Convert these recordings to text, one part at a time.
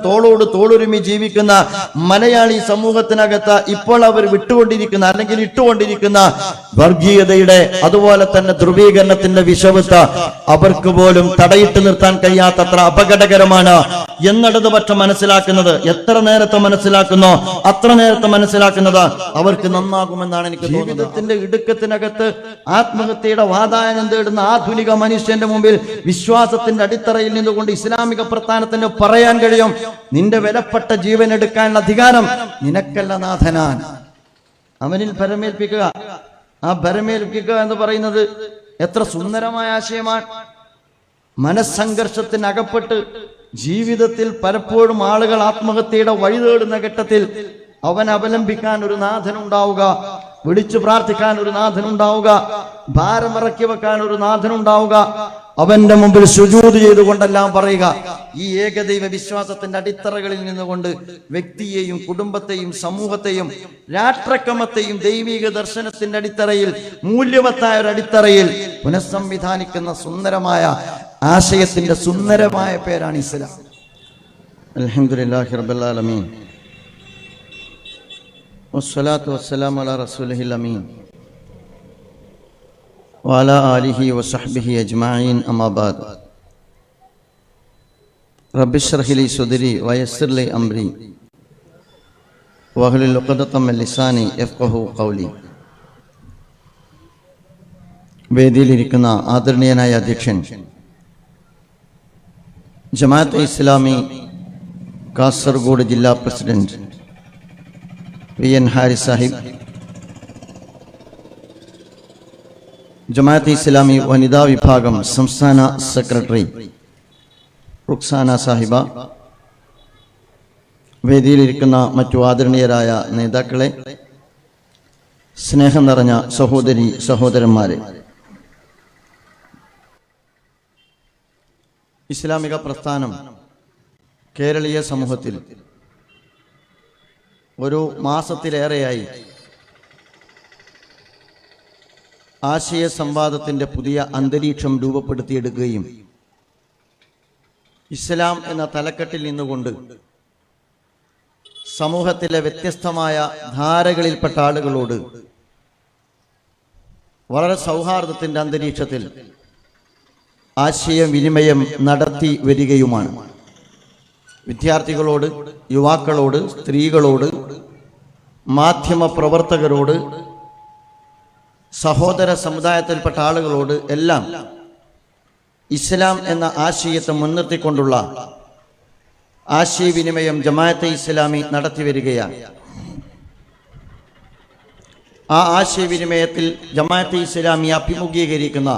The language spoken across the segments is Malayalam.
തോളോട് തോളൊരുമി ജീവിക്കുന്ന മലയാളി സമൂഹത്തിനകത്ത് ഇപ്പോൾ അവർ വിട്ടുകൊണ്ടിരിക്കുന്ന അല്ലെങ്കിൽ ഇട്ടുകൊണ്ടിരിക്കുന്ന വർഗീയതയുടെ അതുപോലെ തന്നെ ധ്രുവീകരണത്തിന്റെ വിഷവത്ത് അവർക്ക് പോലും തടയിട്ട് നിർത്താൻ കഴിയാത്തത്ര അപകടകരമാണ് എന്നിടതുപക്ഷം മനസ്സിലാക്കുന്നത്. എത്ര നേരത്തെ മനസ്സിലാക്കുന്നോ അത്ര നേരത്തെ മനസ്സിലാക്കുന്നത് അവർക്ക് നന്നാകുമെന്നാണ് എനിക്ക് തോന്നുന്നത്. ജീവിതത്തിന്റെ ഇടുക്കത്തിനകത്ത് ആത്മഹത്യയുടെ വാതായനം തേടുന്ന ആധുനിക മനുഷ്യന്റെ മുമ്പിൽ വിശ്വാസത്തിന്റെ അടിത്തറയിൽ നിന്നുകൊണ്ട് ഇസ്ലാമിക പ്രസ്ഥാനത്തിന് പറയാൻ കഴിയും, നിന്റെ വിലപ്പെട്ട ജീവൻ എടുക്കാനുള്ള അധികാരം നിനക്കല്ല നാഥനാൻ. അവനിൽ ഭരമേൽപ്പിക്കുക. ആ ഭരമേൽപ്പിക്കുക എന്ന് പറയുന്നത് എത്ര സുന്ദരമായ ആശയമാണ്. മനസ്സംഘർഷത്തിനകപ്പെട്ട് ജീവിതത്തിൽ പലപ്പോഴും ആളുകൾ ആത്മഹത്യയുടെ വഴി തേടുന്ന ഘട്ടത്തിൽ അവൻ അവലംബിക്കാൻ ഒരു നാഥനുണ്ടാവുക, വിളിച്ചു പ്രാർത്ഥിക്കാൻ ഒരു നാഥനുണ്ടാവുക, ഭാരമിറക്കി വെക്കാൻ ഒരു നാഥനുണ്ടാവുക, അവന്റെ മുമ്പിൽ സുജൂദ് ചെയ്തുകൊണ്ടെല്ലാം പറയുക. ഈ ഏകദൈവ വിശ്വാസത്തിന്റെ അടിത്തറകളിൽ നിന്നുകൊണ്ട് വ്യക്തിയെയും കുടുംബത്തെയും സമൂഹത്തെയും രാഷ്ട്രക്രമത്തെയും ദൈവിക ദർശനത്തിന്റെ അടിത്തറയിൽ മൂല്യവത്തായ ഒരു അടിത്തറയിൽ പുനഃസംവിധാനിക്കുന്ന സുന്ദരമായ ആശയത്തിന്റെ സുന്ദരമായ പേരാണ് ഇസ്ലാം. അൽഹംദുലില്ലാഹി റബ്ബിൽ ആലമീൻ വസ്സലാത്തു വസ്സലാമു അലാ റസൂലിഹിൽ അമീൻ വഅലാ ആലിഹി വസഹ്ബിഹി അജ്മഈൻ അമ്മാ ബഅദ്. റബ്ബി ഇശ്റഹ് ലി സദ്രി വയസ്സിർ ലി അംരി വഹ്ലുൽ ഉഖ്ദതം മിൻ ലിസാനി യഫ്ഖഹു ഖൗലി. വേദിയിലിരിക്കുന്ന ആദരണീയനായ അധ്യക്ഷൻ, ജമാഅത്തെ ഇസ്ലാമി കാസർഗോഡ് ജില്ലാ പ്രസിഡന്റ് വി.എൻ. ഹാരിസ് സാഹിബ്, ജമാഅത്തെ ഇസ്ലാമി വനിതാ വിഭാഗം സംസ്ഥാന സെക്രട്ടറി റുക്സാന സാഹിബ, വേദിയിലിരിക്കുന്ന മറ്റു ആദരണീയരായ നേതാക്കളെ, സ്നേഹം നിറഞ്ഞ സഹോദരി സഹോദരന്മാരെ, ഇസ്ലാമിക പ്രസ്ഥാനം കേരളീയ സമൂഹത്തിൽ ഒരു മാസത്തിലേറെയായി ആശയ സംവാദത്തിന്റെ പുതിയ അന്തരീക്ഷം രൂപപ്പെടുത്തിയെടുക്കുകയും ഇസ്ലാം എന്ന തലക്കെട്ടിൽ നിന്നുകൊണ്ട് സമൂഹത്തിലെ വ്യത്യസ്തമായ ധാരകളിൽപ്പെട്ട ആളുകളോട് വളരെ സൗഹാർദ്ദത്തിന്റെ അന്തരീക്ഷത്തിൽ ആശയവിനിമയം നടത്തി വരികയുമാണ്. വിദ്യാർത്ഥികളോട്, യുവാക്കളോട്, സ്ത്രീകളോട്, മാധ്യമ പ്രവർത്തകരോട്, സഹോദര സമുദായത്തിൽപ്പെട്ട ആളുകളോട് എല്ലാം ഇസ്ലാം എന്ന ആശയത്തെ മുൻനിർത്തിക്കൊണ്ടുള്ള ആശയവിനിമയം ജമാഅത്തെ ഇസ്ലാമി നടത്തി വരികയാണ്. ആ ആശയവിനിമയത്തിൽ ജമാഅത്തെ ഇസ്ലാമി അഭിമുഖീകരിക്കുന്ന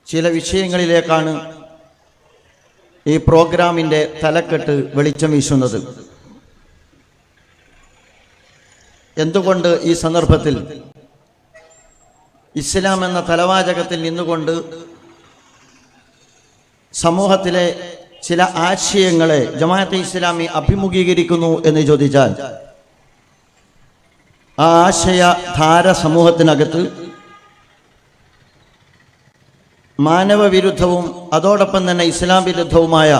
ചില വിഷയങ്ങളിലേക്കാണ് ഈ പ്രോഗ്രാമിന്റെ തലക്കെട്ട് വെളിച്ചം വീശുന്നത്. എന്തുകൊണ്ട് ഈ സന്ദർഭത്തിൽ ഇസ്ലാം എന്ന തലവാചകത്തിൽ നിന്നുകൊണ്ട് സമൂഹത്തിലെ ചില ആശയങ്ങളെ ജമാഅത്തെ ഇസ്ലാമി അഭിമുഖീകരിക്കുന്നു എന്ന് ചോദിച്ചാൽ, ആ ആശയധാര സമൂഹത്തിനകത്ത് മാനവവിരുദ്ധവും അതോടൊപ്പം തന്നെ ഇസ്ലാം വിരുദ്ധവുമായ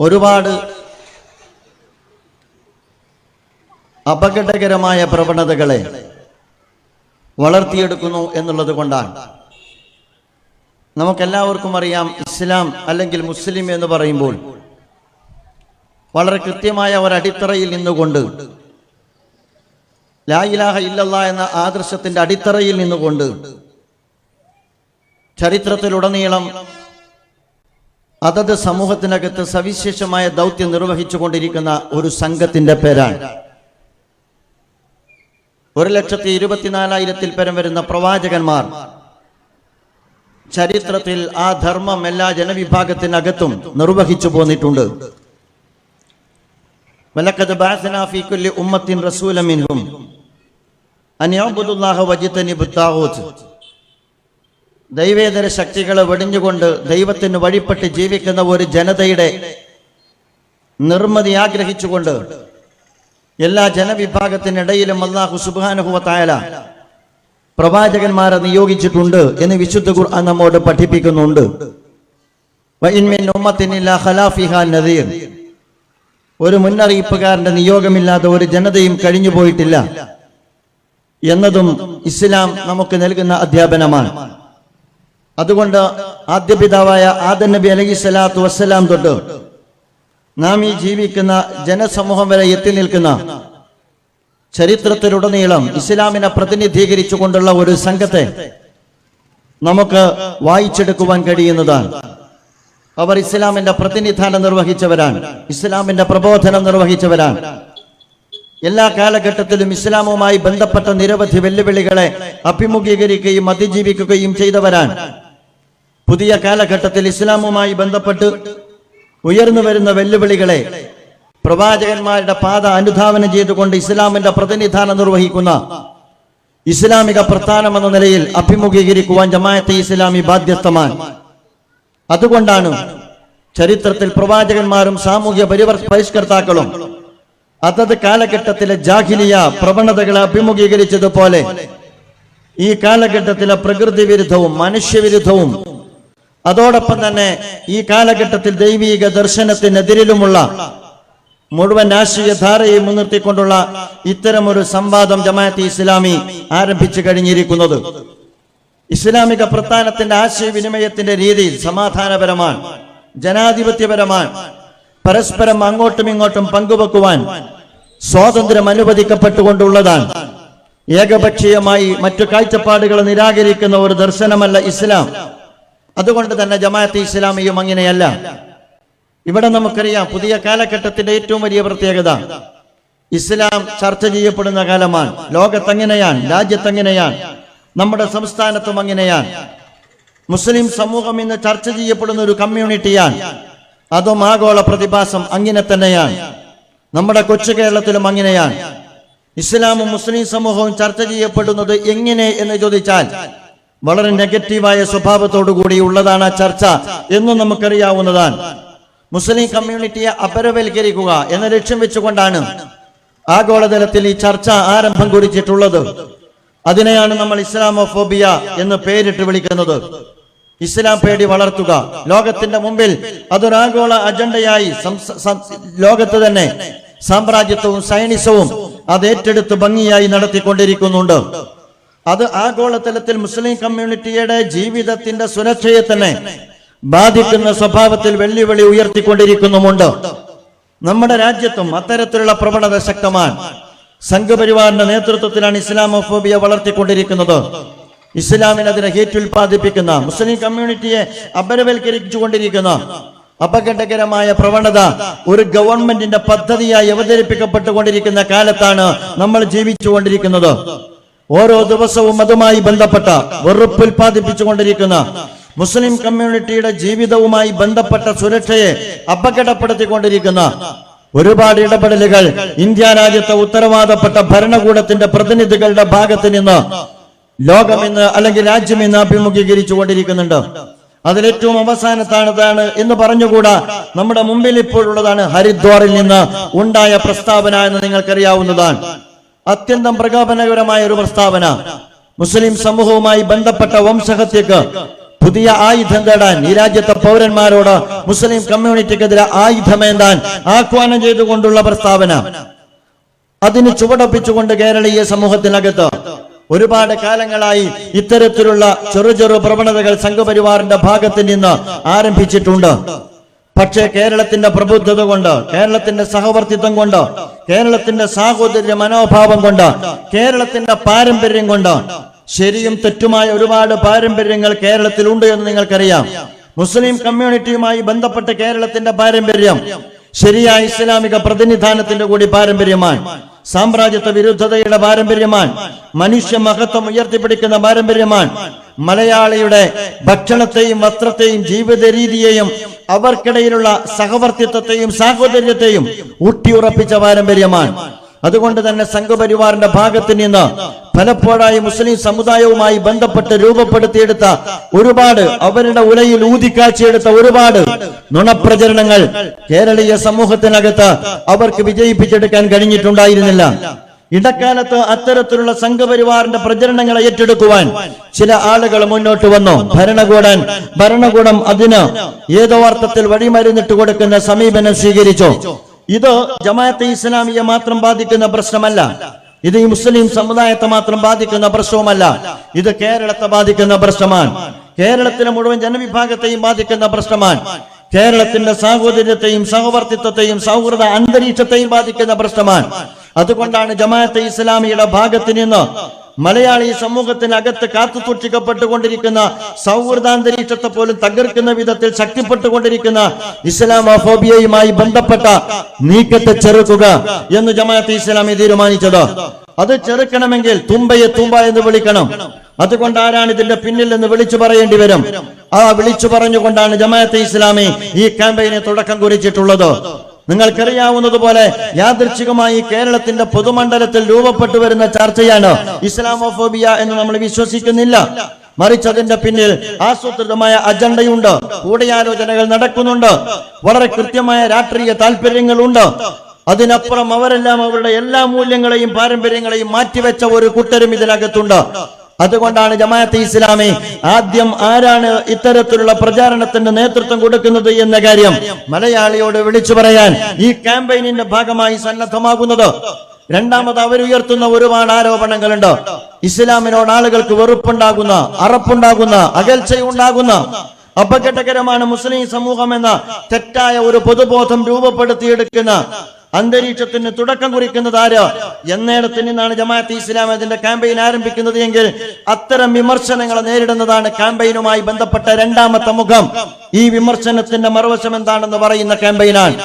ഒരുപാട് അപകടകരമായ പ്രവണതകളെ വളർത്തിയെടുക്കുന്നു എന്നുള്ളത് കൊണ്ടാണ്. നമുക്കെല്ലാവർക്കും അറിയാം, ഇസ്ലാം അല്ലെങ്കിൽ മുസ്ലിം എന്ന് പറയുമ്പോൾ വളരെ കൃത്യമായ ഒരടിത്തറയിൽ നിന്നുകൊണ്ട്, ലാ ഇലാഹ ഇല്ലല്ലാഹ് എന്ന ആദർശത്തിന്റെ അടിത്തറയിൽ നിന്നുകൊണ്ട് ചരിത്രത്തിലുടനീളം അതത് സമൂഹത്തിനകത്ത് സവിശേഷമായ ദൗത്യം നിർവഹിച്ചു കൊണ്ടിരിക്കുന്ന ഒരു സംഘത്തിന്റെ പേരാണ് 1,24,000 പരം വരുന്ന പ്രവാചകന്മാർ ചരിത്രത്തിൽ ആ ധർമ്മം എല്ലാ ജനവിഭാഗത്തിനകത്തും നിർവഹിച്ചു പോന്നിട്ടുണ്ട്. വലഖദ് ബഅസ്നാ ഫീ കുല്ലി ഉമ്മത്തിൻ റസൂലൻ മിൻഹും അൻ യഅ്ബുദുല്ലാഹ വജ്തനിബുത് താഗൂത്ത്. ദൈവേതര ശക്തികളെ വെടിഞ്ഞുകൊണ്ട് ദൈവത്തിന് വഴിപ്പെട്ട് ജീവിക്കുന്ന ഒരു ജനതയുടെ നിർമ്മതി ആഗ്രഹിച്ചുകൊണ്ട് എല്ലാ ജനവിഭാഗത്തിനിടയിലും അല്ലാഹു സുബ്ഹാനഹു വ തആല പ്രവാചകന്മാരെ നിയോഗിച്ചിട്ടുണ്ട് എന്ന് വിശുദ്ധ ഖുർആൻ നമ്മോട് പഠിപ്പിക്കുന്നുണ്ട്. വഇൻ മിൻ ഉമ്മത്തിൻ ഇല്ലാ ഖലാ ഫിഹാ നദീർ. ഒരു മുന്നറിയിപ്പുകാരന്റെ നിയോഗമില്ലാതെ ഒരു ജനതയും കഴിഞ്ഞു പോയിട്ടില്ല എന്നതും ഇസ്ലാം നമുക്ക് നൽകുന്ന അധ്യാപനമാണ്. അതുകൊണ്ട് ആദ്യ പിതാവായ ആദം നബി അലൈഹി സ്വലാത്തു വസ്സലാം തൊട്ട് നാം ഈ ജീവിക്കുന്ന ജനസമൂഹം വരെ എത്തി നിൽക്കുന്ന ചരിത്രത്തിലുടനീളം ഇസ്ലാമിനെ പ്രതിനിധീകരിച്ചുകൊണ്ടുള്ള ഒരു സംഘത്തെ നമുക്ക് വായിച്ചെടുക്കുവാൻ കഴിയുന്നതാണ്. അവർ ഇസ്ലാമിന്റെ പ്രതിനിധാനം നിർവഹിച്ചവരാണ്, ഇസ്ലാമിന്റെ പ്രബോധനം നിർവഹിച്ചവരാണ്. എല്ലാ കാലഘട്ടത്തിലും ഇസ്ലാമുമായി ബന്ധപ്പെട്ട നിരവധി വെല്ലുവിളികളെ അഭിമുഖീകരിക്കുകയും അതിജീവിക്കുകയും ചെയ്തവരാണ്. പുതിയ കാലഘട്ടത്തിൽ ഇസ്ലാമുമായി ബന്ധപ്പെട്ട് ഉയർന്നു വരുന്ന വെല്ലുവിളികളെ പ്രവാചകന്മാരുടെ പാത അനുധാവനം ചെയ്തുകൊണ്ട് ഇസ്ലാമിന്റെ പ്രതിനിധാനം നിർവഹിക്കുന്ന ഇസ്ലാമിക പ്രസ്ഥാനം എന്ന നിലയിൽ അഭിമുഖീകരിക്കുവാൻ ജമാഅത്തെ ഇസ്ലാമി ബാധ്യസ്ഥമാണ്. അതുകൊണ്ടാണ് ചരിത്രത്തിൽ പ്രവാചകന്മാരും സാമൂഹ്യ പരിഷ്കർത്താക്കളും അതത് കാലഘട്ടത്തിലെ ജാഹിലിയ പ്രവണതകളെ അഭിമുഖീകരിച്ചതുപോലെ ഈ കാലഘട്ടത്തിലെ പ്രകൃതി വിരുദ്ധവും മനുഷ്യവിരുദ്ധവും അതോടൊപ്പം തന്നെ ഈ കാലഘട്ടത്തിൽ ദൈവീക ദർശനത്തിനെതിരിലുമുള്ള മുഴുവൻ രാഷ്ട്രീയധാരയെ മുൻനിർത്തിക്കൊണ്ടുള്ള ഇത്തരമൊരു സംവാദം ജമാഅത്തെ ഇസ്ലാമി ആരംഭിച്ചു കഴിഞ്ഞിരിക്കുന്നത്. ഇസ്ലാമിക പ്രസ്ഥാനത്തിന്റെ ആശയവിനിമയത്തിന്റെ രീതിയിൽ സമാധാനപരമാണ്, ജനാധിപത്യപരമാണ്, പരസ്പരം അങ്ങോട്ടും ഇങ്ങോട്ടും പങ്കുവെക്കുവാൻ സ്വാതന്ത്ര്യം അനുവദിക്കപ്പെട്ടുകൊണ്ടുള്ളതാണ്. ഏകപക്ഷീയമായി മറ്റു കാഴ്ചപ്പാടുകൾ നിരാകരിക്കുന്ന ഒരു ദർശനമല്ല ഇസ്ലാം. അതുകൊണ്ട് തന്നെ ജമാഅത്തെ ഇസ്ലാമിയും അങ്ങനെയല്ല. ഇവിടെ നമുക്കറിയാം, പുതിയ കാലഘട്ടത്തിന്റെ ഏറ്റവും വലിയ പ്രത്യേകത ഇസ്ലാം ചർച്ച ചെയ്യപ്പെടുന്ന കാലമാണ്. ലോകത്തങ്ങനെയാണ്, രാജ്യത്തങ്ങനെയാണ്, നമ്മുടെ സംസ്ഥാനത്തും അങ്ങനെയാണ്. മുസ്ലിം സമൂഹം ഇന്ന് ചർച്ച ചെയ്യപ്പെടുന്ന ഒരു കമ്മ്യൂണിറ്റിയാണ്. അതും ആഗോള പ്രതിഭാസം അങ്ങനെ തന്നെയാണ്. നമ്മുടെ കൊച്ചു കേരളത്തിലും അങ്ങനെയാണ്. ഇസ്ലാമും മുസ്ലിം സമൂഹവും ചർച്ച ചെയ്യപ്പെടുന്നത് എങ്ങനെ എന്ന് ചോദിച്ചാൽ വളരെ നെഗറ്റീവായ സ്വഭാവത്തോടു കൂടി ഉള്ളതാണ് ആ ചർച്ച എന്നും നമുക്കറിയാവുന്നതാണ്. മുസ്ലിം കമ്മ്യൂണിറ്റിയെ അപരവൽക്കരിക്കുക എന്ന ലക്ഷ്യം വെച്ചുകൊണ്ടാണ് ആഗോളതലത്തിൽ ഈ ചർച്ച ആരംഭം കുറിച്ചിട്ടുള്ളത്. അതിനെയാണ് നമ്മൾ ഇസ്ലാമോഫോബിയ എന്ന് പേരിട്ട് വിളിക്കുന്നത്. ഇസ്ലാം പേടി വളർത്തുക, ലോകത്തിന്റെ മുമ്പിൽ അതൊരാഗോള അജണ്ടയായി ലോകത്ത് തന്നെ സാമ്രാജ്യത്വവും സൈനിസവും അത് ഏറ്റെടുത്ത് ഭംഗിയായി നടത്തിക്കൊണ്ടിരിക്കുന്നുണ്ട്. അത് ആഗോളതലത്തിൽ മുസ്ലിം കമ്മ്യൂണിറ്റിയുടെ ജീവിതത്തിന്റെ സുരക്ഷയെ തന്നെ ബാധിക്കുന്ന സ്വഭാവത്തിൽ വെല്ലുവിളി ഉയർത്തിക്കൊണ്ടിരിക്കുന്നുമുണ്ട്. നമ്മുടെ രാജ്യത്തും അത്തരത്തിലുള്ള പ്രവണത ശക്തമാണ്. സംഘപരിവാറിന്റെ നേതൃത്വത്തിലാണ് ഇസ്ലാമോഫോബിയ വളർത്തിക്കൊണ്ടിരിക്കുന്നത്. ഇസ്ലാമിനെതിരെ ഹേറ്റ് ഉൽപ്പാദിപ്പിക്കുന്ന, മുസ്ലിം കമ്മ്യൂണിറ്റിയെ അപരവൽക്കരിച്ചുകൊണ്ടിരിക്കുന്ന അപകടകരമായ പ്രവണത ഒരു ഗവൺമെന്റിന്റെ പദ്ധതിയായി അവതരിപ്പിക്കപ്പെട്ടുകൊണ്ടിരിക്കുന്ന കാലത്താണ് നമ്മൾ ജീവിച്ചുകൊണ്ടിരിക്കുന്നത്. ഓരോ ദിവസവും അതുമായി ബന്ധപ്പെട്ട വെറുപ്പ് ഉൽപ്പാദിപ്പിച്ചുകൊണ്ടിരിക്കുന്ന മുസ്ലിം കമ്മ്യൂണിറ്റിയുടെ ജീവിതവുമായി ബന്ധപ്പെട്ട സുരക്ഷയെ അപകടപ്പെടുത്തിക്കൊണ്ടിരിക്കുന്ന ഒരുപാട് ഇടപെടലുകൾ ഇന്ത്യ രാജ്യത്തെ ഉത്തരവാദപ്പെട്ട ഭരണകൂടത്തിന്റെ പ്രതിനിധികളുടെ ഭാഗത്ത് നിന്ന് ലോകം ഇന്ന് അല്ലെങ്കിൽ രാജ്യം ഇന്ന് അഭിമുഖീകരിച്ചു കൊണ്ടിരിക്കുന്നുണ്ട്. അതിലേറ്റവും അവസാനത്താണതാണ് എന്ന് പറഞ്ഞുകൂടാ. നമ്മുടെ മുമ്പിൽ ഇപ്പോഴുള്ളതാണ് ഹരിദ്വാറിൽ നിന്ന് ഉണ്ടായ പ്രസ്താവന എന്ന് നിങ്ങൾക്കറിയാവുന്നതാണ്. അത്യന്തം പ്രകോപനകരമായ ഒരു പ്രസ്താവന. മുസ്ലിം സമൂഹവുമായി ബന്ധപ്പെട്ട വംശഹത്യക്ക് പുതിയ ആയുധം തേടാൻ ഈ രാജ്യത്തെ പൗരന്മാരോട് മുസ്ലിം കമ്മ്യൂണിറ്റിക്കെതിരെ ആയുധമേന്താൻ ആഹ്വാനം ചെയ്തുകൊണ്ടുള്ള പ്രസ്താവന. അതിന് ചുവടൊപ്പിച്ചുകൊണ്ട് കേരളീയ സമൂഹത്തിനകത്ത് ഒരുപാട് കാലങ്ങളായി ഇത്തരത്തിലുള്ള ചെറു പ്രവണതകൾ സംഘപരിവാറിന്റെ ഭാഗത്ത് നിന്ന് ആരംഭിച്ചിട്ടുണ്ട്. പക്ഷേ കേരളത്തിന്റെ പ്രബുദ്ധത കൊണ്ട്, കേരളത്തിന്റെ സഹവർത്തിത്വം കൊണ്ട്, കേരളത്തിന്റെ സാഹോദര്യ മനോഭാവം കൊണ്ട്, കേരളത്തിന്റെ പാരമ്പര്യം കൊണ്ട്, ശരിയും തെറ്റുമായ ഒരുപാട് പാരമ്പര്യങ്ങൾ കേരളത്തിലുണ്ട് എന്ന് നിങ്ങൾക്കറിയാം. മുസ്ലിം കമ്മ്യൂണിറ്റിയുമായി ബന്ധപ്പെട്ട കേരളത്തിന്റെ പാരമ്പര്യം ശരിയായ ഇസ്ലാമിക പ്രതിനിധാനത്തിന്റെ കൂടി പാരമ്പര്യമാണ്. സാമ്രാജ്യത്വ വിരുദ്ധതയുടെ പാരമ്പര്യമാണ്. മനുഷ്യ മഹത്വം ഉയർത്തിപ്പിടിക്കുന്ന പാരമ്പര്യമാണ്. മലയാളിയുടെ ഭക്ഷണത്തെയും വസ്ത്രത്തെയും ജീവിത രീതിയെയും അവർക്കിടയിലുള്ള സഹവർത്തിത്വത്തെയും സാഹോദര്യത്തെയും ഊട്ടിയുറപ്പിച്ച പാരമ്പര്യമാണ്. അതുകൊണ്ട് തന്നെ സംഘപരിവാറിന്റെ ഭാഗത്ത് നിന്ന് പലപ്പോഴായി മുസ്ലിം സമുദായവുമായി ബന്ധപ്പെട്ട് രൂപപ്പെടുത്തിയെടുത്ത ഒരുപാട്, അവരുടെ ഉലയിൽ ഊതിക്കാച്ചിയെടുത്ത ഒരുപാട് നുണപ്രചരണങ്ങൾ കേരളീയ സമൂഹത്തിനകത്ത് അവർക്ക് വിജയിപ്പിച്ചെടുക്കാൻ കഴിഞ്ഞിട്ടുണ്ടായിരുന്നില്ല. ഇടക്കാലത്ത് അത്തരത്തിലുള്ള സംഘപരിവാറിന്റെ പ്രചരണങ്ങളെ ഏറ്റെടുക്കുവാൻ ചില ആളുകൾ മുന്നോട്ട് വന്നു. ഭരണകൂടം അതിന് ഏതോ അർത്ഥത്തിൽ വഴിമരുന്നിട്ട് കൊടുക്കുന്ന സമീപനം സ്വീകരിച്ചു. ഇത് ജമാഅത്തെ ഇസ്ലാമിയെ മാത്രം ബാധിക്കുന്ന പ്രശ്നമല്ല, ഇത് ഈ മുസ്ലിം സമുദായത്തെ മാത്രം ബാധിക്കുന്ന പ്രശ്നവുമല്ല, ഇത് കേരളത്തെ ബാധിക്കുന്ന പ്രശ്നമാണ്. കേരളത്തിലെ മുഴുവൻ ജനവിഭാഗത്തെയും ബാധിക്കുന്ന പ്രശ്നമാണ്. കേരളത്തിന്റെ സാഹോദര്യത്തെയും സഹവർത്തിത്വത്തെയും സൗഹൃദ അന്തരീക്ഷത്തെയും ബാധിക്കുന്ന പ്രശ്നമാണ്. അതുകൊണ്ടാണ് ജമാഅത്തെ ഇസ്ലാമിയുടെ ഭാഗത്ത് നിന്ന് മലയാളി സമൂഹത്തിനകത്ത് കാത്തുസൂക്ഷിക്കപ്പെട്ടുകൊണ്ടിരിക്കുന്ന സൗഹൃദാന്തരീക്ഷത്തെ പോലും തകർക്കുന്ന വിധത്തിൽ ശക്തിപ്പെട്ടുകൊണ്ടിരിക്കുന്ന ഇസ്ലാമോഫോബിയയുമായി ബന്ധപ്പെട്ട നീക്കത്തെ ചെറുക്കുക എന്ന് ജമാഅത്തെ ഇസ്ലാമി തീരുമാനിച്ചത്. അത് ചെറുക്കണമെങ്കിൽ തുമ്പയെ തുമ്പ എന്ന് വിളിക്കണം. അതുകൊണ്ട് ആരാണ് ഇതിന്റെ പിന്നിൽ എന്ന് വിളിച്ചു പറയേണ്ടി വരും. ആ വിളിച്ചു പറഞ്ഞുകൊണ്ടാണ് ജമാഅത്തെ ഇസ്ലാമി ഈ ക്യാമ്പയിന് തുടക്കം കുറിച്ചിട്ടുള്ളത്. നിങ്ങൾക്കറിയാവുന്നതുപോലെ യാദൃച്ഛികമായി കേരളത്തിന്റെ പൊതുമണ്ഡലത്തിൽ രൂപപ്പെട്ടു വരുന്ന ചർച്ചയാണ് ഇസ്ലാമോഫോബിയ എന്ന് നമ്മൾ വിശ്വസിക്കുന്നില്ല. മറിച്ച് അതിന്റെ പിന്നിൽ ആസൂത്രിതമായ അജണ്ടയുണ്ട്, കൂടിയാലോചനകൾ നടക്കുന്നുണ്ട്, വളരെ കൃത്യമായ രാഷ്ട്രീയ താല്പര്യങ്ങളുണ്ട്. അതിനപ്പുറം അവരെല്ലാം അവരുടെ എല്ലാ മൂല്യങ്ങളെയും പാരമ്പര്യങ്ങളെയും മാറ്റിവെച്ച ഒരു കൂട്ടരും ഇതിനകത്തുണ്ട്. അതുകൊണ്ടാണ് ജമാഅത്തെ ഇസ്ലാമി ആദ്യം ആരാണ് ഇത്തരത്തിലുള്ള പ്രചാരണത്തിന് നേതൃത്വം കൊടുക്കുന്നത് എന്ന കാര്യം മലയാളിയോട് വിളിച്ചു പറയാൻ ഈ ക്യാമ്പയിനിന്റെ ഭാഗമായി സന്നദ്ധമാകുന്നത്. രണ്ടാമത് അവരുയർത്തുന്ന ഒരുപാട് ആരോപണങ്ങളുണ്ട്. ഇസ്ലാമിനോട് ആളുകൾക്ക് വെറുപ്പുണ്ടാകുന്ന, അറപ്പുണ്ടാകുന്ന, അകൽച്ചയുണ്ടാകുന്ന, അപകടകരമാണ് മുസ്ലിം സമൂഹം എന്ന തെറ്റായ ഒരു പൊതുബോധം രൂപപ്പെടുത്തിയെടുക്കുന്ന അന്തരീക്ഷത്തിന് തുടക്കം കുറിക്കുന്നത് ആര് എന്നിടത്തിൽ നിന്നാണ് ജമാഅത്തെ ഇസ്ലാം അതിന്റെ ക്യാമ്പയിൻ ആരംഭിക്കുന്നത് എങ്കിൽ അത്തരം വിമർശനങ്ങളെ നേരിടുന്നതാണ് ക്യാമ്പയിനുമായി ബന്ധപ്പെട്ട രണ്ടാമത്തെ മുഖം. ഈ വിമർശനത്തിന്റെ മറുവശം എന്താണെന്ന് പറയുന്ന ക്യാമ്പയിനാണ്.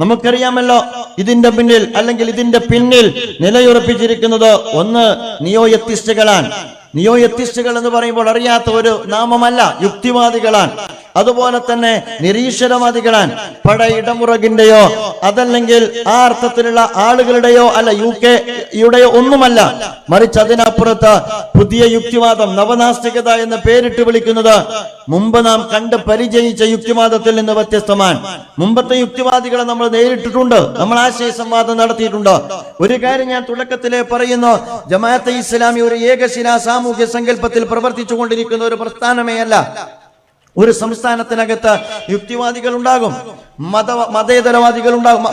നമുക്കറിയാമല്ലോ ഇതിന്റെ പിന്നിൽ അല്ലെങ്കിൽ ഇതിന്റെ പിന്നിൽ നിലയുറപ്പിച്ചിരിക്കുന്നത് ഒന്ന് നിയോയത്തിസ്റ്റുകളാണ്. നിയോയത്തിസ്റ്റുകൾ എന്ന് പറയുമ്പോൾ അറിയാത്ത ഒരു നാമമല്ല, യുക്തിവാദികളാണ്. അതുപോലെ തന്നെ നിരീശ്വരവാദികളാണ്. ഇടമുറകിന്റെയോ അതല്ലെങ്കിൽ ആ അർത്ഥത്തിലുള്ള ആളുകളുടെയോ അല്ല, യുകെയുടെയോ ഒന്നുമല്ല, മറിച്ച് അതിനപ്പുറത്ത് പുതിയ യുക്തിവാദം, നവനാസ്തികത എന്ന് പേരിട്ട് വിളിക്കുന്നത് മുമ്പ് നാം കണ്ട് പരിചയിച്ച യുക്തിവാദത്തിൽ നിന്ന് വ്യത്യസ്തമാണ്. മുമ്പത്തെ യുക്തിവാദികളെ നമ്മൾ നേരിട്ടിട്ടുണ്ട്, നമ്മൾ ആശയ സംവാദം നടത്തിയിട്ടുണ്ട്. ഒരു കാര്യം ഞാൻ തുടക്കത്തിലേ പറയുന്നു, ജമാഅത്തെ ഇസ്ലാമി ഒരു ഏകശിലാ സാമൂഹ്യ സങ്കല്പത്തിൽ പ്രവർത്തിച്ചു കൊണ്ടിരിക്കുന്ന ഒരു പ്രസ്ഥാനമേ അല്ല. ഒരു സംസ്ഥാനത്തിനകത്ത് യുക്തിവാദികൾ ഉണ്ടാകും, മതേതരവാദികൾ ഉണ്ടാകും,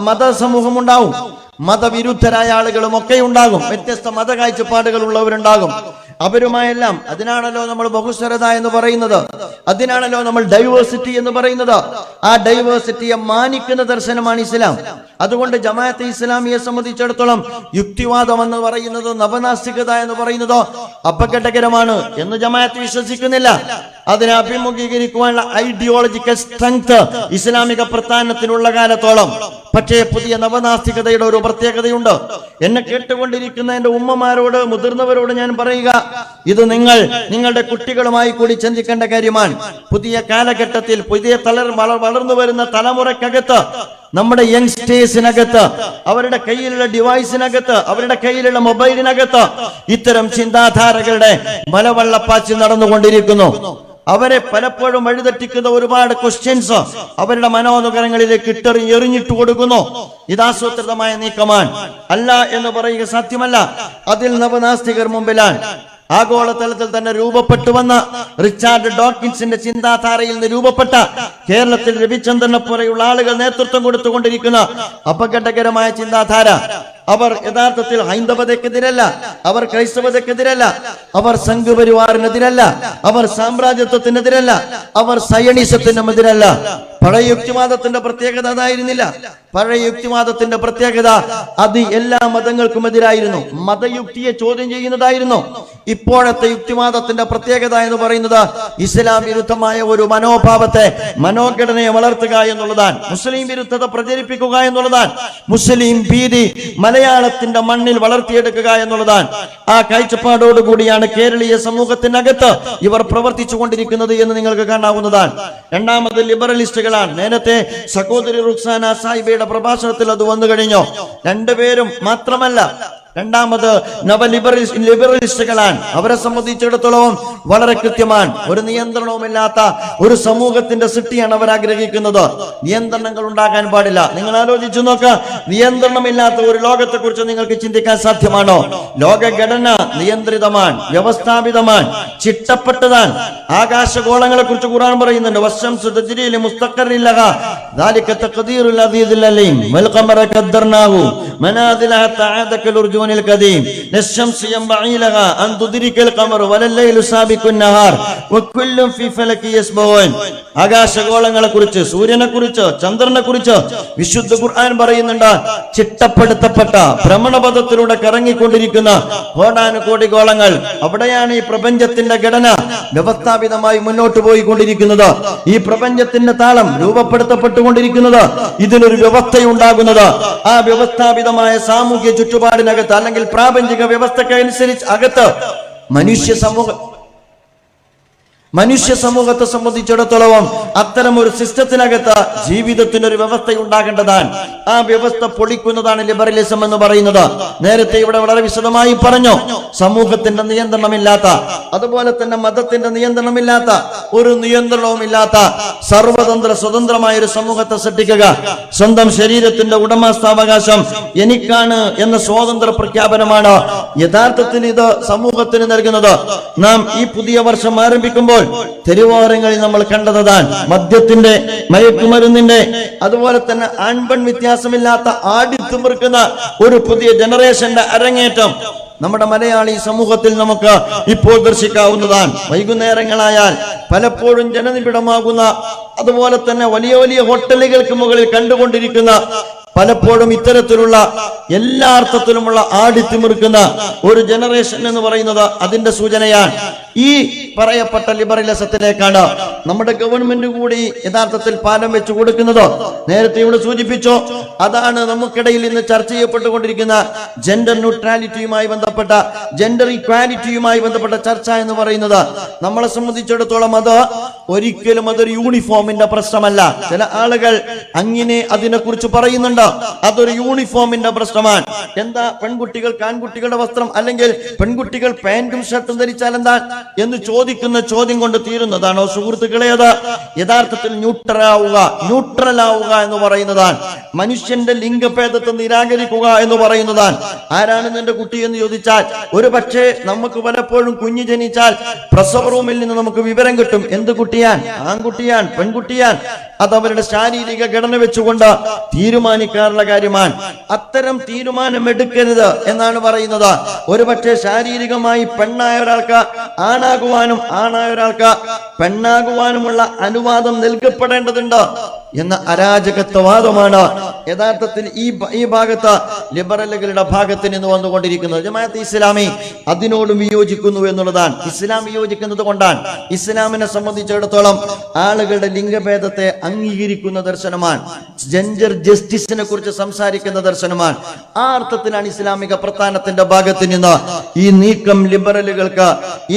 മതസമൂഹം ഉണ്ടാവും, മതവിരുദ്ധരായ ആളുകളും ഒക്കെ ഉണ്ടാകും, വ്യത്യസ്ത മത കാഴ്ചപ്പാടുകൾ ഉള്ളവരുണ്ടാകും. അവരുമായെല്ലാം അതിനാണല്ലോ നമ്മൾ ബഹുസ്വരത എന്ന് പറയുന്നത്, അതിനാണല്ലോ നമ്മൾ ഡൈവേഴ്സിറ്റി എന്ന് പറയുന്നത്. ആ ഡൈവേഴ്സിറ്റിയെ മാനിക്കുന്ന ദർശനമാണ് ഇസ്ലാം. അതുകൊണ്ട് ജമാഅത്തെ ഇസ്ലാമിയെ സംബന്ധിച്ചിടത്തോളം യുക്തിവാദം എന്ന് പറയുന്നത്, നവനാസ്തികത എന്ന് പറയുന്നത് അപകടകരമാണ് എന്ന് ജമാഅത്ത് വിശ്വസിക്കുന്നില്ല. അതിനെ അഭിമുഖീകരിക്കുവാനുള്ള ഐഡിയോളജിക്കൽ സ്ട്രെങ്ത് ഇസ്ലാമിക പ്രസ്ഥാനത്തിനുള്ള കാലത്തോളം. പക്ഷേ പുതിയ നവനാസ്തികതയുടെ ഒരു പ്രത്യേകതയുണ്ട്. എന്നെ കേട്ടുകൊണ്ടിരിക്കുന്ന എന്റെ ഉമ്മമാരോട്, മുതിർന്നവരോട് ഞാൻ പറയുക, ഇത് നിങ്ങളുടെ കുട്ടികളുമായി കൂടി ചിന്തിക്കേണ്ട കാര്യമാണ്. പുതിയ കാലഘട്ടത്തിൽ പുതിയ വളർന്നു വരുന്ന തലമുറക്കകത്ത്, നമ്മുടെ യങ്സ്റ്റേഴ്സിനകത്ത്, അവരുടെ കയ്യിലുള്ള ഡിവൈസിനകത്ത്, അവരുടെ കയ്യിലുള്ള മൊബൈലിനകത്ത് ഇത്തരം ചിന്താധാരകളുടെ മലവെള്ളപ്പാച്ചിൽ നടന്നുകൊണ്ടിരിക്കുന്നു. അവരെ പലപ്പോഴും വഴിതെറ്റിക്കുന്ന ഒരുപാട് ക്വസ്റ്റ്യൻസ് അവരുടെ മനോനുകരങ്ങളിലേക്ക് എറിഞ്ഞിട്ട് കൊടുക്കുന്നു. ഇത് ആസൂത്രിതമായ നീക്കമാണ്, അല്ല എന്ന് പറയുക സാധ്യമല്ല. അതിൽ നവനാസ്തികർ മുമ്പിലാണ്. ആഗോളതലത്തിൽ തന്നെ രൂപപ്പെട്ടു വന്ന റിച്ചാർഡ് ഡോക്കിൻസിന്റെ ചിന്താധാരയിൽ നിന്ന് രൂപപ്പെട്ട, കേരളത്തിൽ രവിചന്ദ്രനെ പോലെയുള്ള ആളുകൾ നേതൃത്വം കൊടുത്തുകൊണ്ടിരിക്കുന്ന അപകടകരമായ ചിന്താധാര. അവർ യഥാർത്ഥത്തിൽ ഹൈന്ദവതയ്ക്കെതിരല്ല, അവർ ക്രൈസ്തവതയ്ക്കെതിരല്ല, അവർ സംഘപരിവാറിനെതിരല്ല, അവർ സാമ്രാജ്യത്വത്തിനെതിരല്ല, അവർ സയണിസത്തിനുമെതിരല്ല. പഴയ യുക്തിവാദത്തിന്റെ പ്രത്യേകത അതായിരുന്നില്ല. പഴയ യുക്തിവാദത്തിന്റെ പ്രത്യേകത അത് എല്ലാ മതങ്ങൾക്കും എതിരായിരുന്നു, മതയുക്തിയെ ചോദ്യം ചെയ്യുന്നതായിരുന്നു. ഇപ്പോഴത്തെ യുക്തിവാദത്തിന്റെ പ്രത്യേകത എന്ന് പറയുന്നത് ഇസ്ലാം വിരുദ്ധമായ ഒരു മനോഭാവത്തെ, മനോഘടനയെ വളർത്തുക എന്നുള്ളതാണ്, മുസ്ലിം വിരുദ്ധത പ്രചരിപ്പിക്കുക എന്നുള്ളതാണ്, മുസ്ലിം ഭീതി മലയാളത്തിന്റെ മണ്ണിൽ വളർത്തിയെടുക്കുക എന്നുള്ളതാണ്. ആ കാഴ്ചപ്പാടോടുകൂടിയാണ് കേരളീയ സമൂഹത്തിനകത്ത് ഇവർ പ്രവർത്തിച്ചു കൊണ്ടിരിക്കുന്നത് എന്ന് നിങ്ങൾക്ക് കാണാവുന്നതാണ്. രണ്ടാമത് ലിബറലിസ്റ്റുകളാണ്. നേരത്തെ സഹോദരി റുക്സാന സാഹിബയുടെ പ്രഭാഷണത്തിൽ അത് വന്നു കഴിഞ്ഞു. രണ്ടുപേരും മാത്രമല്ല, രണ്ടാമത് ലിബറലിസ്റ്റുകളാണ്. അവരെ സംബന്ധിച്ചിടത്തോളം വളരെ കൃത്യമാണ്. ഒരു നിയന്ത്രണവുമില്ലാത്ത ഒരു സമൂഹത്തിന്റെ സൃഷ്ടിയാണ് അവർ ആഗ്രഹിക്കുന്നത്. നിയന്ത്രണങ്ങൾ ഉണ്ടാകാൻ പാടില്ല. നിങ്ങൾ ആലോചിച്ചു നോക്കുക, നിയന്ത്രണമില്ലാത്ത ഒരു ലോകത്തെ കുറിച്ച് നിങ്ങൾക്ക് ചിന്തിക്കാൻ സാധ്യമാണോ? ലോകഘടന നിയന്ത്രിതമാണ്, വ്യവസ്ഥാപിതമാണ്, ചിട്ടപ്പെട്ടതാണ്. ആകാശഗോളങ്ങളെ കുറിച്ച് ഖുർആൻ പറയുന്നുണ്ട്, വശംസു തജ്രി ലിമുസ്തഖറിൻ ലഹാ ദാലിക തഖ്ദീറുൽ അസീസുൽ അലീം വൽ ഖമറ ഖദ്ദർനാഹു മനാസില ഹത്താ ആദ കൽഉർജൂനിൽ ഖദീം ലശംസു യംബഈ ലഹാ അൻ തുദ്രികൽ ഖമറ വലൽ ലൈലു സാബിഖുൻ നഹാർ വകുല്ലും ഫീ ഫലകി യസ്ബഹൂൻ. ആകാശഗോളങ്ങളെ കുറിച്ച്, സൂര്യനെ കുറിച്ച്, ചന്ദ്രനെ കുറിച്ച് വിശുദ്ധ ഖുർആൻ പറയുന്നുണ്ട്. ചിട്ടപ്പെടുത്തപ്പെട്ട ഭ്രമണപഥത്തിലൂടെ കറങ്ങിക്കൊണ്ടിരിക്കുന്ന കോടാനുകോടി ഗോളങ്ങൾ. അവിടെയാണ് ഈ പ്രപഞ്ചത്തിന്റെ ഘടന വ്യവസ്ഥാപിതമായി മുന്നോട്ട് പോയിക്കൊണ്ടിരിക്കുന്നത്. ഈ പ്രപഞ്ചത്തിന്റെ താളം രൂപപ്പെടുത്തപ്പെട്ടുകൊണ്ടിരിക്കുന്നത്. ഇതിനൊരു വ്യവസ്ഥയുണ്ടാകുന്നത് ആ വ്യവസ്ഥാപിതമായ സാമൂഹ്യ ചുറ്റുപാടിനകത്ത്, അല്ലെങ്കിൽ പ്രാപഞ്ചിക വ്യവസ്ഥക്കനുസരിച്ച് അകത്ത് മനുഷ്യ സമൂഹത്തെ സംബന്ധിച്ചിടത്തോളം അത്തരം ഒരു സിസ്റ്റത്തിനകത്ത് ജീവിതത്തിനൊരു വ്യവസ്ഥ ഉണ്ടാകേണ്ടതാണ്. ആ വ്യവസ്ഥ പൊളിക്കുന്നതാണ് ലിബറലിസം എന്ന് പറയുന്നത്. നേരത്തെ ഇവിടെ വളരെ വിശദമായി പറഞ്ഞു, സമൂഹത്തിന്റെ നിയന്ത്രണമില്ലാത്ത, അതുപോലെ തന്നെ മതത്തിന്റെ നിയന്ത്രണമില്ലാത്ത, ഒരു നിയന്ത്രണവുമില്ലാത്ത സർവതന്ത്ര സ്വതന്ത്രമായ ഒരു സമൂഹത്തെ സൃഷ്ടിക്കുക. സ്വന്തം ശരീരത്തിന്റെ ഉടമസ്ഥാവകാശം എനിക്കാണ് എന്ന സ്വാതന്ത്ര്യ പ്രഖ്യാപനമാണ് യഥാർത്ഥത്തിൽ ഇത് സമൂഹത്തിന് നൽകുന്നത്. നാം ഈ പുതിയ വർഷം ആരംഭിക്കുമ്പോൾ തെരുവോരങ്ങളിൽ നമ്മൾ കണ്ടതാണ് മദ്യത്തിന്റെ, മയക്കുമരുന്നിന്റെ, അതുപോലെ തന്നെ ആൺപെൺ വ്യത്യാസമില്ലാത്ത ആടിത്തുമിറുക്കുന്ന ഒരു പുതിയ ജനറേഷന്റെ അരങ്ങേറ്റം നമ്മുടെ മലയാളി സമൂഹത്തിൽ നമുക്ക് ഇപ്പോൾ ദർശിക്കാവുന്നതാണ്. വൈകുന്നേരങ്ങളായാൽ പലപ്പോഴും ജനനിബിഡമാകുന്ന, അതുപോലെ തന്നെ വലിയ വലിയ ഹോട്ടലുകൾക്ക് മുകളിൽ കണ്ടുകൊണ്ടിരിക്കുന്ന, പലപ്പോഴും ഇത്തരത്തിലുള്ള എല്ലാ അർത്ഥത്തിലുമുള്ള ആടിത്തിമിറുക്കുന്ന ഒരു ജനറേഷൻ എന്ന് പറയുന്നത് അതിന്റെ സൂചനയാണ്. ഈ പറയപ്പെട്ട ലിബറലിസത്തിലേക്കാണ് നമ്മുടെ ഗവൺമെന്റ് കൂടി യഥാർത്ഥത്തിൽ പാലം വെച്ചു കൊടുക്കുന്നത്. നേരത്തെ ഇവിടെ സൂചിപ്പിച്ചു, അതാണ് നമുക്കിടയിൽ ഇന്ന് ചർച്ച ചെയ്യപ്പെട്ടുകൊണ്ടിരിക്കുന്ന ജെൻഡർ ന്യൂട്രാലിറ്റിയുമായി ബന്ധപ്പെട്ട, ജെൻഡർ ഇക്വാലിറ്റിയുമായി ബന്ധപ്പെട്ട ചർച്ച എന്ന് പറയുന്നത്. നമ്മളെ സംബന്ധിച്ചിടത്തോളം അത് ഒരിക്കലും അതൊരു യൂണിഫോമിന്റെ പ്രശ്നമല്ല. ചില ആളുകൾ അങ്ങനെ അതിനെക്കുറിച്ച് പറയുന്നുണ്ട്. അതൊരു യൂണിഫോമിന്റെ പ്രശ്നമാണ്. എന്താ പെൺകുട്ടികൾക്ക് ആൺകുട്ടികളുടെ വസ്ത്രം, അല്ലെങ്കിൽ പെൺകുട്ടികൾ പാന്റും ഷർട്ടും ധരിച്ചാൽ എന്താ എന്ന് ചോദിക്കുന്ന ചോദ്യം കൊണ്ട് തീരുന്നതാണോ സുഹൃത്തുക്കളെ? അത് യഥാർത്ഥത്തിൽ ന്യൂട്രൽ ആവുക എന്ന് പറയുന്നതാണ്. മനുഷ്യന്റെ ലിംഗഭേദത്തെ നിരാകരിക്കുക എന്ന് പറയുന്നതാണ്. ആരാണ് നിന്റെ കുട്ടി എന്ന് ചോദിച്ചാൽ, ഒരു പക്ഷേ നമുക്ക് പലപ്പോഴും കുഞ്ഞ് ജനിച്ചാൽ പ്രസവ റൂമിൽ നിന്ന് നമുക്ക് വിവരം കിട്ടും എന്ത് കുട്ടിയാൻ, ആൺകുട്ടിയാൻ, പെൺകുട്ടിയാൻ. അത് അവരുടെ ശാരീരിക ഘടന വെച്ചുകൊണ്ട് തീരുമാനിക്കാറുള്ള കാര്യമാണ്. അത്തരം തീരുമാനം എടുക്കരുത് എന്നാണ് പറയുന്നത്. ഒരുപക്ഷെ ശാരീരികമായി പെണ്ണായ ഒരാൾക്ക് ആണാകുവാനും, ആണായ ഒരാൾക്ക് പെണ്ണാകുവാനുമുള്ള അനുവാദം നൽകപ്പെടേണ്ടതുണ്ട് എന്ന അരാജകത്വവാദമാണ് യഥാർത്ഥത്തിൽ ഈ ഭാഗത്ത് ലിബറലുകളുടെ ഭാഗത്ത് നിന്ന് വന്നുകൊണ്ടിരിക്കുന്നത്. ജമാഅത്തെ ഇസ്ലാമി അതിനോട് വിയോജിക്കുന്നു എന്നുള്ളതാണ്. ഇസ്ലാം വിയോജിക്കുന്നത് കൊണ്ടാണ്. ഇസ്ലാമിനെ സംബന്ധിച്ചിടത്തോളം ആളുകളുടെ ലിംഗഭേദത്തെ അംഗീകരിക്കുന്ന ദർശനമാണ്. ജെൻഡർ ജസ്റ്റിസിനെ കുറിച്ച് സംസാരിക്കുന്ന ദർശനമാണ്. ആ അർത്ഥത്തിലാണ് ഇസ്ലാമിക പ്രസ്ഥാനത്തിന്റെ ഭാഗത്ത് നിന്ന് ഈ നീക്കം ലിബറലുകൾക്ക്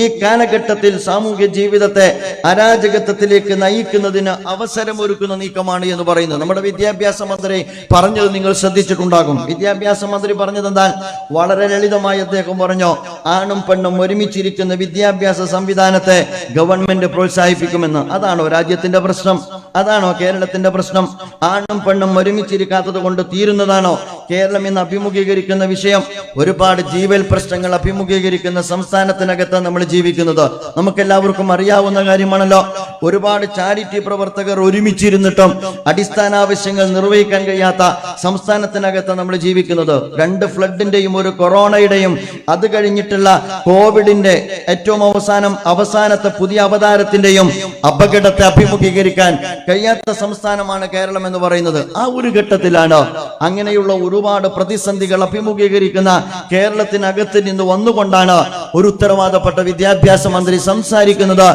ഈ കാലഘട്ടത്തിൽ സാമൂഹ്യ ജീവിതത്തെ അരാജകത്വത്തിലേക്ക് നയിക്കുന്നതിന് അവസരമൊരുക്കുന്ന നീക്കമാണ് എന്ന് പറയുന്നത്. നമ്മുടെ വിദ്യാഭ്യാസ മന്ത്രി പറഞ്ഞത് നിങ്ങൾ ശ്രദ്ധിച്ചിട്ടുണ്ടാകും. വിദ്യാഭ്യാസ മന്ത്രി പറഞ്ഞത് എന്താ? വളരെ ലളിതമായി അദ്ദേഹം പറഞ്ഞു, ആണും പെണ്ണും ഒരുമിച്ചിരിക്കുന്ന വിദ്യാഭ്യാസ സംവിധാനത്തെ ഗവൺമെന്റ് പ്രോത്സാഹിപ്പിക്കുമെന്ന്. അതാണോ രാജ്യത്തിന്റെ പ്രശ്നം? അതാണോ കേരളത്തിന്റെ പ്രശ്നം? ആണും പെണ്ണും ഒരുമിച്ചിരിക്കാത്തത് കൊണ്ട് തീരുന്നതാണോ കേരളം ഇന്ന് അഭിമുഖീകരിക്കുന്ന വിഷയം? ഒരുപാട് ജീവൽ പ്രശ്നങ്ങൾ അഭിമുഖീകരിക്കുന്ന സംസ്ഥാനത്തിനകത്ത് നമ്മൾ ജീവിക്കുന്നത് നമുക്കെല്ലാവർക്കും അറിയാവുന്ന കാര്യമാണല്ലോ. ഒരുപാട് ചാരിറ്റി പ്രവർത്തകർ ഒരുമിച്ചിരുന്നിട്ടും അടിസ്ഥാന ആവശ്യങ്ങൾ നിർവഹിക്കാൻ കഴിയാത്ത സംസ്ഥാനത്തിനകത്ത് നമ്മൾ ജീവിക്കുന്നത്. 2 ഫ്ലഡിന്റെയും ഒരു കൊറോണയുടെയും അത് കഴിഞ്ഞിട്ടുള്ള കോവിഡിന്റെ ഏറ്റവും അവസാനത്തെ പുതിയ അവതാരത്തിന്റെയും അപകടത്തെ അഭിമുഖീകരിക്കാൻ കഴിയാത്ത സംസ്ഥാനമാണ് കേരളം എന്ന് പറയുന്നത്. ആ ഒരു ഘട്ടത്തിലാണ് അങ്ങനെയുള്ള ഒരുപാട് പ്രതിസന്ധികൾ അഭിമുഖീകരിക്കുന്ന കേരളത്തിനകത്ത് നിന്ന് വന്നുകൊണ്ടാണ് ഒരു ഉത്തരവാദപ്പെട്ട വിദ്യാഭ്യാസ മന്ത്രി സംസാരിക്കുന്നത്.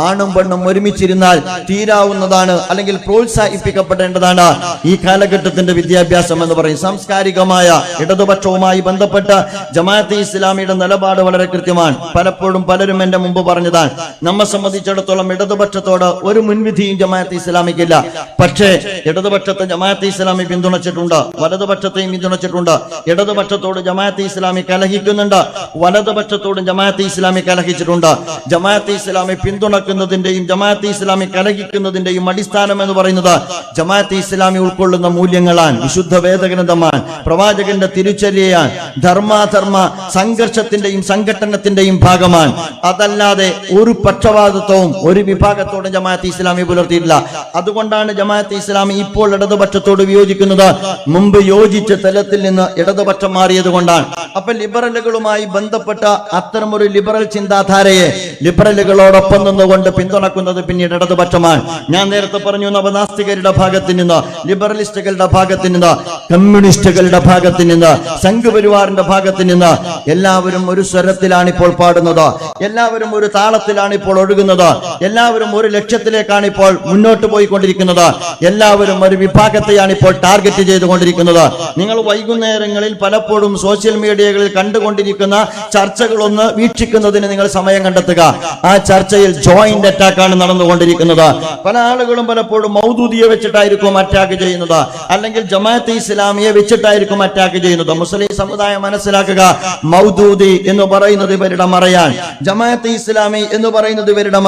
ആണും പെണ്ണും ഒരുമിച്ചിരുന്നാൽ തീരാവുന്നതാണ്, അല്ലെങ്കിൽ പ്രോത്സാഹിപ്പിക്കപ്പെടേണ്ടതാണ് ഈ കാലഘട്ടത്തിന്റെ വിദ്യാഭ്യാസം എന്ന് പറയും. സാംസ്കാരികമായ ഇടതുപക്ഷവുമായി ബന്ധപ്പെട്ട ജമാഅത്തെ ഇസ്ലാമിയുടെ നിലപാട് വളരെ കൃത്യമാണ്. പലപ്പോഴും പലരും എന്റെ മുമ്പ് പറഞ്ഞതാണ്, നമ്മെ സംബന്ധിച്ചിടത്തോളം ഇടതുപക്ഷത്തോട് ഒരു മുൻവിധിയും ജമാഅത്തെ ഇസ്ലാമിക്കില്ല. പക്ഷേ ഇടതുപക്ഷത്തെ ജമാഅത്തെ ഇസ്ലാമി പിന്തുണച്ചിട്ടുണ്ട്, വലതുപക്ഷത്തെയും പിന്തുണച്ചിട്ടുണ്ട്. ഇടതുപക്ഷത്തോട് ജമാഅത്തെ ഇസ്ലാമി കലഹിക്കുന്നുണ്ട്, വലതുപക്ഷത്തോടും ജമാഅത്തെ ഇസ്ലാമി കലഹിച്ചിട്ടുണ്ട്. ജമാഅത്തെ ഇസ്ലാമി പിന്തുണക്കുന്നതിന്റെയും ജമാഅത്തെ ഇസ്ലാമി കലഹിക്കുന്നതിന്റെയും അടിസ്ഥാനം എന്ന് പറയുന്നത് ജമാഅത്തെ ഇസ്ലാമി ഉൾക്കൊള്ളുന്ന മൂല്യങ്ങളാണ്, വിശുദ്ധ വേദഗ്രന്ഥമാണ്, പ്രവാചകന്റെ തിരുചര്യയാണ്, ധർമാധർമ്മ സംഘർഷത്തിന്റെയും സംഘടനത്തിന്റെയും ഭാഗമാണ്. അതല്ലാതെ ഒരു പക്ഷപാതിത്വവും ഒരു വിഭാഗത്തോടും ജമാഅത്തെ ഇസ്ലാമി പുലർത്തിയിട്ടില്ല. അതുകൊണ്ടാണ് ജമാഅത്തെ ഇസ്ലാമി ഇപ്പോൾ ഇടതുപക്ഷത്തോട് വിയോജിക്കുന്നത്. മുമ്പ് യോജിച്ച തലത്തിൽ നിന്ന് ഇടതുപക്ഷം മാറിയത് കൊണ്ടാണ്. അപ്പൊ ലിബറലുകളുമായി ബന്ധപ്പെട്ട അത്തരമൊരു ലിബറൽ ചിന്താധാരയെ ലിബറലുകളോടൊപ്പം നിന്നുകൊണ്ട് പിന്തുണക്കുന്നത് പിന്നീട് ഇടതുപക്ഷമാണ്. ഞാൻ നേരത്തെ പറഞ്ഞു, നവനാസ്തികരുടെ ഭാഗത്ത് നിന്ന്, ലിബറലിസ്റ്റുകളുടെ ഭാഗത്ത് നിന്ന്, കമ്മ്യൂണിസ്റ്റുകളുടെ ഭാഗത്ത് നിന്ന്, സംഘപരിവാറിന്റെ ഭാഗത്ത് നിന്ന് എല്ലാവരും ഒരു സ്വരത്തിലാണ് ഇപ്പോൾ പാടുന്നത്, എല്ലാവരും ഒരു താളത്തിലാണ് ഇപ്പോൾ ഒഴുകുന്നത്, എല്ലാവരും ഒരു ലക്ഷ്യത്തിലേക്കാണ് ഇപ്പോൾ മുന്നോട്ട് പോയിക്കൊണ്ടിരിക്കുന്നത്, എല്ലാവരും ഒരു വിഭാഗത്തെയാണ് ഇപ്പോൾ ടാർഗറ്റ് ചെയ്തുകൊണ്ടിരിക്കുന്നത്. നിങ്ങൾ വൈകുന്നേരങ്ങളിൽ പലപ്പോഴും സോഷ്യൽ മീഡിയകളിൽ കണ്ടുകൊണ്ടിരിക്കുന്ന ചർച്ചകളൊന്ന് വീക്ഷിക്കുന്നതിന് നിങ്ങൾ സമയം കണ്ടെത്തുക. ആ ചർച്ചയിൽ ജോയിന്റ് അറ്റാക്കാണ് നടന്നുകൊണ്ടിരിക്കുന്നത്. പല ആളുകളും പലപ്പോഴും മൗദൂദിയെ വെച്ചിട്ടായിരിക്കും അറ്റാക്ക് ചെയ്യുന്നത്, അല്ലെങ്കിൽ ജമാഅത്തെ ഇസ്ലാമിയെ വെച്ചിട്ടായിരിക്കും അറ്റാക്ക് ചെയ്യുന്നത്. മുസ്ലിം സമുദായം മനസ്സിലാക്കുക, മൗദൂദി എന്ന് പറയുന്നത് ഇവരുടെ മറയാൻ, ജമാഅത്തെ ഇസ്ലാമി എന്ന് പറയുന്നത് ഇവരുടെ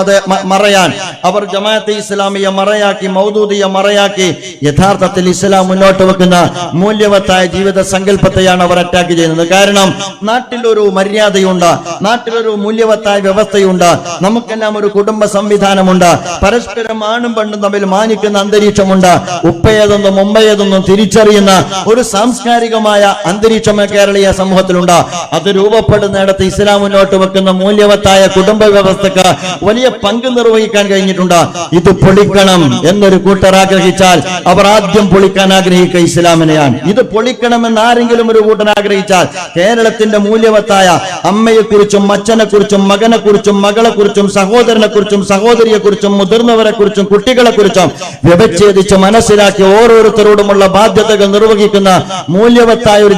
മറയാൻ. അവർ ജമാഅത്തെ ഇസ്ലാമിയെ മറയാക്കി, മൗദൂദിയെ മറയാക്കി യഥാർത്ഥത്തിൽ ഇസ്ലാം മുന്നോട്ട് വെക്കുന്ന മൂല്യവത്തായ ജീവിത സങ്കല്പത്തെയാണ് അവർ അറ്റാക്ക് ചെയ്യുന്നത്. കാരണം നാട്ടിലൊരു മര്യാദയുണ്ട്, നാട്ടിലൊരു മൂല്യവത്തായ വ്യവസ്ഥയുണ്ട്, നമുക്കെല്ലാം ഒരു കുടുംബ സംവിധാനമുണ്ട്, പരസ്പരം ആണും പെണ്ണും തമ്മിൽ മാനിക്കുന്ന അന്തരീക്ഷമുണ്ട്, ഉപ്പയേതെന്നും ഉമ്മയേതെന്നും തിരിച്ചറിയുന്ന ഒരു സാംസ്കാരികമായ അന്തരീക്ഷം കേരളീയ സമൂഹത്തിലുണ്ട്. അത് രൂപപ്പെടുന്നിടത്ത് ഇസ്ലാം മുന്നോട്ട് വെക്കുന്ന മൂല്യവത്തായ കുടുംബ വ്യവസ്ഥക്ക് വലിയ പങ്ക് നിർവഹിക്കാൻ കഴിഞ്ഞിട്ടുണ്ട്. ഇത് പൊളിക്കണം എന്നൊരു കൂട്ടർ ആഗ്രഹിച്ചാൽ അവർ ആദ്യം പൊളിക്കാൻ ആഗ്രഹിക്കുക ഇസ്ലാമിനെയാണ്. ഇത് പൊളിക്കണമെന്ന് ആരെങ്കിലും ഒരു കൂട്ടർ ആഗ്രഹിച്ചാൽ കേരളത്തിന്റെ മൂല്യവത്തായ അമ്മയെക്കുറിച്ചും അച്ഛനെക്കുറിച്ചും മകനെക്കുറിച്ചും മകളെക്കുറിച്ചും സഹോദരനെക്കുറിച്ചും സഹോദരിയെക്കുറിച്ചും മുതിർന്നവരെക്കുറിച്ചും കുട്ടികളെക്കുറിച്ചും വ്യവച്ഛേദിച്ച് മനസ്സിലാക്കി ഓരോരുത്തരോടുമുള്ള ബാധ്യതകൾ നിർവഹിക്കുന്ന മൂല്യവത്തായ ഒരു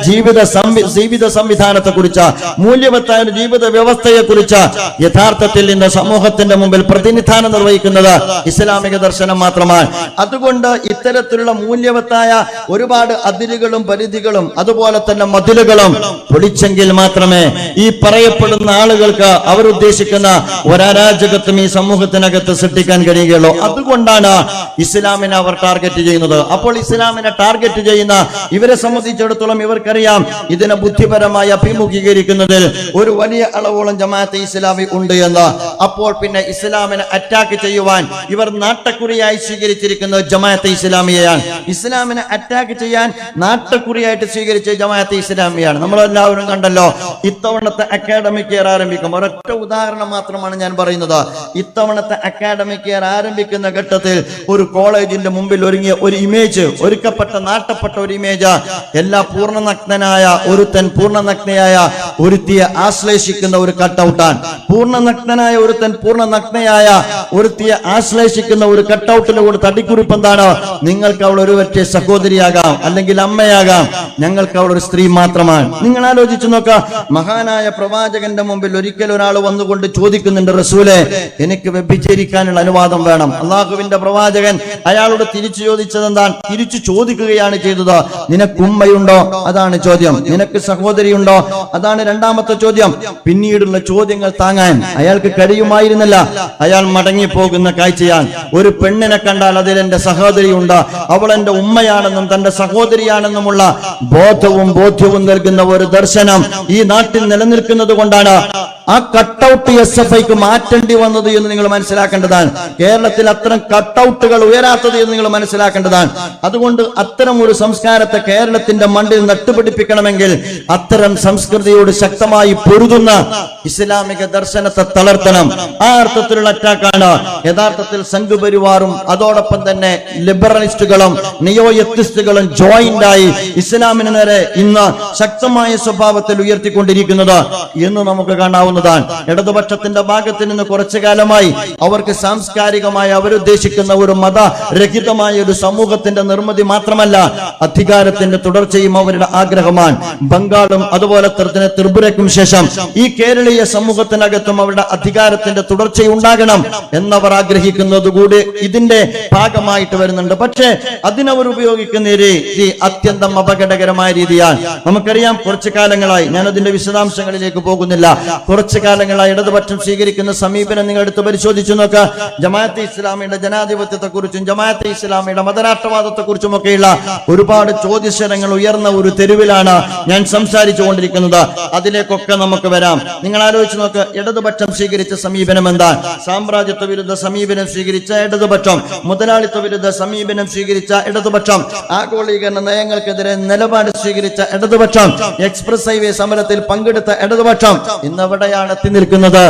ജീവിത സംവിധാനത്തെക്കുറിച്ച്, മൂല്യവത്തായ ഒരു ജീവിത വ്യവസ്ഥയെക്കുറിച്ച് യഥാർത്ഥത്തിൽ ഇന്ന് സമൂഹത്തിന്റെ മുമ്പിൽ പ്രതിനിധാനം നിർവഹിക്കുന്നത് ഇസ്ലാമിക ദർശനം മാത്രമാണ്. അതുകൊണ്ട് ഇത്തരത്തിലുള്ള മൂല്യവത്തായ ഒരുപാട് അതിരുകളും പരിധികളും അതുപോലെ തന്നെ മതിലുകളും പൊളിച്ചെങ്കിൽ മാത്രമേ ഈ പറയപ്പെടുന്ന ആളുകൾക്ക് അവരുദ്ദേശിക്കുന്ന ഒരരാജകത്വം ഈ സമൂഹത്തിനകത്ത് സൃഷ്ടിക്കാൻ കഴിയുകയുള്ളൂ. അതുകൊണ്ടാണ് ഇസ്ലാമിനെ അവർ ടാർഗറ്റ് ചെയ്യുന്നത്. അപ്പോൾ ഇസ്ലാമിനെ ടാർഗറ്റ് ചെയ്യുന്ന ഇവരെ സംബന്ധിച്ചിടത്തോളം ഇവർക്കറിയാം ഇതിനെ ബുദ്ധിപരമായി അഭിമുഖീകരിക്കുന്നതിൽ ഒരു വലിയ അളവോളം ജമാഅത്തെ ഇസ്ലാമി ഉണ്ട് എന്ന്. അപ്പോൾ പിന്നെ ഇസ്ലാമിനെ അറ്റാക്ക് ചെയ്യുവാൻ ഇവർ നാട്ടക്കുറിയായി സ്വീകരിച്ചിരിക്കുന്നത് ജമാഅത്തെ ഇസ്ലാമിയെയാണ്. ഇസ്ലാമിനെ അറ്റാക്ക് ചെയ്യാൻ നാട്ടക്കുറിയായിട്ട് സ്വീകരിച്ച ജമാഅത്തെ ഇസ്ലാമിയാണ്. നമ്മളെല്ലാവരും കണ്ടല്ലോ, ഇത്തവണത്തെ അക്കാഡമിക് ഇയർ ആരംഭിക്കും. ഒരൊറ്റ ഉദാഹരണം മാത്രമാണ് ഞാൻ പറയുന്നത്. ഇത്തവണത്തെ അക്കാഡമിക് ഇയർ ആരംഭിക്കുന്ന ഘട്ടത്തിൽ ഒരു കോളേജിന്റെ മുമ്പിൽ ഒരുങ്ങിയ ഒരു ഇമേജ്, ഒരുക്കപ്പെട്ട നാട്ടപ്പെട്ട ഒരു ഇമേജ്, എല്ലാ പൂർണ്ണനഗ്നനായ ഒരുത്തൻ പൂർണ്ണനഗ്നയായ ഒരുത്തിയെ ആശ്ലേഷിക്കുന്ന ഒരു കട്ടൗട്ടാണ്. പൂർണ്ണനഗ്നനായ ഒരുത്തൻ പൂർണ്ണനഗ്നയായ ഒരുത്തിയെ ആശ്ലേഷിക്കുന്ന ഒരു കട്ടൗട്ടിലൂടെ തടിക്കുറിപ്പ് എന്താണ്? നിങ്ങൾക്ക് അവൾ ഒരു പക്ഷേ സഹോദരിയാകാം, അല്ലെങ്കിൽ അമ്മയാകാം, ഞങ്ങൾക്ക് അവൾ ഒരു സ്ത്രീ മാത്രമാണ്. നിങ്ങൾ ആലോചിച്ചു നോക്കുക, മഹാനായ പ്രവാചകന്റെ മുമ്പിൽ ഒരിക്കൽ ഒരാൾ വന്നുകൊണ്ട് ചോദിക്കുന്നുണ്ട്, റസൂലേ, എനിക്ക് വ്യഭിചരിക്കാനുള്ള അനുവാദം വേണം. അള്ളാഹുവിന്റെ പ്രവാചകൻ അയാളോട് തിരിച്ചു ചോദിച്ചത് എന്താണ്? തിരിച്ചു ചോദിക്കുകയാണ് ചെയ്തത്, നിനക്ക് ഉമ്മയുണ്ടോ? അതാണ് ചോദ്യം. നിനക്ക് സഹോദരിയുണ്ടോ? അതാണ് രണ്ടാമത്തെ ചോദ്യം. പിന്നീടുള്ള ചോദ്യങ്ങൾ താങ്ങാൻ അയാൾക്ക് കഴിയുമായിരുന്നില്ല. അയാൾ മടങ്ങിപ്പോകുന്ന കാഴ്ചയാണ്. ഒരു പെണ്ണിനെ കണ്ടാൽ അതിൽ എന്റെ സഹോദരിയുണ്ട്, അവൾ എന്റെ ഉമ്മയാണെന്നും തന്റെ സഹോദരിയാണെന്നുമുള്ള ബോധ്യവും നൽകുന്ന ഒരു ദർശനം ഈ നാട്ടിൽ നിലനിൽക്കുന്നത് കൊണ്ടാണ് ആ കട്ടൗട്ട് SFIക്ക് മാറ്റേണ്ടി വന്നത് എന്ന് നിങ്ങൾ മനസ്സിലാക്കേണ്ടതാണ്. കേരളത്തിൽ അത്തരം കട്ടൗട്ടുകൾ ഉയരാത്തത് എന്ന് നിങ്ങൾ മനസ്സിലാക്കേണ്ടതാണ്. അതുകൊണ്ട് അത്തരം ഒരു സംസ്കാരത്തെ കേരളത്തിന്റെ മണ്ണിൽ നട്ടുപിടിപ്പിക്കണമെങ്കിൽ അത്തരം സംസ്കൃതിയോട് ശക്തമായി പൊരുതുന്ന ഇസ്ലാമിക ദർശനത്തെ തളർത്തണം. ആ അർത്ഥത്തിലുള്ള അറ്റാക്കാണ് യഥാർത്ഥത്തിൽ സംഘപരിവാറും അതോടൊപ്പം തന്നെ ലിബറലിസ്റ്റുകളും നിയോ എത്തിസ്റ്റുകളും ജോയിന്റായി ഇസ്ലാമിന് നേരെ ഇന്ന് ശക്തമായ സ്വഭാവത്തിൽ ഉയർത്തിക്കൊണ്ടിരിക്കുന്നത് എന്ന് നമുക്ക് കാണാവുന്ന മനസ്സിലാവുന്നതാണ്. ഇടതുപക്ഷത്തിന്റെ ഭാഗത്ത് നിന്ന് കുറച്ചു കാലമായി അവർക്ക് സാംസ്കാരികമായി അവരുദ്ദേശിക്കുന്ന ഒരു മതരഹിതമായ ഒരു സമൂഹത്തിന്റെ നിർമ്മിതി മാത്രമല്ല, അധികാരത്തിന്റെ തുടർച്ചയും അവരുടെ ആഗ്രഹമാണ്. ബംഗാളും അതുപോലെ തന്നെ ത്രിപുരയ്ക്കും ശേഷം ഈ കേരളീയ സമൂഹത്തിനകത്തും അവരുടെ അധികാരത്തിന്റെ തുടർച്ചയുണ്ടാകണം എന്നവർ ആഗ്രഹിക്കുന്നത് കൂടി ഇതിന്റെ ഭാഗമായിട്ട് വരുന്നുണ്ട്. പക്ഷേ അതിനവർ ഉപയോഗിക്കുന്ന രീതി അത്യന്തം അപകടകരമായ രീതിയാണ്. നമുക്കറിയാം, കുറച്ചു കാലങ്ങളായി, ഞാൻ അതിന്റെ വിശദാംശങ്ങളിലേക്ക് പോകുന്നില്ല, കുറച്ചു കാലങ്ങളായി ഇടതുപക്ഷം സ്വീകരിക്കുന്ന സമീപനം നിങ്ങൾ എടുത്ത് പരിശോധിച്ചു നോക്കുക. ജമാഅത്തെ ഇസ്ലാമിയുടെ ജനാധിപത്യത്തെ കുറിച്ചും ജമാഅത്തെ ഇസ്ലാമിയുടെ മതരാഷ്ട്രവാദത്തെ കുറിച്ചുമൊക്കെയുള്ള ഒരുപാട് ചോദ്യശരങ്ങൾ ഉയർന്ന ഒരു തെരുവിലാണ് ഞാൻ സംസാരിച്ചു കൊണ്ടിരിക്കുന്നത്. അതിലേക്കൊക്കെ നമുക്ക് വരാം. നിങ്ങൾ ആലോചിച്ച് നോക്ക്, ഇടതുപക്ഷം സ്വീകരിച്ച സമീപനം എന്താ? സാമ്രാജ്യത്വ വിരുദ്ധ സമീപനം സ്വീകരിച്ച ഇടതുപക്ഷം, മുതലാളിത്വ വിരുദ്ധ സമീപനം സ്വീകരിച്ച ഇടതുപക്ഷം, ആഗോളീകരണ നയങ്ങൾക്കെതിരെ നിലപാട് സ്വീകരിച്ച ഇടതുപക്ഷം, എക്സ്പ്രസ് ഹൈവേ സമരത്തിൽ പങ്കെടുത്ത ഇടതുപക്ഷം ഇന്നെവിടെയാണ് എത്തി നിൽക്കുന്നത്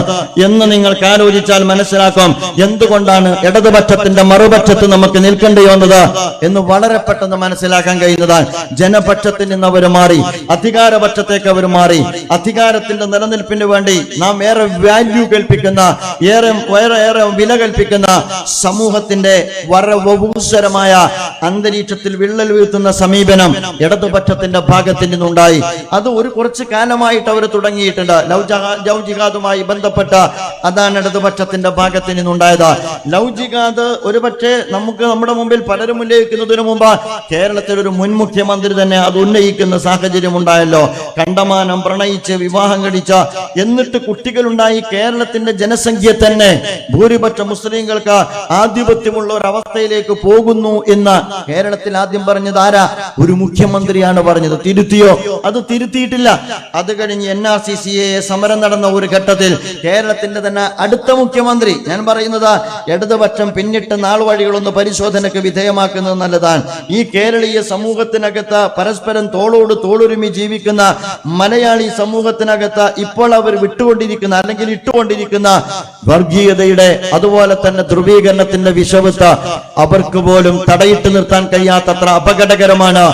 എന്ന് നിങ്ങൾക്ക് ആലോചിച്ചാൽ മനസ്സിലാക്കും എന്തുകൊണ്ടാണ് ഇടതുപക്ഷത്തിന്റെ മറുപക്ഷത്ത് നമുക്ക് നിൽക്കേണ്ടി വന്നത് എന്ന് വളരെ പെട്ടെന്ന് മനസ്സിലാക്കാൻ കഴിയുന്നതാണ്. ജനപക്ഷത്തിൽ നിന്ന് അവർ മാറി, അധികാരപക്ഷത്തേക്ക് അവർ മാറി. അധികാരത്തിന്റെ നിലനിൽപ്പിന് വേണ്ടി നാം ഏറെ വാല്യൂ കൽപ്പിക്കുന്ന, ഏറെ വില കൽപ്പിക്കുന്ന സമൂഹത്തിന്റെ വരവഭൂഷരമായ അന്തരീക്ഷത്തിൽ വിള്ളൽ വീഴ്ത്തുന്ന സമീപനം ഇടതുപക്ഷത്തിന്റെ ഭാഗത്തിൽ നിന്നുണ്ടായി. അത് കുറച്ചു കാലമായിട്ട് അവർ തുടങ്ങിയിട്ടുണ്ട്. ലവ് ജിഹാദുമായി ബന്ധപ്പെട്ട അതാണ് ഇടതുപക്ഷത്തിന്റെ ഭാഗത്ത് നിന്നുണ്ടായത്. ലവ് ജിഹാദ് ഒരുപക്ഷെ നമ്മുടെ മുമ്പിൽ പലരും ഉന്നയിക്കുന്നതിന് മുമ്പ് കേരളത്തിൽ ഒരു മുൻ മുഖ്യമന്ത്രി തന്നെ അത് ഉന്നയിക്കുന്ന സാഹചര്യം ഉണ്ടായല്ലോ. കണ്ടമാനം പ്രണയിച്ച് വിവാഹം കഴിച്ച, എന്നിട്ട് കുട്ടികളുണ്ടായി. കേരളത്തിന്റെ ജനസംഖ്യ തന്നെ ഭൂരിപക്ഷ മുസ്ലിങ്ങൾക്ക് ആധിപത്യമുള്ള ഒരു അവസ്ഥയിലേക്ക് പോകുന്നു എന്ന് കേരളത്തിൽ ആദ്യം പറഞ്ഞത് ആരാ? ഒരു മുഖ്യമന്ത്രിയാണ് പറഞ്ഞത്. തിരുത്തിയോ? അത് തിരുത്തിയിട്ടില്ല. അത് കഴിഞ്ഞ് NRCCA സമരം നടന്ന ഒരു ഘട്ടത്തിൽ കേരളത്തിന്റെ തന്നെ അടുത്ത മുഖ്യമന്ത്രി, ഞാൻ പറയുന്നത് ഇടതുപക്ഷം പിന്നിട്ട് നാൾ വഴികളൊന്ന് പരിശോധനയ്ക്ക് വിധേയമാക്കുന്നത് നല്ലതാണ്. ഈ കേരളീയ സമൂഹത്തിനകത്ത് പരസ്പരം തോളോട് തോളുരുമി ജീവിക്കുന്ന മലയാളി സമൂഹത്തിനകത്ത് ഇപ്പോൾ അവർ വിട്ടുകൊണ്ടിരിക്കുന്ന അല്ലെങ്കിൽ ഇട്ടുകൊണ്ടിരിക്കുന്ന വർഗീയതയുടെ അതുപോലെ തന്നെ ധ്രുവീകരണത്തിന്റെ വിഷവത്ത അവർക്ക് പോലും തടയിട്ട് നിർത്താൻ കഴിയാത്തത്ര അപകടകരമാണ്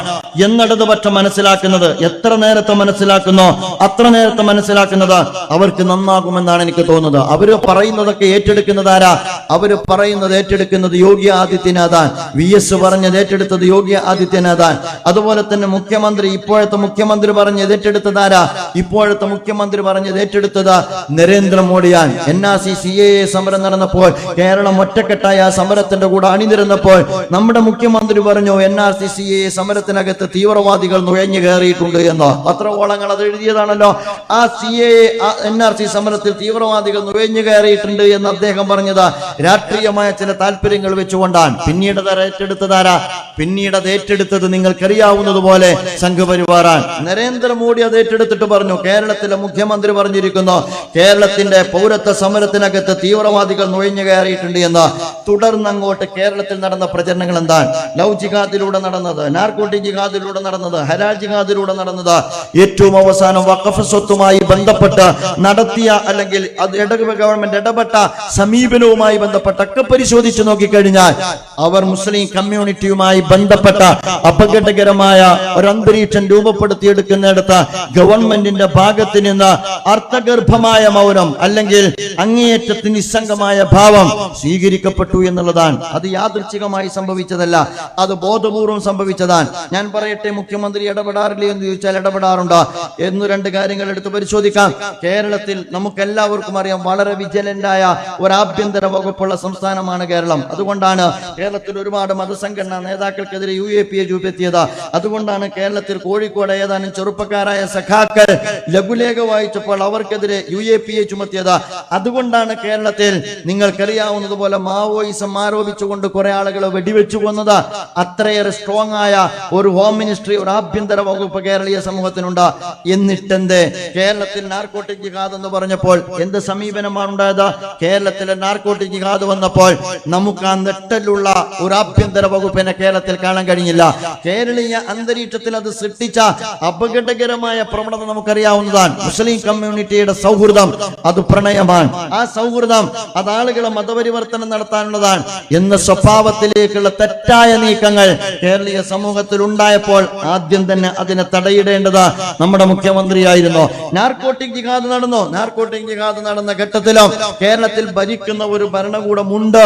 എന്നിടതുപക്ഷം മനസ്സിലാക്കുന്നത്. എത്ര നേരത്തെ മനസ്സിലാക്കുന്നോ അത്ര നേരത്തെ മനസ്സിലാക്കുന്നത് അവർക്ക് നന്നാകുമെന്നാണ് എനിക്ക് തോന്നുന്നത്. അവര് പറയുന്നതൊക്കെ ഏറ്റെടുക്കുന്നത് ആരാ? അവര് പറയുന്നത് ഏറ്റെടുക്കുന്നത് യോഗി ആദിത്യനാഥാൻ. VS പറഞ്ഞത് ഏറ്റെടുത്തത് യോഗി ആദിത്യനാഥാൻ. അതുപോലെ തന്നെ മുഖ്യമന്ത്രി, ഇപ്പോഴത്തെ മുഖ്യമന്ത്രി പറഞ്ഞത് ഏറ്റെടുത്തത് ആരാ? ഇപ്പോഴത്തെ മുഖ്യമന്ത്രി പറഞ്ഞത് ഏറ്റെടുത്തത് നരേന്ദ്രമോദിയാണ്. NRCCA സമരം നടന്നപ്പോൾ കേരളം ഒറ്റക്കെട്ടായ സമരത്തിന്റെ കൂടെ അണിനിരന്നപ്പോൾ നമ്മുടെ മുഖ്യമന്ത്രി പറഞ്ഞു NRCCA സമരത്തിനകത്ത് തീവ്രവാദികൾ നുഴഞ്ഞു കയറിയിട്ടുണ്ട് എന്ന്. പത്രകോളങ്ങൾ അത് എഴുതിയതാണല്ലോ. ആ NRC സമരത്തിൽ തീവ്രവാദികൾ നുഴഞ്ഞു കയറിയിട്ടുണ്ട് എന്ന് അദ്ദേഹം പറഞ്ഞത് രാഷ്ട്രീയമായ ചില താല്പര്യങ്ങൾ വെച്ചുകൊണ്ടാണ്. പിന്നീട് അത് ഏറ്റെടുത്തതാരാ? പിന്നീട് അത് ഏറ്റെടുത്തത് നിങ്ങൾക്കറിയാവുന്നതുപോലെ സംഘപരിവാറാണ്. നരേന്ദ്രമോദി അത് ഏറ്റെടുത്തിട്ട് പറഞ്ഞു, കേരളത്തിലെ മുഖ്യമന്ത്രി പറഞ്ഞിരിക്കുന്നു കേരളത്തിന്റെ പൗരത്വ സമരത്തിനകത്ത് തീവ്രവാദികൾ നുഴഞ്ഞു കയറിയിട്ടുണ്ട് എന്ന്. തുടർന്ന് അങ്ങോട്ട് കേരളത്തിൽ നടന്ന പ്രചരണങ്ങൾ എന്താണ്? ലവ് ജിഹാദിലൂടെ നടന്നത്, നാർക്കോട്ടിക് ജിഹാദിലൂടെ നടന്നത്, ഹലാൽ ജിഹാദിലൂടെ നടന്നത്, ഏറ്റവും അവസാനം വഖഫ് സ്വത്തുമായി ബന്ധപ്പെട്ട് നടത്തിയ അല്ലെങ്കിൽ ഗവൺമെന്റ് ഇടപെട്ട സമീപനവുമായി ബന്ധപ്പെട്ടൊക്കെ പരിശോധിച്ചു നോക്കിക്കഴിഞ്ഞാൽ അവർ മുസ്ലിം കമ്മ്യൂണിറ്റിയുമായി ബന്ധപ്പെട്ട അപകടകരമായ ഒരു അന്തരീക്ഷം രൂപപ്പെടുത്തിയെടുക്കുന്നിടത്ത് ഗവൺമെന്റിന്റെ ഭാഗത്ത് നിന്ന് അർത്ഥഗർഭമായ മൗനം അല്ലെങ്കിൽ അങ്ങേയറ്റത്തിന് നിസ്സംഗമായ ഭാവം സ്വീകരിക്കപ്പെട്ടു എന്നുള്ളതാണ്. അത് യാദൃച്ഛികമായി സംഭവിച്ചതല്ല, അത് ബോധപൂർവം സംഭവിച്ചതാണ്. ഞാൻ പറയട്ടെ, മുഖ്യമന്ത്രി ഇടപെടാറില്ലേ എന്ന് ചോദിച്ചാൽ ഇടപെടാറുണ്ട്. എന്ന് രണ്ട് കാര്യങ്ങൾ എടുത്ത് പരിശോധിക്കാം. കേരളത്തിൽ നമുക്കെല്ലാവർക്കും അറിയാം, വളരെ വിജിലന്റായ ഒരു ആഭ്യന്തര വകുപ്പുള്ള സംസ്ഥാനമാണ് കേരളം. അതുകൊണ്ടാണ് കേരളത്തിൽ ഒരുപാട് മതസംഘടനാ നേതാക്കൾക്കെതിരെ UAPA ചുമത്തിയത്. അതുകൊണ്ടാണ് കേരളത്തിൽ കോഴിക്കോട് ഏതാനും ചെറുപ്പക്കാരായ സഖാക്കൾ ലഘുലേഖ വായിച്ചപ്പോൾ അവർക്കെതിരെ UAPA ചുമത്തിയത്. അതുകൊണ്ടാണ് കേരളത്തിൽ നിങ്ങൾക്കറിയാവുന്നതുപോലെ മാവോയിസം ആരോപിച്ചുകൊണ്ട് കുറെ ആളുകളെ വെടിവെച്ചു കൊന്നത്. അത്രയേറെ സ്ട്രോങ് ആയ ഒരു ഹോം മിനിസ്ട്രി, ഒരു ആഭ്യന്തര വകുപ്പ് കേരളീയ സമൂഹത്തിനുണ്ട്. എന്നിട്ടെന്ത് കേരളത്തിൽ നാർക്കോട്ടിക് ജിഹാദ് എന്ന് പറഞ്ഞപ്പോൾ എന്ത് സമീപനമാണ് ഉണ്ടായത്? കേരളത്തിലെ നാർക്കോട്ടിക് ജിഹാദ് വന്നപ്പോൾ നമുക്ക് ആ നെട്ടലുള്ള ഒരു ആഭ്യന്തര വകുപ്പിനെ കേരളത്തിൽ കാണാൻ കഴിഞ്ഞില്ല. കേരളീയ അന്തരീക്ഷത്തിൽ അത് സൃഷ്ടിച്ച അപകടകരമായ പ്രവണത നമുക്കറിയാവുന്നതാണ്. മുസ്ലിം കമ്മ്യൂണിറ്റിയുടെ സൗഹൃദം അത് പ്രണയമാണ്. ആ സൗഹൃദം അത് ആളുകളെ മതപരിവർത്തനം നടത്താനുള്ളതാണ് എന്ന സ്വഭാവത്തിലേക്കുള്ള തെറ്റായ നീക്കങ്ങൾ കേരളീയ സമൂഹത്തിൽ ഉണ്ടായപ്പോൾ ആദ്യം തന്നെ അതിനെ തടയിടേണ്ടത് നമ്മുടെ മുഖ്യമന്ത്രിയായിരുന്നു. നാർക്കോട്ടിക് ജിഹാദ് നടന്ന ഘട്ടത്തിലും കേരളത്തിൽ ഭരിക്കുന്ന ഒരു ഭരണകൂടമുണ്ട്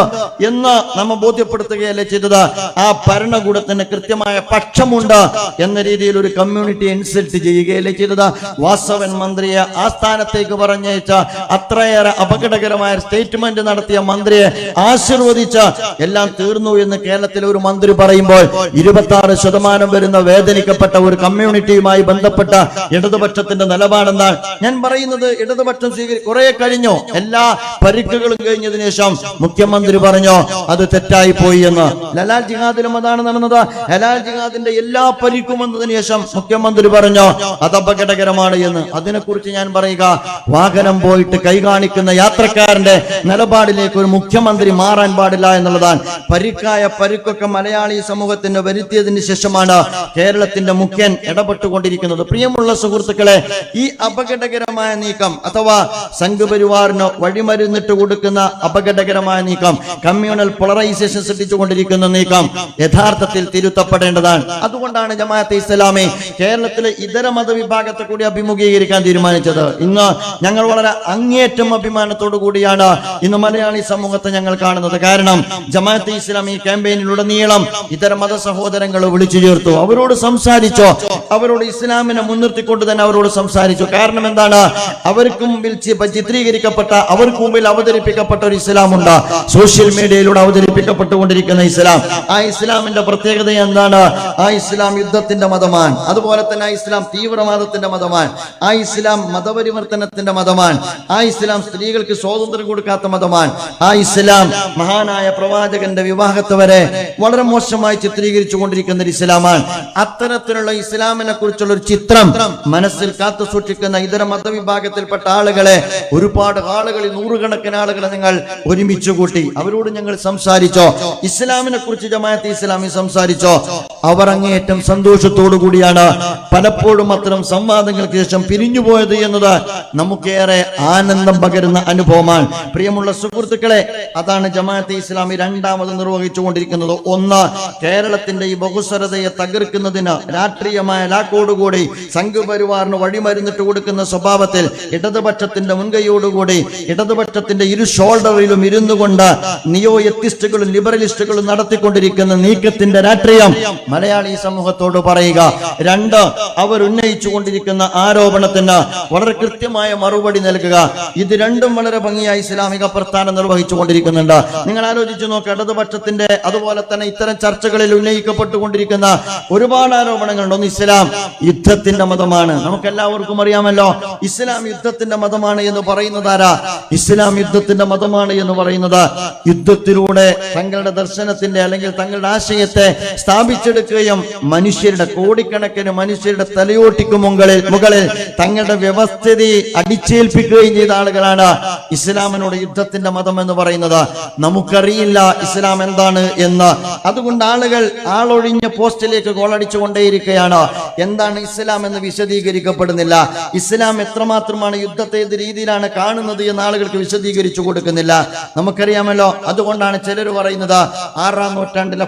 എന്ന് നമ്മെ ബോധ്യപ്പെടുത്തുകയല്ലേ ചെയ്തത്. ആ ഭരണകൂടത്തിന് കൃത്യമായ പക്ഷമുണ്ട് എന്ന രീതിയിൽ ഒരു കമ്മ്യൂണിറ്റി ഇൻസൾട്ട് ചെയ്യുകയല്ലേ ചെയ്തത്. വാസവൻ മന്ത്രിയെ ആ സ്ഥാനത്തേക്ക് പറഞ്ഞയച്ച അത്രയേറെ അപകടകരമായ സ്റ്റേറ്റ്മെന്റ് നടത്തിയ മന്ത്രിയെ ആശീർവദിച്ച് എല്ലാം തീർന്നു എന്ന് കേരളത്തിലെ ഒരു മന്ത്രി പറയുമ്പോൾ 26% വരുന്ന വേദനിക്കപ്പെട്ട ഒരു കമ്മ്യൂണിറ്റിയുമായി ബന്ധപ്പെട്ട ഇടതുപക്ഷത്തിന്റെ നിലപാടെന്നാൽ ഞാൻ പറയുന്നത് ഇടതുപക്ഷം കുറെ കഴിഞ്ഞു, എല്ലാ പരിക്കുകളും കഴിഞ്ഞതിന് ശേഷം മുഖ്യമന്ത്രി പറഞ്ഞു അത് തെറ്റായി പോയി എന്ന്. ഹലാൽ ജിഹാദിലും അതാണ് നടന്നത്. ഹലാൽ ജിഹാദിന്റെ എല്ലാ പരിക്കും വന്നതിന് ശേഷം മുഖ്യമന്ത്രി പറഞ്ഞു അത് അപകടകരമാണ് എന്ന്. അതിനെക്കുറിച്ച് ഞാൻ പറയുക, വാഹനം പോയിട്ട് കൈ കാണിക്കുന്ന യാത്രക്കാരന്റെ നിലപാടിലേക്ക് ഒരു മുഖ്യമന്ത്രി മാറാൻ പാടില്ല എന്നുള്ളതാണ്. പരിക്കൊക്കെ മലയാളി സമൂഹത്തിന് വരുത്തിയതിന് ശേഷമാണ് കേരളത്തിന്റെ മുഖ്യൻ ഇടപെട്ടുകൊണ്ടിരിക്കുന്നത്. പ്രിയമുള്ള സുഹൃത്തുക്കളെ, ഈ അപകടകരമായ നീക്കം അഥവാ സംഘപരിവാറിന് വഴിമരുന്നിട്ട് കൊടുക്കുന്ന അപകടകരമായ നീക്കം, കമ്മ്യൂണൽ പോളറൈസേഷൻ സൃഷ്ടിച്ചുകൊണ്ടിരിക്കുന്ന നീക്കം യഥാർത്ഥത്തിൽ തിരുത്തപ്പെടേണ്ടതാണ്. അതുകൊണ്ടാണ് ജമാഅത്തെ ഇസ്ലാമി കേരളത്തിലെ ഇതര മതവിഭാഗത്തെ കൂടി അഭിമുഖീകരിക്കാൻ തീരുമാനിച്ചത്. ഇന്ന് ഞങ്ങൾ വളരെ അങ്ങേയറ്റം അഭിമാനത്തോടു കൂടിയാണ് ഇന്ന് മലയാളി സമൂഹത്തെ ഞങ്ങൾ കാണുന്നത്. കാരണം ജമാഅത്തെ ഇസ്ലാമി ക്യാമ്പയിനിലുടനീളം ഇതര മത സഹോദരങ്ങളെ വിളിച്ചു ചേർത്തു, അവരോട് സംസാരിച്ചു, അവരോട് ഇസ്ലാമിനെ മുൻനിർത്തിക്കൊണ്ട് തന്നെ അവരോട് സംസാരിച്ചു. കാരണം എന്താണ്, അവർക്ക് മുമ്പിൽ ചിത്രീകരിക്കപ്പെട്ട, അവർക്ക് മുമ്പിൽ അവതരിപ്പിക്കപ്പെട്ട ഒരു ഇസ്ലാമുണ്ട്, സോഷ്യൽ മീഡിയയിലൂടെ അവതരിപ്പിക്കപ്പെട്ടുകൊണ്ടിരിക്കുന്ന ഇസ്ലാം. ആ ഇസ്ലാമിന്റെ പ്രത്യേകത എന്താണ്? ആ ഇസ്ലാം യുദ്ധത്തിന്റെ മതമാണ്. അതുപോലെ തന്നെ ആ ഇസ്ലാം തീവ്രവാദത്തിന്റെ മതമാണ്. ആ ഇസ്ലാം മതപരിവർത്തനത്തിന്റെ മതമാണ്. ആ ഇസ്ലാം സ്ത്രീകൾക്ക് സ്വാതന്ത്ര്യം കൊടുക്കാത്ത മതമാണ്. ആ ഇസ്ലാം മഹാനായ പ്രവാചകന്റെ വിവാഹത്തെ വരെ വളരെ മോശമായി ചിത്രീകരിച്ചു കൊണ്ടിരിക്കുന്ന ഒരു ഇസ്ലാമാണ്. അത്തരത്തിലുള്ള ഇസ്ലാമിനെ കുറിച്ചുള്ള ഒരു ചിത്രം മനസ്സിൽ കാത്തു സൂക്ഷിക്കുന്ന ഇതര മതവിഭാഗത്തിൽപ്പെട്ട ആളുകളെ, ഒരുപാട് ആളുകൾ, നൂറുകണക്കിന് ആളുകളെ നിങ്ങൾ ഒരുമിച്ച് കൂട്ടി അവരോട് ഞങ്ങൾ സംസാരിച്ചോ, ഇസ്ലാമിനെ കുറിച്ച് ജമാഅത്തെ ഇസ്ലാമി സംസാരിച്ചോ. അവർ അങ്ങേയറ്റം സന്തോഷത്തോടു കൂടിയാണ് പലപ്പോഴും അത്തരം സംവാദങ്ങൾക്ക് ശേഷം പിരിഞ്ഞുപോയത് എന്നത് നമുക്കേറെ ആനന്ദം പകരുന്ന അനുഭവമാണ്. പ്രിയമുള്ള സുഹൃത്തുക്കളെ, അതാണ് ജമാഅത്തെ ഇസ്ലാമി രണ്ടാമത് നിർവഹിച്ചുകൊണ്ടിരിക്കുന്നത്. ഒന്ന്, കേരളത്തിന്റെ ഈ ബഹുസ്വരതയെ തകർക്കുന്നതിന് രാഷ്ട്രീയമായ ലാക്കോടുകൂടി സംഘപരിവാറിന് വഴിമരുന്നിട്ട് കൊടുക്കുന്ന സ്വഭാവത്തിൽ ഇടതുപക്ഷത്തിന്റെ മുൻകൈയോടുകൂടി ഇടതുപക്ഷത്തിന്റെ ഇരു ഷോൾഡറിലും ഇരുന്നു കൊണ്ട് നിയോ എത്തിസ്റ്റുകളും ലിബറലിസ്റ്റുകളും നടത്തിക്കൊണ്ടിരിക്കുന്ന നീക്കത്തിന്റെ രാഷ്ട്രീയം മലയാളി സമൂഹത്തോട് പറയുക. രണ്ട്, അവർ ഉന്നയിച്ചു കൊണ്ടിരിക്കുന്ന ആരോപണത്തിന് വളരെ കൃത്യമായ മറുപടി നൽകുക. ഇത് രണ്ടും വളരെ ഭംഗിയായി ഇസ്ലാമിക പ്രസ്ഥാനം നിർവഹിച്ചു കൊണ്ടിരിക്കുന്നുണ്ട്. നിങ്ങൾ ആലോചിച്ചു നോക്കുക, ഇടതുപക്ഷത്തിന്റെ അതുപോലെ തന്നെ ഇത്തരം ചർച്ചകളിൽ ഉന്നയിക്കപ്പെട്ടുകൊണ്ടിരിക്കുന്ന ഒരുപാട് ആരോപണങ്ങളുണ്ട്. ഒന്ന്, ഇസ്ലാം യുദ്ധത്തിന്റെ മതമാണ്. നമുക്ക് എല്ലാവർക്കും അറിയാമല്ലോ, ഇസ്ലാം യുദ്ധത്തിന്റെ മതമാണ് എന്ന് പറയുന്നത് ആരാ? ഇസ്ലാം യുദ്ധത്തിന്റെ മതമാണ് എന്ന് പറയുന്നത് യുദ്ധത്തിലൂടെ തങ്ങളുടെ ദർശനത്തിന്റെ അല്ലെങ്കിൽ തങ്ങളുടെ ആശയത്തെ സ്ഥാപിച്ചെടുക്കുകയും മനുഷ്യരുടെ, കോടിക്കണക്കിന് മനുഷ്യരുടെ തലയോട്ടിക്ക് മുകളിൽ തങ്ങളുടെ വ്യവസ്ഥിതി അടിച്ചേൽപ്പിക്കുകയും ചെയ്ത ആളുകളാണ് ഇസ്ലാമിനോട് യുദ്ധത്തിന്റെ മതം എന്ന് പറയുന്നത്. നമുക്കറിയില്ല ഇസ്ലാം എന്താണ് എന്ന്. അതുകൊണ്ട് ആളുകൾ ആളൊഴിഞ്ഞ പോസ്റ്റിലേക്ക് ഗോളടിച്ചു കൊണ്ടേയിരിക്കുകയാണ്. എന്താണ് ഇസ്ലാം എന്ന് വിശദീകരിക്കപ്പെടുന്നില്ല. ഇസ്ലാം എത്രമാത്രമാണ് യുദ്ധത്തെ ഏത് രീതിയിലാണ് കാണുന്നത് എന്ന് ആളുകൾക്ക് വിശദീകരിച്ചു കൊടുക്കുന്നില്ല. നമുക്കറിയാമല്ലോ. അതുകൊണ്ടാണ് ചിലർ പറയുന്നത് 6-ാം നൂറ്റാണ്ടിലെ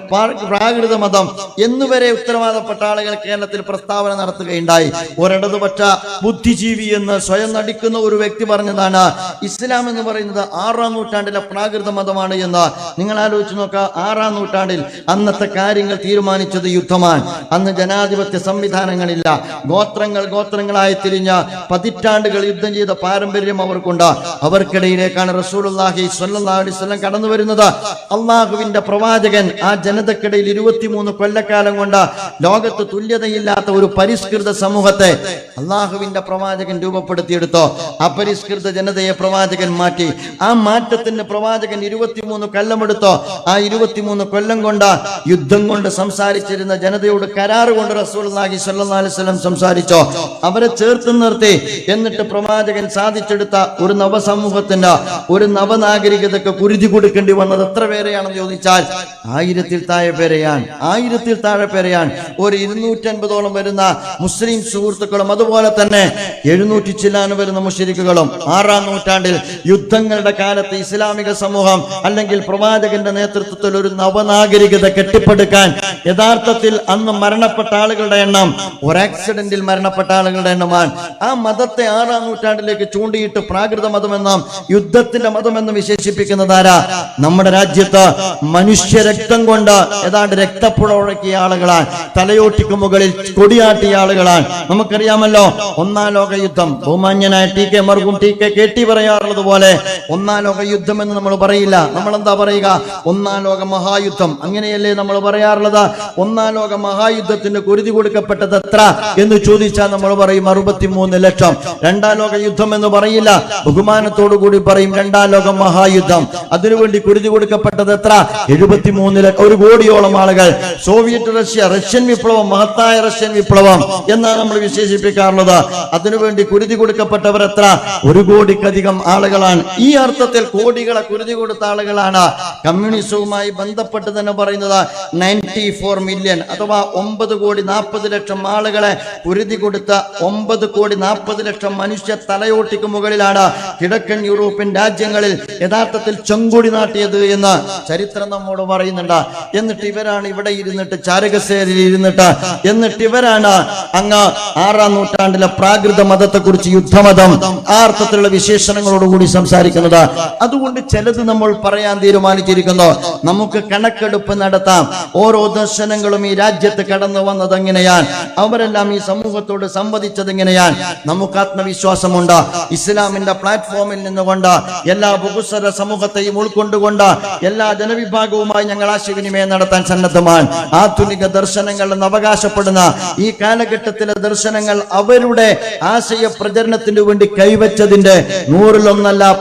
പ്രാകൃത മതം എന്നുവരെ ഉത്തരവാദപ്പെട്ട ആളുകൾ കേരളത്തിൽ പ്രസ്താവന നടത്തുകയുണ്ടായി. ഒരിടതുപക്ഷ ബുദ്ധിജീവി എന്ന് സ്വയം നടിക്കുന്ന ഒരു വ്യക്തി പറഞ്ഞതാണ് ഇസ്ലാം എന്ന് പറയുന്നത് 6-ാം നൂറ്റാണ്ടിലെ പ്രാകൃത മതമാണ് എന്ന്. നിങ്ങൾ ആലോചിച്ച് നോക്കുക, 6-ാം നൂറ്റാണ്ടിൽ അന്നത്തെ കാര്യങ്ങൾ തീരുമാനിച്ചത് യുദ്ധമാണ്. അന്ന് ജനാധിപത്യ സംവിധാനങ്ങളില്ല. ഗോത്രങ്ങളായി തിരിഞ്ഞ പതിറ്റാണ്ടുകൾ യുദ്ധം ചെയ്ത പാരമ്പര്യം അവർക്കുണ്ട്. അവർക്കിടയിലേക്കാണ് റസൂലുള്ളാഹി സ്വല്ലല്ലാഹു അലൈഹി വസല്ലം കടന്നു വരുന്നത്. അള്ളാഹുവിന്റെ പ്രവാചകൻ ആ ജനതക്കിടയിൽ 23 കൊല്ലക്കാലം കൊണ്ട് ലോകത്ത് തുല്യതയില്ലാത്ത ഒരു പരിഷ്കൃത സമൂഹത്തെ അള്ളാഹുവിന്റെ പ്രവാചകൻ രൂപപ്പെടുത്തിയെടുത്തോ. അപരിഷ്കൃത ജനതയെ പ്രവാചകൻ മാറ്റി. ആ മാറ്റത്തിന്റെ പ്രവാചകൻ 23 കൊല്ലമെടുത്തോ. ആ 23 കൊല്ലം കൊണ്ട് യുദ്ധം കൊണ്ട് സംസാരിച്ചിരുന്ന ജനതയോട് കരാറ് കൊണ്ട് റസൂലുള്ളാഹി സ്വല്ലല്ലാഹു അലൈഹി വസല്ലം സംസാരിച്ചോ. അവരെ ചേർത്ത് നിർത്തി. എന്നിട്ട് പ്രവാചകൻ സാധിച്ചെടുത്ത ഒരു നവസമൂഹത്തിന്, ഒരു നവനാഗരികതയ്ക്ക് കുരുതി കൊടുക്കേണ്ടി വന്നത് എത്ര പേരെയാണെന്ന് ചോദിച്ചാൽ 1000-ൽ താഴെ പേരെയാണ്. 1000-ൽ താഴെ പേരെയാണ്. ഒരു 250ഓളം വരുന്ന മുസ്ലിം സുഹൃത്തുക്കളും അതുപോലെ തന്നെ 700 ചില്ലാനും വരുന്ന മുശ്രിക്കുകളും 6-ാം നൂറ്റാണ്ടിൽ യുദ്ധങ്ങളുടെ കാലത്ത് ഇസ്ലാമിക സമൂഹം അല്ലെങ്കിൽ പ്രവാചകന്റെ നേതൃത്വത്തിൽ ഒരു നവനാഗരികത കെട്ടിപ്പടുക്കാൻ യഥാർത്ഥത്തിൽ അന്ന് മരണപ്പെട്ട ആളുകളുടെ എണ്ണം ഒരു ആക്സിഡന്റിൽ മരണപ്പെട്ട ആളുകളുടെ എണ്ണമാണ്. ആ മതത്തെ 6-ാം നൂറ്റാണ്ടിലേക്ക് ചൂണ്ടിയിട്ട് പ്രാകൃത മതമെന്നും യുദ്ധത്തിന്റെ മതമെന്നും വിശേഷിപ്പിക്കുന്നതാരാ? നമ്മുടെ രാജ്യത്ത് മനുഷ്യ രക്തം കൊണ്ട് ഏതാണ്ട് രക്തപ്പുഴ ഒഴുക്കിയ ആളുകളാണ്, തലയോട്ടിക്ക് മുകളിൽ കൊടിയാട്ടിയ ആളുകളാണ്. നമുക്കറിയാമല്ലോ 1-ാം ലോക യുദ്ധം. ബഹുമാന്യനായ ടി കെ മർഹൂം ടി കെ കെ ടി പറയാറുള്ളത് പോലെ 1-ാം ലോക യുദ്ധം എന്ന് നമ്മൾ പറയില്ല. നമ്മൾ എന്താ പറയുക? 1-ാം ലോക മഹായുദ്ധം. അങ്ങനെയല്ലേ നമ്മൾ പറയാറുള്ളത്? 1-ാം ലോക മഹായുദ്ധത്തിന് കുരുതി കൊടുക്കപ്പെട്ടത് എത്ര എന്ന് ചോദിച്ചാൽ നമ്മൾ പറയും 63 ലക്ഷം. 2-ാം ലോക യുദ്ധം എന്ന് പറയില്ല, ബഹുമാനത്തോടു കൂടി പറയും 2-ാം ലോക മഹായുദ്ധം. അതിനുവേണ്ടി കുരുതി കൊടുക്കപ്പെട്ടത് എത്ര? 73 ലക്ഷം, 1 കോടിയോളം ആളുകൾ. സോവിയറ്റ് റഷ്യ, റഷ്യൻ വിപ്ലവം, മഹത്തായ റഷ്യൻ വിപ്ലവം എന്നാണ് നമ്മൾ വിശേഷിപ്പിക്കാറുള്ളത്. അതിനുവേണ്ടി കുരുതി കൊടുക്കപ്പെട്ടവർ എത്ര? 1 കോടിക്കധികം ആളുകളാണ്. ഈ അർത്ഥത്തിൽ കോടികളെ കുരുതി കൊടുത്ത ആളുകളാണ്. കമ്മ്യൂണിസവുമായി ബന്ധപ്പെട്ട് തന്നെ പറയുന്നത് 94 മില്യൺ അഥവാ 9,40,00,000 ആളുകളെ കുരുതി കൊടുത്ത 9,40,00,000 മനുഷ്യ തലയോട്ടിക്ക് മുകളിലാണ് കിഴക്കൻ യൂറോപ്യൻ രാജ്യങ്ങളിൽ യഥാർത്ഥത്തിൽ ചെങ്കൊടി നാട്ടിയത് എന്ന് ചരിത്രം നമ്മോട് പറയുന്നുണ്ട്. എന്നിട്ട് ഇവരാണ് ഇവിടെ ഇരുന്നിട്ട് ചാരകസേനയിൽ ഇരുന്നിട്ട് ഇവരാണ് അങ്ങ് 6-ാം നൂറ്റാണ്ടിലെ പ്രാകൃത മതത്തെ കുറിച്ച്, യുദ്ധമതം, ആ അർത്ഥത്തിലുള്ള വിശേഷണങ്ങളോടുകൂടി സംസാരിക്കുന്നത്. അതുകൊണ്ട് ചിലത് നമ്മൾ പറയാൻ തീരുമാനിച്ചിരിക്കുന്നു. നമുക്ക് കണക്കെടുപ്പ് നടത്താം. ഓരോ ദർശനങ്ങളും ഈ രാജ്യത്ത് കടന്നു വന്നത് എങ്ങനെയാണ്, അവരെല്ലാം ഈ സമൂഹത്തോട് സംവദിച്ചത് എങ്ങനെയാണ്. നമുക്ക് ആത്മവിശ്വാസമുണ്ട്. ഇസ്ലാമിന്റെ പ്ലാറ്റ്ഫോമിൽ നിന്നുകൊണ്ട് എല്ലാ ബഹുസ്വര സമൂഹത്തെയും ഉൾക്കൊണ്ടുകൊണ്ട് എല്ലാ ജനവിഭാഗവുമായി ഞങ്ങൾ ആശയവിനിമയം നടത്താൻ സന്നദ്ധമാണ്. ആധുനിക ദർശനങ്ങൾ എന്ന് അവകാശപ്പെടുന്ന ഈ കാലഘട്ടത്തിലെ ദർശനങ്ങൾ അവരുടെ ആശയ പ്രചരണത്തിന് വേണ്ടി കൈവച്ചതിന്റെ 100-ൽ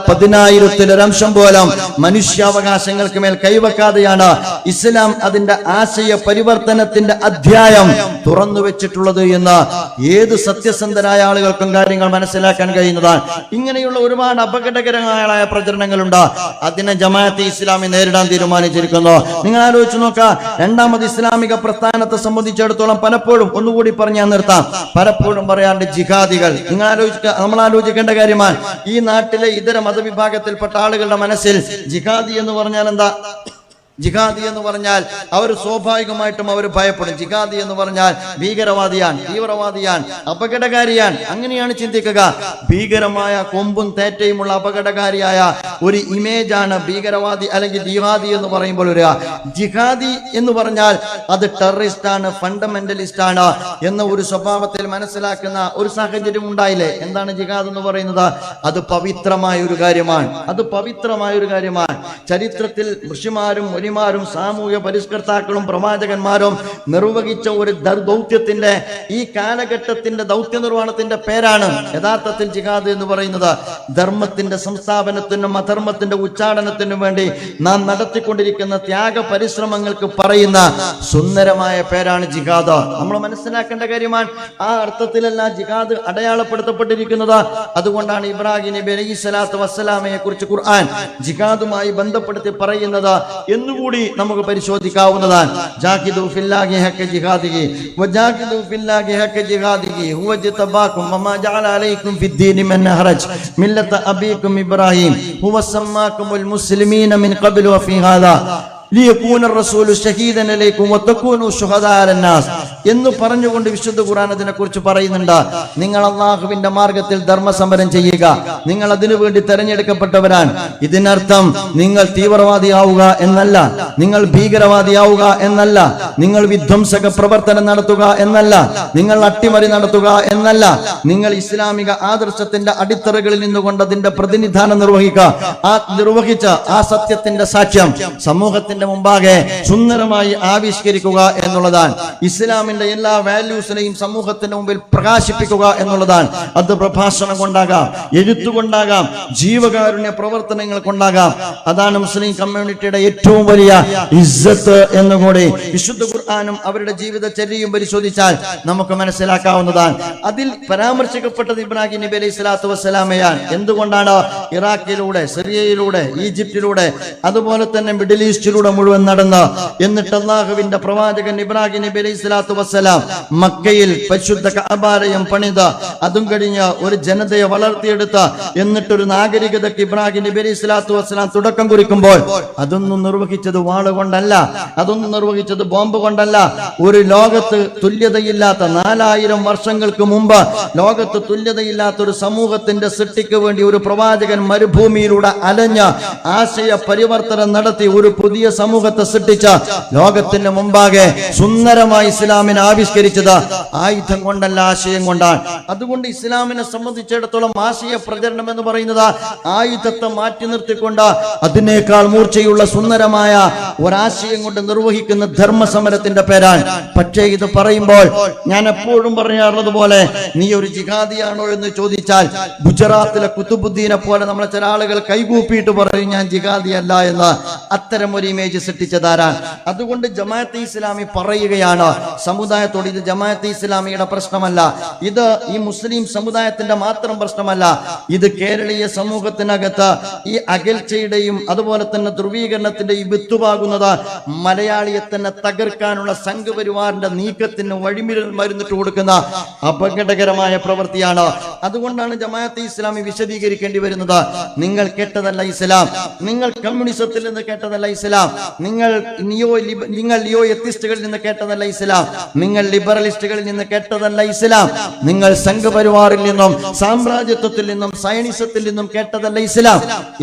10,000-ൽ പോലും മനുഷ്യാവകാശങ്ങൾക്ക് മേൽ കൈവെക്കാതെയാണ് ഇസ്ലാം അതിന്റെ ആശയ പരിവർത്തനത്തിന്റെ അധ്യായം തുറന്നു വെച്ചിട്ടുള്ളത് എന്ന് ഏത് സത്യസന്ധരായ ആളുകൾക്കും കാര്യങ്ങൾ മനസ്സിലാക്കാൻ കഴിയുന്നതാണ്. ഇങ്ങനെയുള്ള ഒരുപാട് അപകടകരമായ പ്രചരണങ്ങളുണ്ട്. അതിനെ ജമാഅത്തെ ഇസ്ലാമി നേരിടാൻ തീരുമാനിച്ചിരിക്കുന്നു. നിങ്ങൾ ആലോചിച്ച് നോക്കുക, 2ാമത് ഇസ്ലാമിക പ്രസ്ഥാനത്തെ സംബന്ധിച്ചിടത്തോളം പലപ്പോഴും, ഒന്നുകൂടി പറഞ്ഞാൽ നിർത്താം, പലപ്പോഴും പറയാറുണ്ട് ജിഹാദികൾ. നമ്മൾ ആലോചിക്കേണ്ട കാര്യമാണ്, ഈ നാട്ടിലെ ഇതര മതവിഭാഗത്തിൽപ്പെട്ട ആളുകളുടെ മനസ്സിൽ ജിഹാദി എന്ന് പറഞ്ഞാൽ എന്താ? ജിഹാദി എന്ന് പറഞ്ഞാൽ അവർ സ്വാഭാവികമായിട്ടും അവർ ഭയപ്പെടും. ജിഹാദി എന്ന് പറഞ്ഞാൽ ഭീകരവാദിയാണ്, തീവ്രവാദിയാണ്, അപകടകാരിയാണ്, അങ്ങനെയാണ് ചിന്തിക്കുക. ഭീകരമായ കൊമ്പും തേറ്റയുമുള്ള അപകടകാരിയായ ഒരു ഇമേജാണ് ഭീകരവാദി അല്ലെങ്കിൽ ജിഹാദി എന്ന് പറയുമ്പോൾ വരിക. ജിഹാദി എന്ന് പറഞ്ഞാൽ അത് ടെററിസ്റ്റ് ആണ്, ഫണ്ടമെന്റലിസ്റ്റ് ആണ് എന്ന ഒരു സ്വഭാവത്തിൽ മനസ്സിലാക്കുന്ന ഒരു സാഹചര്യം ഉണ്ടായില്ലേ? എന്താണ് ജിഹാദ് എന്ന് പറയുന്നത്? അത് പവിത്രമായ ഒരു കാര്യമാണ്. അത് പവിത്രമായ ഒരു കാര്യമാണ്. ചരിത്രത്തിൽ ഋഷിമാരും മുനിമാരും സാമൂഹ്യ പരിഷ്കർത്താക്കളും പ്രവാചകന്മാരും നിർവഹിച്ച ഒരു ദൗത്യത്തിന്റെ, ഈ കാലഘട്ടത്തിന്റെ ദൗത്യ നിർവഹണത്തിന്റെ പേരാണ് യഥാർത്ഥത്തിൽ ജിഹാദ് എന്ന് പറയുന്നത്. ധർമ്മത്തിന്റെ സംസ്ഥാപനത്തിനും അധർമ്മത്തിന്റെ ഉച്ചാടനത്തിനും വേണ്ടി നാം നടത്തിക്കൊണ്ടിരിക്കുന്ന ത്യാഗ പരിശ്രമങ്ങൾക്ക് പറയുന്ന സുന്ദരമായ പേരാണ് ജിഹാദ്. നമ്മൾ മനസ്സിലാക്കേണ്ട കാര്യമാണ്. ആ അർത്ഥത്തിലല്ല ജിഹാദ് അടയാളപ്പെടുത്തപ്പെട്ടിരിക്കുന്നത്. അതുകൊണ്ടാണ് ഇബ്രാഹിം നബി അലൈഹി സ്വലാത്തു വസ്സലാമയെ കുറിച്ച് ഖുർആൻ ജിഹാദുമായി ബന്ധപ്പെടുത്തി പറയുന്നത് എന്നുകൂടി നമുക്ക് പരിശോധിക്കാവുന്നതാണ്. ജാഹിദു ഫില്ലാഹി ഹഖ ജിഹാദിഹി വജാഹിദു ഫില്ലാഹി ഹഖ ജിഹാദിഹി ഹുവ ജതബാകും വമാ ജഅല അലൈക്കും ഫിദ്ദീനി മിൻ ഹറജ് മില്ലത അബീകും ഇബ്രാഹിം ഹുവ സമ്മാകുമുൽ മുസ്ലിമീന മിൻ ഖബ്ലു വഫീ ഹാദാ ലിയകൂന റസൂലു ഷഹീദൻ അലൈക്കും വതകൂനു ശുഹദാ അലന്നാസ് എന്ന് പറഞ്ഞുകൊണ്ട് വിശുദ്ധ ഖുർആൻ അതിനെ കുറിച്ച് പറയുന്നുണ്ട്. നിങ്ങൾ അല്ലാഹുവിന്റെ മാർഗത്തിൽ ധർമ്മസമരം ചെയ്യുക, നിങ്ങൾ അതിനു വേണ്ടി തെരഞ്ഞെടുക്കപ്പെട്ടവരാണ്. ഇതിനർത്ഥം നിങ്ങൾ തീവ്രവാദിയാവുക എന്നല്ല, നിങ്ങൾ ഭീകരവാദിയാവുക എന്നല്ല, നിങ്ങൾ വിധ്വംസക പ്രവർത്തനം നടത്തുക എന്നല്ല, നിങ്ങൾ അട്ടിമറി നടത്തുക എന്നല്ല. നിങ്ങൾ ഇസ്ലാമിക ആദർശത്തിന്റെ അടിത്തറകളിൽ നിന്നുകൊണ്ട് അതിന്റെ പ്രതിനിധാനം നിർവഹിച്ച ആ സത്യത്തിന്റെ സാക്ഷ്യം സമൂഹത്തിന്റെ മുമ്പാകെ സുന്ദരമായി ആവിഷ്കരിക്കുക എന്നുള്ളതാണ്. ഇസ്ലാമിന്റെ എല്ലാ വാല്യൂസിനെയും സമൂഹത്തിന്റെ മുമ്പിൽ പ്രകാശിപ്പിക്കുക എന്നുള്ളതാണ്. അത് പ്രഭാഷണം കൊണ്ടാകാം, എഴുത്തുകൊണ്ടാകാം, ജീവകാരുണ്യ പ്രവർത്തനങ്ങൾ കൊണ്ടാകാം. അതാണ് മുസ്ലിം കമ്മ്യൂണിറ്റിയുടെ ഏറ്റവും വലിയ ഇസ്സത്ത് എന്നുകൂടി വിശുദ്ധ ഖുർആനും അവരുടെ ജീവിതചര്യയും പരിശോധിച്ചാൽ നമുക്ക് മനസ്സിലാക്കാവുന്നതാണ്. അതിൽ പരാമർശിക്കപ്പെട്ടത് ഇബ്രാഹിം നബി അലൈഹി സ്വലാത്തു വസ്സലാമയാണ്. എന്തുകൊണ്ടാണ്? ഇറാഖിലൂടെ, സിറിയയിലൂടെ, ഈജിപ്തിലൂടെ, അതുപോലെ തന്നെ മിഡിൽ ഈസ്റ്റിലൂടെ മുഴുവൻ നടന്ന് എന്നിട്ട് അല്ലാഹുവിന്റെ പ്രവാചകൻ ഇബ്രാഹിം നബി അലൈഹി സ്വലാത്തു വസ്സലാം മക്കയിൽ പരിശുദ്ധ കഅബാലയം പണിത, അതും കഴിഞ്ഞ് ഒരു ജനതയെ വളർത്തിയെടുത്ത, എന്നിട്ടൊരു നാഗരികതയ്ക്ക് ഇബ്രാഹിം നബി അലൈഹി സ്വലാത്തു വസ്സലാം തുടക്കം കുറിക്കുമ്പോൾ അതൊന്നും നിർവഹിച്ചത് വാള് കൊണ്ടല്ല, അതൊന്നും നിർവഹിച്ചത് ബോംബ് കൊണ്ടല്ല. ഒരു ലോകത്ത് തുല്യതയില്ലാത്ത 4000 വർഷങ്ങൾക്ക് മുമ്പ് ലോകത്ത് തുല്യതയില്ലാത്ത ഒരു സമൂഹത്തിന്റെ സൃഷ്ടിക്ക് വേണ്ടി ഒരു പ്രവാചകൻ മരുഭൂമിയിലൂടെ അലഞ്ഞ് ആശയ പരിവർത്തനം നടത്തി ഒരു പുതിയ സമൂഹത്തെ സൃഷ്ടിച്ച ലോകത്തിന്റെ മുമ്പാകെ സുന്ദരമായി ഇസ്ലാമിനെ ആവിഷ്കരിച്ചത് ആയുധം കൊണ്ടല്ല, ആശയം കൊണ്ടാണ്. അതുകൊണ്ട് ഇസ്ലാമിനെ സംബന്ധിച്ചിടത്തോളം ആശയ പ്രചരണം എന്ന് പറയുന്നത് ആയുധത്തെ മാറ്റി നിർത്തിക്കൊണ്ട് അതിനേക്കാൾ മൂർച്ചയുള്ള സുന്ദരമായ ഒരാശയം കൊണ്ട് നിർവഹിക്കുന്ന ധർമ്മസമരത്തിന്റെ പേരാണ്. പക്ഷേ ഇത് പറയുമ്പോൾ ഞാൻ എപ്പോഴും പറയാറുള്ളത് പോലെ നീ ഒരു ജിഹാദിയാണോ എന്ന് ചോദിച്ചാൽ ഗുജറാത്തിലെ കുത്തുബുദ്ദീനെ പോലെ നമ്മളെ ചില ആളുകൾ കൈകൂപ്പിയിട്ട് പറയും ഞാൻ ജിഹാദിയല്ല എന്ന്. അത്തരം ഒരു ഇമേജ് സൃഷ്ടിച്ചതാരാണ്? അതുകൊണ്ട് ജമാഅത്തെ ഇസ്ലാമി പറയുകയാണ് സമുദായത്തോട്, ഇത് ജമാഅത്തെ ഇസ്ലാമിയുടെ പ്രശ്നമല്ല, ഇത് ഈ മുസ്ലിം സമുദായത്തിന്റെ മാത്രം പ്രശ്നമല്ല, ഇത് കേരളീയ സമൂഹത്തിനകത്ത് ഈ അകൽച്ചയുടെയും അതുപോലെ തന്നെ ധ്രുവീകരണത്തിന്റെയും വിത്തുപാകുന്നത് മലയാളിയെ തന്നെ തകർക്കാനുള്ള സംഘപരിവാറിന്റെ നീക്കത്തിന് വഴിമരുന്നിട്ട് കൊടുക്കുന്ന അപകടകരമായ പ്രവൃത്തിയാണ്. അതുകൊണ്ടാണ് ജമാഅത്തെ ഇസ്ലാമി വിശദീകരിക്കേണ്ടി വരുന്നത്. നിങ്ങൾ കേട്ടതല്ല ഇസ്ലാം, നിങ്ങൾ കമ്മ്യൂണിസത്തിൽ നിന്ന് കേട്ടതല്ല ഇസ്ലാം, നിങ്ങൾ ലിയോ എത്തിസ്റ്റുകളിൽ നിന്ന് കേട്ടതല്ല ഇസ്ലാം, നിങ്ങൾ ലിബറലിസ്റ്റുകളിൽ നിന്ന് കേട്ടതല്ല ഇസ്ലാം, നിങ്ങൾ സംഘപരിവാറിൽ നിന്നും സാമ്രാജ്യത്വത്തിൽ നിന്നും സയനിസത്തിൽ നിന്നും കേട്ടതല്ല ഇസ്ലാം.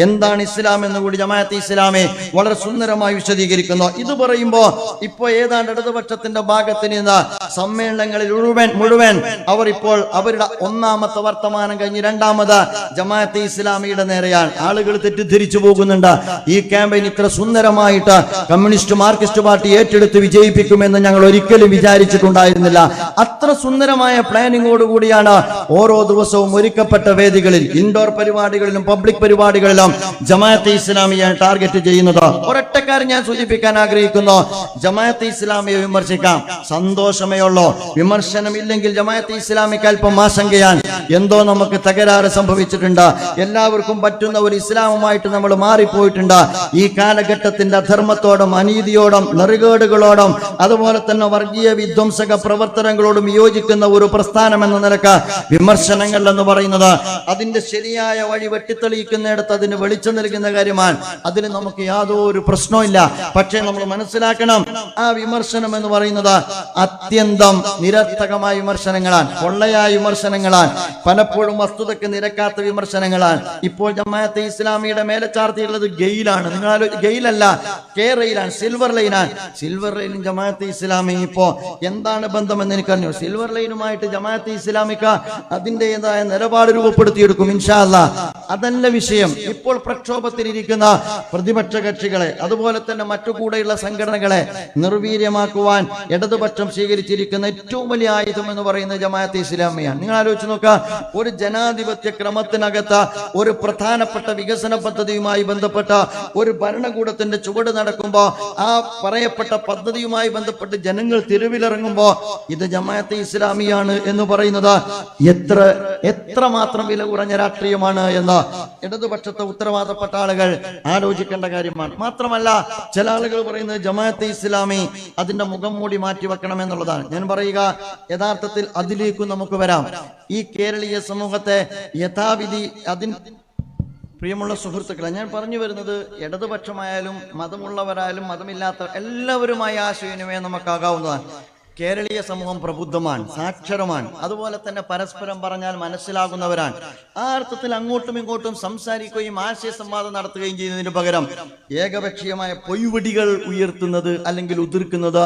എന്താണ് ഇസ്ലാം എന്ന് കൂടി ജമാഅത്തെ ഇസ്ലാമി വളരെ സുന്ദരമായി വിശദീകരിക്കുന്നു. ഇത് പറയുമ്പോ ഇപ്പോ ഏതാണ്ട് ഇടതുപക്ഷത്തിന്റെ ഭാഗത്ത് നിന്ന് സമ്മേളനങ്ങളിൽ മുഴുവൻ അവർ ഇപ്പോൾ അവരുടെ ഒന്നാമത്തെ വർത്തമാനം കഴിഞ്ഞ് രണ്ടാമത് ജമാഅത്തെ ഇസ്ലാമിയുടെ നേരെയാണ്. ആളുകൾ തെറ്റിദ്ധരിച്ചു പോകുന്നുണ്ട്. ഈ ക്യാമ്പയിൻ ഇത്ര സുന്ദരമായിട്ട് കമ്മ്യൂണിസ്റ്റ് മാർക്സിസ്റ്റ് പാർട്ടി ഏറ്റെടുത്ത് വിജയിപ്പിക്കുമെന്ന് ഞങ്ങൾ ഒരിക്കലും വിചാരിച്ചിട്ടുണ്ടായിരുന്നില്ല. അത്ര സുന്ദരമായ പ്ലാനിങ്ങോടുകൂടിയാണ് ഓരോ ദിവസവും ഒരുക്കപ്പെട്ട വേദികളിൽ, ഇൻഡോർ പരിപാടികളിലും പബ്ലിക് പരിപാടികളിലും ജമാഅത്തെ ഇസ്ലാമിയെ ടാർഗറ്റ് ചെയ്യുന്നത്. ഒരൊറ്റ കാര്യം ഞാൻ സൂചിപ്പിക്കാൻ ആഗ്രഹിക്കുന്നു. ജമാഅത്തെ ഇസ്ലാമിയെ വിമർശിക്കാം, സന്തോഷമേ ഉള്ളൂ. വിമർശനമില്ലെങ്കിൽ ജമാഅത്തെ ഇസ്ലാമിക്ക് അല്പം ആശങ്കയാണ്. എന്തോ നമുക്ക് തകരാറ് സംഭവിച്ചിട്ടുണ്ട്, എല്ലാവർക്കും പറ്റുന്ന ഒരു ഇസ്ലാമുമായിട്ട് നമ്മൾ മാറിപ്പോയിട്ടുണ്ട്. ഈ കാലഘട്ടത്തിന്റെ അധർമ്മത്തോടും അനീതിയോടും നെറുകേടുകളോടും അതുപോലെ തന്നെ വർഗീയ വിധ്വംസക പ്രവർത്തനങ്ങളോടും യോജിക്കുന്ന ഒരു പ്രസ്ഥാനം എന്ന നിലക്ക് വിമർശനങ്ങൾ എന്ന് പറയുന്നത് അതിന്റെ ശരിയായ വഴി വെട്ടിത്തെളിയിക്കുന്നിടത്ത് അതിന് വെളിച്ചം നൽകുന്ന കാര്യമാണ്. അതിന് നമുക്ക് യാതൊരു പ്രശ്നവുമില്ല. പക്ഷേ നമ്മൾ മനസ്സിലാക്കണം, ആ വിമർശനം എന്ന് പറയുന്നത് അത്യന്തം നിരർത്ഥകമായ വിമർശനങ്ങളാണ്, പൊള്ളയായ വിമർശനങ്ങളാണ്, പലപ്പോഴും വസ്തുതയ്ക്ക് നിരക്കാത്ത വിമർശനങ്ങളാണ്. ഇപ്പോൾ ജമാഅത്തെ ഇസ്ലാമിയുടെ മേലെ ചാർത്തിയുള്ളത് ഗെയിലാണ്. നിങ്ങൾ ഗെയിലല്ല, കെറയിലാണ്, സിൽവർ ലൈനാണ്. സിൽവർ ലൈനും ജമാഅത്തെ ഇസ്ലാമി ഇപ്പോ എന്താണ് ബന്ധമെന്ന് എനിക്കറിഞ്ഞു. സിൽവർ ലൈനുമായിട്ട് ജമാഅത്തെ ഇസ്ലാമിക്ക് അതിൻ്റെതായ നിലപാട് രൂപപ്പെടുത്തിയെടുക്കും ഇൻഷാ അല്ലാഹ്. അതല്ല വിഷയം. ഇപ്പോൾ പ്രക്ഷോഭത്തിലിരിക്കുന്ന പ്രതിപക്ഷ കക്ഷികളെ അതുപോലെ തന്നെ മറ്റു കൂടെയുള്ള സംഘടനകളെ നിർവീര്യമാക്കുവാൻ ഇടതുപക്ഷം സ്വീകരിച്ചിരിക്കുന്ന ഏറ്റവും വലിയ ആയുധം എന്ന് പറയുന്നത് ജമാഅത്തെ ഇസ്ലാമിയാണ്. നിങ്ങൾ ആലോചിച്ച് നോക്കുക, ഒരു ജനാധിപത്യ ക്രമത്തിനകത്ത് ഒരു പ്രധാനപ്പെട്ട വികസന പദ്ധതിയുമായി ബന്ധപ്പെട്ട ഒരു ഭരണകൂടത്തിന്റെ ചുവട് നടക്കുമ്പോൾ ആ പറയപ്പെട്ട പദ്ധതിയുമായി ബന്ധപ്പെട്ട് ജനങ്ങൾ തെരുവിലിറങ്ങുമ്പോ ഇത് ജമാഅത്തെ ഇസ്ലാമിയാണ് എന്ന് പറയുന്നത് എത്രമാത്രം വില കുറഞ്ഞ രാഷ്ട്രീയമാണ് എന്ന് ഇടതുപക്ഷത്തെ ഉത്തരവാദപ്പെട്ട ആളുകൾ ആലോചിക്കേണ്ട കാര്യമാണ്. മാത്രമല്ല ചില ആളുകൾ പറയുന്നത് ജമാഅത്തെ ഇസ്ലാമി അതിന്റെ മുഖം മൂടി മാറ്റി വെക്കണം എന്നുള്ളതാണ്. ഞാൻ പറയുക, യഥാർത്ഥത്തിൽ അതിലേക്കും നമുക്ക് വരാം. ഈ കേരളീയ സമൂഹത്തെ യഥാവിധി പ്രിയമുള്ള സുഹൃത്തുക്കളെ, ഞാൻ പറഞ്ഞു വരുന്നത് ഇടതുപക്ഷമായാലും മതമുള്ളവരായാലും മതമില്ലാത്ത എല്ലാവരുമായി ആശയവിനിമയം നമുക്കാകാവുന്നതാണ്. കേരളീയ സമൂഹം പ്രബുദ്ധമാണ്, സാക്ഷരമാണ്, അതുപോലെ തന്നെ പരസ്പരം പറഞ്ഞാൽ മനസ്സിലാകുന്നവരാണ്. ആ അർത്ഥത്തിൽ അങ്ങോട്ടും ഇങ്ങോട്ടും സംസാരിക്കുകയും ആശയ സംവാദം നടത്തുകയും ചെയ്യുന്നതിന് പകരം ഏകപക്ഷീയമായ പൊയ്വടികൾ ഉയർത്തുന്നത് അല്ലെങ്കിൽ ഉതിർക്കുന്നത്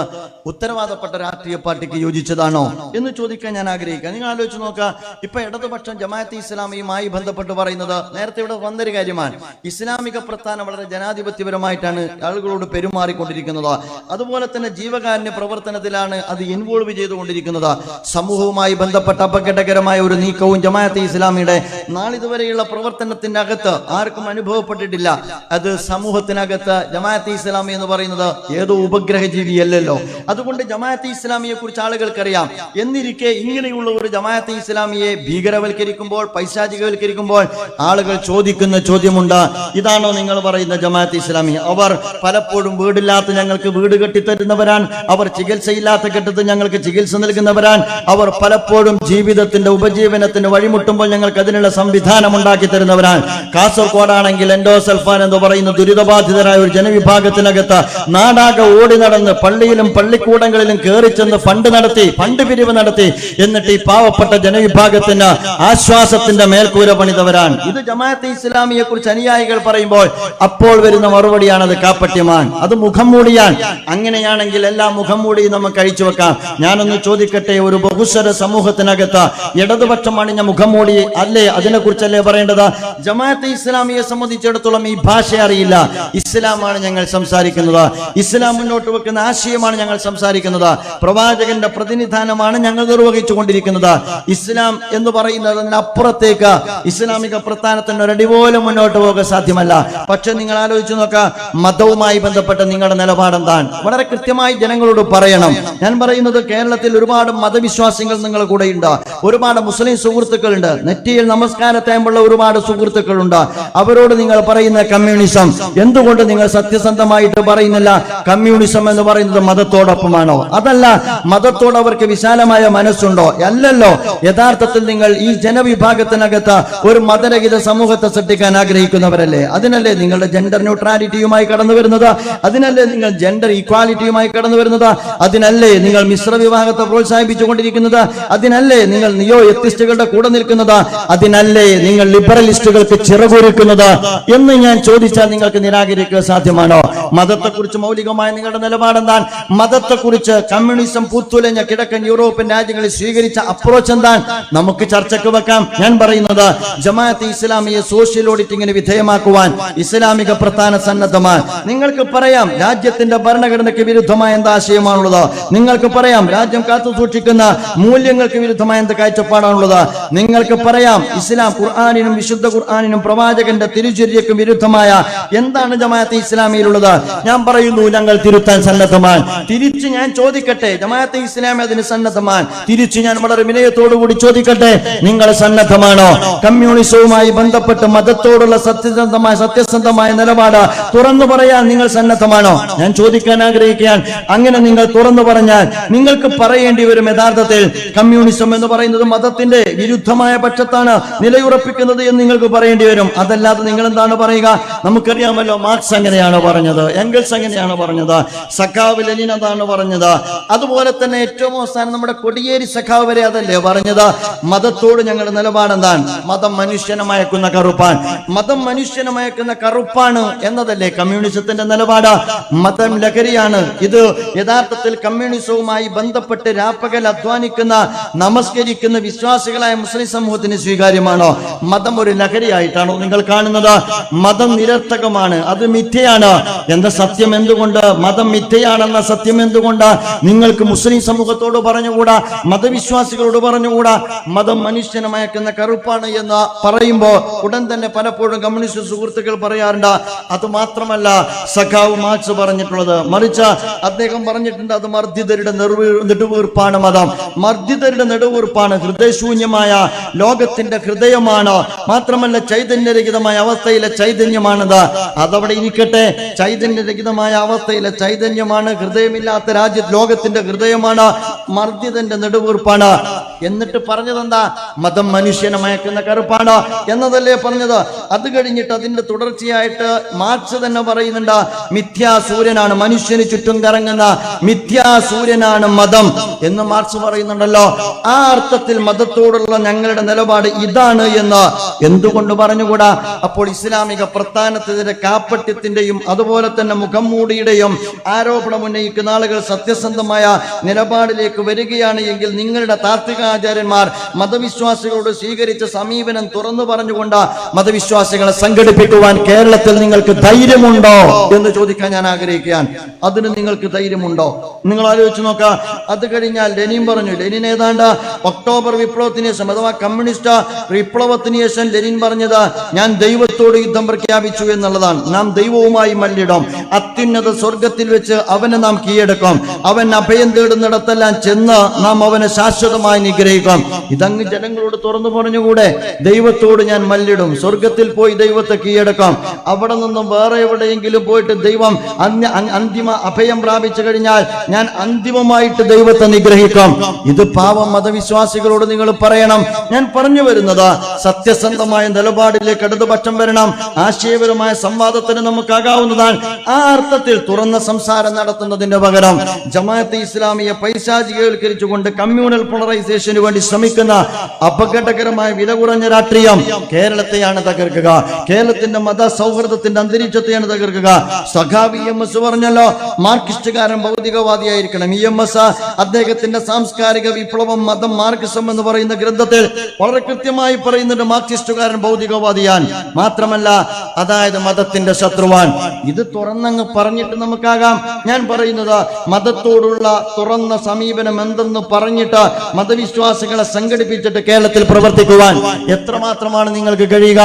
ഉത്തരവാദപ്പെട്ട രാഷ്ട്രീയ പാർട്ടിക്ക് യോജിച്ചതാണോ എന്ന് ചോദിക്കാൻ ഞാൻ ആഗ്രഹിക്കുക. നിങ്ങൾ ആലോചിച്ച് നോക്കുക, ഇപ്പൊ ഇടതുപക്ഷം ജമാഅത്തെ ഇസ്ലാമിയുമായി ബന്ധപ്പെട്ട് പറയുന്നത് നേരത്തെ ഇവിടെ വന്നൊരു കാര്യമാണ്. ഇസ്ലാമിക പ്രസ്ഥാനം വളരെ ജനാധിപത്യപരമായിട്ടാണ് ആളുകളോട് പെരുമാറിക്കൊണ്ടിരിക്കുന്നത്. അതുപോലെ തന്നെ ജീവകാരുണ്യ പ്രവർത്തനത്തിലാണ് അത് ഇൻവോൾവ് ചെയ്തുകൊണ്ടിരിക്കുന്നത്. സമൂഹവുമായി ബന്ധപ്പെട്ട അപകടകരമായ ഒരു നീക്കവും ജമാഅത്തെ ഇസ്ലാമിയുടെ നാളിതുവരെയുള്ള പ്രവർത്തനത്തിന്റെ അകത്ത് ആർക്കും അനുഭവപ്പെട്ടിട്ടില്ല. അത് സമൂഹത്തിനകത്ത് ജമാഅത്തെ ഇസ്ലാമി എന്ന് പറയുന്നത് ഏതോ ഉപഗ്രഹ ജീവിയല്ലല്ലോ. അതുകൊണ്ട് ജമാഅത്തെ ഇസ്ലാമിയെ കുറിച്ച് ആളുകൾക്കറിയാം. എന്നിരിക്കെ ഇങ്ങനെയുള്ള ഒരു ജമാഅത്തെ ഇസ്ലാമിയെ ഭീകരവൽക്കരിക്കുമ്പോൾ, പൈശാചികവൽക്കരിക്കുമ്പോൾ ആളുകൾ ചോദിക്കുന്ന ചോദ്യമുണ്ട്, ഇതാണോ നിങ്ങൾ പറയുന്ന ജമാഅത്തെ ഇസ്ലാമി? അവർ പലപ്പോഴും വീടില്ലാത്ത ഞങ്ങൾക്ക് വീട് കെട്ടിത്തരുന്നവരാണ്, അവർ ചികിത്സയില്ലാത്ത കാലഘട്ടത്തിൽ ഞങ്ങൾക്ക് ചികിത്സ നൽകുന്നവരാൻ. അവർ പലപ്പോഴും ജീവിതത്തിന്റെ ഉപജീവനത്തിന് വഴിമുട്ടുമ്പോൾ ഞങ്ങൾക്ക് അതിനുള്ള സംവിധാനം ഉണ്ടാക്കി തരുന്നവരാണ്. കാസർഗോഡാണെങ്കിൽ എൻഡോസൾഫാൻ എന്ന് പറയുന്ന ദുരിതബാധിതരായ ഒരു ജനവിഭാഗത്തിനകത്ത് നാടാകെ ഓടി നടന്ന് പള്ളിയിലും പള്ളിക്കൂടങ്ങളിലും കയറി ചെന്ന് ഫണ്ട് പിരിവ് നടത്തി എന്നിട്ട് ഈ പാവപ്പെട്ട ജനവിഭാഗത്തിന് ആശ്വാസത്തിന്റെ മേൽക്കൂര പണിതവരാൻ. ഇത് ജമാഅത്തെ ഇസ്ലാമിയെ കുറിച്ച് അനുയായികൾ പറയുമ്പോൾ അപ്പോൾ വരുന്ന മറുപടിയാണ് അത് കാപ്പട്യമാൻ, അത് മുഖം മൂടിയാൻ. അങ്ങനെയാണെങ്കിൽ എല്ലാ മുഖം മൂടിയും നമുക്ക് അഴിച്ചു വെക്കാം. ഞാനൊന്ന് ചോദിക്കട്ടെ, ഒരു ബഹുസ്വര സമൂഹത്തിനകത്ത് ഇടതുപക്ഷം അണിഞ്ഞ മുഖം മൂടി അല്ലേ, അതിനെ കുറിച്ചല്ലേ പറയേണ്ടത്? ജമാഅത്തെ ഇസ്ലാമിയെ സംബന്ധിച്ചിടത്തോളം ഈ ഭാഷ അറിയില്ല. ഇസ്ലാമാണ് ഞങ്ങൾ സംസാരിക്കുന്നത്, ഇസ്ലാം മുന്നോട്ട് വെക്കുന്ന ആശയമാണ് ഞങ്ങൾ സംസാരിക്കുന്നത്, പ്രവാചകന്റെ പ്രതിനിധാനമാണ് ഞങ്ങൾ നിർവഹിച്ചു കൊണ്ടിരിക്കുന്നത്. ഇസ്ലാം എന്ന് പറയുന്നതിനപ്പുറത്തേക്ക് ഇസ്ലാമിക പ്രസ്ഥാനത്തിന് ഒരടി പോലും മുന്നോട്ട് പോകാൻ സാധ്യമല്ല. പക്ഷെ നിങ്ങൾ ആലോചിച്ച് നോക്കാം, മതവുമായി ബന്ധപ്പെട്ട നിങ്ങളുടെ നിലപാടെന്താണ്? വളരെ കൃത്യമായി ജനങ്ങളോട് പറയണം. ഞാൻ പറയുന്നത്, കേരളത്തിൽ ഒരുപാട് മതവിശ്വാസികൾ നിങ്ങളുടെ കൂടെയുണ്ട്, ഒരുപാട് മുസ്ലിം സുഹൃത്തുക്കളുണ്ട്, നെറ്റിയിൽ നമസ്കാരത്തേമ്പുള്ള ഒരുപാട് സുഹൃത്തുക്കളുണ്ട്. അവരോട് നിങ്ങൾ പറയുന്ന കമ്മ്യൂണിസം എന്തുകൊണ്ട് നിങ്ങൾ സത്യസന്ധമായിട്ട് പറയുന്നില്ല? കമ്മ്യൂണിസം എന്ന് പറയുന്നത് മതത്തോടൊപ്പമാണോ? അതല്ല, മതത്തോട് അവർക്ക് വിശാലമായ മനസ്സുണ്ടോ? അല്ലല്ലോ. യഥാർത്ഥത്തിൽ നിങ്ങൾ ഈ ജനവിഭാഗത്തിനകത്ത് ഒരു മതരഹിത സമൂഹത്തെ സൃഷ്ടിക്കാൻ ആഗ്രഹിക്കുന്നവരല്ലേ? അതിനല്ലേ നിങ്ങളുടെ ജെൻഡർ ന്യൂട്രാലിറ്റിയുമായി കടന്നു വരുന്നത്? അതിനല്ലേ നിങ്ങൾ ജെൻഡർ ഈക്വാലിറ്റിയുമായി കടന്നു വരുന്നത്? അതിനല്ലേ നിങ്ങൾ മിശ്ര വിവാഹത്തെ പ്രോത്സാഹിപ്പിച്ചുകൊണ്ടിരിക്കുന്നത്? അതിനല്ലേ നിങ്ങൾ നിയോ എത്തിസ്റ്റുകളുടെ കൂടെ നിൽക്കുന്നത്? അതിനല്ലേ നിങ്ങൾ ലിബറലിസ്റ്റുകൾക്ക് ചിറകൊരുക്കുന്നത് എന്ന് ഞാൻ ചോദിച്ചാൽ നിങ്ങൾക്ക് നിരാകരിക്കുക സാധ്യമാണോ? മതത്തെക്കുറിച്ച് മൗലികമായ നിങ്ങളുടെ നിലപാടെന്താൻ? മതത്തെക്കുറിച്ച് കമ്മ്യൂണിസം പൂത്തുലഞ്ഞ കിഴക്കൻ യൂറോപ്യൻ രാജ്യങ്ങളിൽ സ്വീകരിച്ച അപ്രോച്ച് എന്താണ്? നമുക്ക് ചർച്ചയ്ക്ക് വെക്കാം. ഞാൻ പറയുന്നത്, ജമാഅത്തെ ഇസ്ലാമിയെ സോഷ്യൽ ഓഡിറ്റിങ്ങിന് വിധേയമാക്കുവാൻ ഇസ്ലാമിക പ്രസ്ഥാന സന്നദ്ധമാണ്. നിങ്ങൾക്ക് പറയാം രാജ്യത്തിന്റെ ഭരണഘടനയ്ക്ക് വിരുദ്ധമായ എന്ത് ആശയമാണുള്ളത്, നിങ്ങൾക്ക് പറയാം രാജ്യം കാത്തു സൂക്ഷിക്കുന്ന മൂല്യങ്ങൾക്ക് വിരുദ്ധമായ എന്ത് കാഴ്ചപ്പാടാണുള്ളത്, നിങ്ങൾക്ക് പറയാം ഇസ്ലാം ഖുർആനിനും വിശുദ്ധ ഖുർആനിനും പ്രവാചകന്റെ തിരുചര്യക്കും വിരുദ്ധമായ എന്താണ് ജമാഅത്തെ ഇസ്ലാമിയിലുള്ളത്. ഞാൻ പറയുന്നു, ഞങ്ങൾ തിരുത്താൻ സന്നദ്ധമാണ്. തിരിച്ച് ഞാൻ ചോദിക്കട്ടെ, ജമാഅത്തെ ഇസ്ലാമി അതിന് സന്നദ്ധമാണ്. തിരിച്ച് ഞാൻ വളരെ വിനയത്തോടുകൂടി ചോദിക്കട്ടെ, നിങ്ങൾ സന്നദ്ധമാണോ? കമ്മ്യൂണിസവുമായി ബന്ധപ്പെട്ട് മതത്തോടുള്ള സത്യസന്ധമായ നിലപാട് തുറന്നു പറയാൻ നിങ്ങൾ സന്നദ്ധമാണോ? ഞാൻ ചോദിക്കാൻ ആഗ്രഹിക്കുകയാണ്. അങ്ങനെ നിങ്ങൾ തുറന്നു പറഞ്ഞാൽ നിങ്ങൾക്ക് പറയേണ്ടി വരും, യഥാർത്ഥത്തിൽ കമ്മ്യൂണിസം എന്ന് പറയുന്നത് മതത്തിന്റെ വിരുദ്ധമായ പക്ഷത്താണ് നിലയുറപ്പിക്കുന്നത് എന്ന് നിങ്ങൾക്ക് പറയേണ്ടി വരും. അതല്ലാതെ നിങ്ങൾ എന്താണ് പറയുക? നമുക്കറിയാമല്ലോ, മാർക്സ് എങ്ങനെയാണ് പറഞ്ഞത്, എംഗൽസ് എങ്ങനെയാണ് പറഞ്ഞത്, സഖാവ് ലെനിൻ അതാണ് പറഞ്ഞത്. അതുപോലെ തന്നെ ഏറ്റവും അവസാനം നമ്മുടെ കൊടിയേരി സഖാവ് വരെ അതല്ലേ പറഞ്ഞത്? മതത്തോട് ഞങ്ങളുടെ നിലപാടെന്താണ്? മതം മനുഷ്യനെ മയക്കുന്ന കറുപ്പാൻ, മതം മനുഷ്യനെ മയക്കുന്ന കറുപ്പാണ് എന്നതല്ലേ കമ്മ്യൂണിസത്തിന്റെ നിലപാട്? മതം ലഹരിയാണ്. ഇത് യഥാർത്ഥത്തിൽ കമ്മ്യൂണിസവുമായി ബന്ധപ്പെട്ട് രാപ്പകൽ അധ്വാനിക്കുന്ന നമസ്കരിക്കുന്ന വിശ്വാസികളായ മുസ്ലിം സമൂഹത്തിന് സ്വീകാര്യമാണോ? മതം ഒരു ലഹരിയായിട്ടാണോ നിങ്ങൾ കാണുന്നത്? മതം നിരർത്ഥകമാണ്, അത് മിഥ്യയാണ് എന്ന സത്യം എന്തുകൊണ്ട്, മതം മിഥ്യയാണെന്ന സത്യം എന്തുകൊണ്ട് നിങ്ങൾക്ക് മുസ്ലിം സമൂഹത്തോട് പറഞ്ഞുകൂടാ, മതവിശ്വാസികളോട് പറഞ്ഞുകൂടാ? മതം മനുഷ്യനെ മയക്കുന്ന കറുപ്പാണ് എന്ന് പറയുമ്പോൾ ഉടൻ തന്നെ പലപ്പോഴും കമ്മ്യൂണിസ്റ്റ് സുഹൃത്തുക്കൾ പറയാറുണ്ട്, അത് മാത്രമല്ല സഖാവ് മാർക്സ് പറഞ്ഞിട്ടുള്ളത്, മറിച്ച് അദ്ദേഹം പറഞ്ഞിട്ടുണ്ട്, അത് മർദ്ദിതരുടെ നെടുവീർപ്പാണ് മതം, മർദ്ദിതരുടെ നെടുവീർപ്പാണ്, ഹൃദയശൂന്യമായ ലോകത്തിന്റെ ഹൃദയമാണ്, മാത്രമല്ല ചൈതന്യരഹിതമായ അവസ്ഥയിലെ ചൈതന്യമാണത്. അതവിടെ ഇരിക്കട്ടെ, ചൈതന്യരഹിതമായ അവസ്ഥയിലെ ചൈതന്യമാണ്, ഹൃദയമില്ലാത്ത ലോകത്തിന്റെ ഹൃദയമാണ്, മർദ്ദിതന്റെ നെടുവീർപ്പാണ്. എന്നിട്ട് പറഞ്ഞതെന്താ? മതം മനുഷ്യനെ മയക്കുന്ന കറുപ്പാണ് എന്നതല്ലേ പറഞ്ഞത്? അത് കഴിഞ്ഞിട്ട് അതിന്റെ തുടർച്ചയായിട്ട് മാർക്സ് തന്നെ പറയുന്നുണ്ട്, മിഥ്യാസൂര്യനാണ്, മനുഷ്യന് ചുറ്റും കറങ്ങുന്ന മിഥ്യാസൂര്യനാണ് മതം എന്ന് മാർക്സ് പറയുന്നുണ്ടല്ലോ. ആ അർത്ഥത്തിൽ മതത്തോടുള്ള ഞങ്ങളുടെ നിലപാട് ഇതാണ് എന്ന് എന്തുകൊണ്ട് പറഞ്ഞുകൂടാ? അപ്പോൾ ഇസ്ലാമിക പ്രസ്ഥാനത്തിനെതിരെ കാപ്പട്യത്തിന്റെയും അതുപോലെ തന്നെ മുഖം മൂടിയുടെയും ആരോപണം ഉന്നയിക്കുന്ന ആളുകൾ സത്യസന്ധമായ നിലപാടിലേക്ക് വരികയാണ് എങ്കിൽ നിങ്ങളുടെ താത്വികാചാര്യന്മാർ മതവിശ്വാസികളോട് സ്വീകരിച്ച സമീപനം തുറന്നു പറഞ്ഞുകൊണ്ട് മതവിശ്വാസികളെ സംഘടിപ്പിക്കുവാൻ കേരളത്തിൽ നിങ്ങൾക്ക് ധൈര്യമുണ്ടോ എന്ന് ചോദിക്കാൻ ഞാൻ ആഗ്രഹിക്കുകയാണ്. അതിന് നിങ്ങൾക്ക് ധൈര്യമുണ്ടോ? നിങ്ങൾ ആലോചിച്ച് നോക്കുക. അത് കഴിഞ്ഞാൽ ലെനിൻ പറഞ്ഞു, ലെനിൻ ഏതാണ്ട് ഒക്ടോബർ വിപ്ലവത്തിന് ശേഷം അഥവാ കമ്മ്യൂണിസ്റ്റ് വിപ്ലവത്തിന് ശേഷം ലെനിൻ പറഞ്ഞത്, ഞാൻ ദൈവത്തോട് യുദ്ധം പ്രഖ്യാപിച്ചു എന്നുള്ളതാണ്. നാം ദൈവവുമായി മല്ലിടും, അത്യുന്നത സ്വർഗത്തിൽ വെച്ച് അവനെ നാം കീഴടക്കും, അവൻ അഭയം തേടുന്നിടത്തെല്ലാം ചെന്ന് നാം അവനെ ശാശ്വതമായി നിഗ്രഹിക്കാം. ഇതങ്ങ് ജനങ്ങളോട് തുറന്നു പറഞ്ഞുകൂടെ? ദൈവത്തോട് ഞാൻ മല്ലിടും, സ്വർഗത്തിൽ പോയി ദൈവത്തെ കീഴടക്കാം, അവിടെ നിന്നും വേറെ എവിടെയെങ്കിലും പോയിട്ട് ദൈവം അന്തിമ അഭയം പ്രാപിച്ചു കഴിഞ്ഞാൽ ഞാൻ അന്തിമമായിട്ട് ദൈവത്തെ നിഗ്രഹിക്കാം. ഇത് പാവം മതവിശ്വാസികളോട് നിങ്ങൾ പറയണം. ഞാൻ പറഞ്ഞു വരുന്നത് സത്യസന്ധമായ നിലപാടിലേക്ക് ഇടതുപക്ഷം വരണം. ആശയപരമായ സംവാദത്തിന് നമുക്കാകാവുന്നതാണ്. ആ അർത്ഥത്തിൽ തുറന്ന സംസാരം നടത്തുന്നതിന്റെ പകരം ജമാഅത്തെ ഇസ്ലാമിയെ പൈശാചികവൽക്കരിച്ചുകൊണ്ട് കമ്മ്യൂണൽ പോളറൈസേഷന് വേണ്ടി ശ്രമിക്കുന്ന അപകടകരമായ വില കുറഞ്ഞ രാഷ്ട്രീയം കേരളത്തെയാണ് തകർക്കുക. കേരളത്തിന്റെ മത സൗഹൃദത്തിന്റെ അന്തരീക്ഷത്തെയാണ് തകർക്കുക. സഖാവ് EMS പറഞ്ഞല്ലോ, മാർക്സിസ്റ്റുകാരൻ ഭൗതികവാദിയായിരിക്കണം. EMS അദ്ദേഹത്തിന്റെ സാംസ്കാരിക വിപ്ലവം മതം മാർക്സിസം എന്ന് പറയുന്ന ഗ്രന്ഥത്തിൽ വളരെ കൃത്യമായി പറയുന്നുണ്ട്, മാർക്സിസ്റ്റുകാരൻ ഭൗതികവാദിയാൻ മാത്രമല്ല അതായത് മതത്തിന്റെ ശത്രുവാൻ. ഇത് തുറന്നങ്ങ് പറഞ്ഞിട്ട് നമുക്കാകാം. ഞാൻ പറയുന്നത് മതത്തോടുള്ള തുറന്ന സമീപനം എന്തെന്ന് പറഞ്ഞിട്ട് മതവിശ്വാസികളെ സംഘടിപ്പിച്ചിട്ട് കേരളത്തിൽ പ്രവർത്തിക്കുവാൻ എത്രമാത്രമാണ് നിങ്ങൾക്ക് കഴിയുക?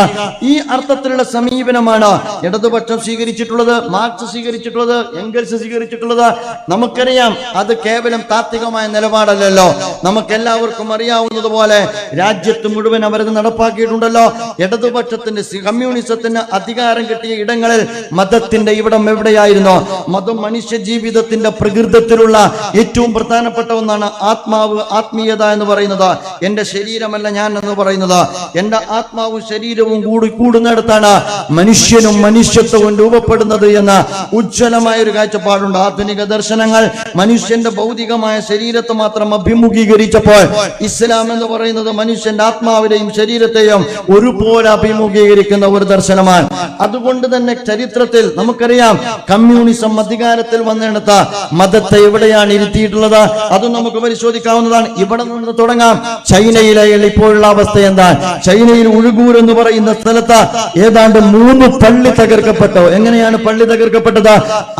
ഈ അർത്ഥത്തിലുള്ള സമീപനമാണ് ഇടതുപക്ഷം സ്വീകരിച്ചിട്ടുള്ളത്, മാർക്സ് സ്വീകരിച്ചിട്ടുള്ളത്, എംഗൽസ് സ്വീകരിച്ചിട്ടുള്ളത്. നമുക്കറിയാം അത് കേവലം താത്വികമായ നിലപാടല്ലല്ലോ. നമുക്കെല്ലാവർക്കും അറിയാവുന്നതുപോലെ രാജ്യത്ത് മുഴുവൻ അവരത് നടപ്പാക്കിയിട്ടുണ്ടല്ലോ. ഇടതുപക്ഷത്തിന്റെ കമ്മ്യൂണിസത്തിന് അധികാരം കിട്ടിയ ഇടങ്ങളിൽ മതത്തിന്റെ ഇവിടം എവിടെയായിരുന്നു? മതം മനുഷ്യ ജീവിതത്തിന്റെ പ്രകൃതത്തിലുള്ള ഏറ്റവും പ്രധാനപ്പെട്ട ഒന്നാണ്. ആത്മാവ്, ആത്മീയത എന്ന് പറയുന്നത് എന്റെ ശരീരമല്ല ഞാൻ എന്ന് പറയുന്നത്. എന്റെ ആത്മാവും ശരീരവും കൂടുന്നിടത്താണ് മനുഷ്യനും മനുഷ്യത്വവും രൂപപ്പെടുന്നത് എന്ന ഉജ്ജ്വലമായ ഒരു കാഴ്ചപ്പാടുണ്ട്. ആധുനിക ദർശനങ്ങൾ മനുഷ്യന്റെ ഭൗതികമായ ശരീരത്തെ മാത്രം അഭിമുഖീകരിച്ചപ്പോൾ ഇസ്ലാം എന്ന് പറയുന്നത് മനുഷ്യന്റെ ആത്മാവിനെയും ശരീരത്തെയും ഒരുപോലെ അഭിമുഖീകരിക്കുന്ന ഒരു ദർശനമാണ്. അതുകൊണ്ട് തന്നെ ചരിത്രത്തിൽ നമുക്കറിയാം കമ്മ്യൂണിസം അധികാരത്തിൽ വന്നെടുത്ത മതത്തെ എവിടെയാണ് ഇരുത്തിയിട്ടുള്ളത്? അതും നമുക്ക് പരിശോധിക്കാവുന്നതാണ്. ഇവിടെ നിന്ന് തുടങ്ങാം. ചൈനയിലെ ഇപ്പോഴുള്ള അവസ്ഥ എന്താണ്? ചൈനയിൽ ഉഴുഗൂർ എന്ന് പറയുന്ന സ്ഥലത്ത് ഏതാണ്ട് 3 പള്ളി തകർക്കപ്പെട്ടു. എങ്ങനെയാണ് പള്ളി തകർക്കപ്പെട്ടത്?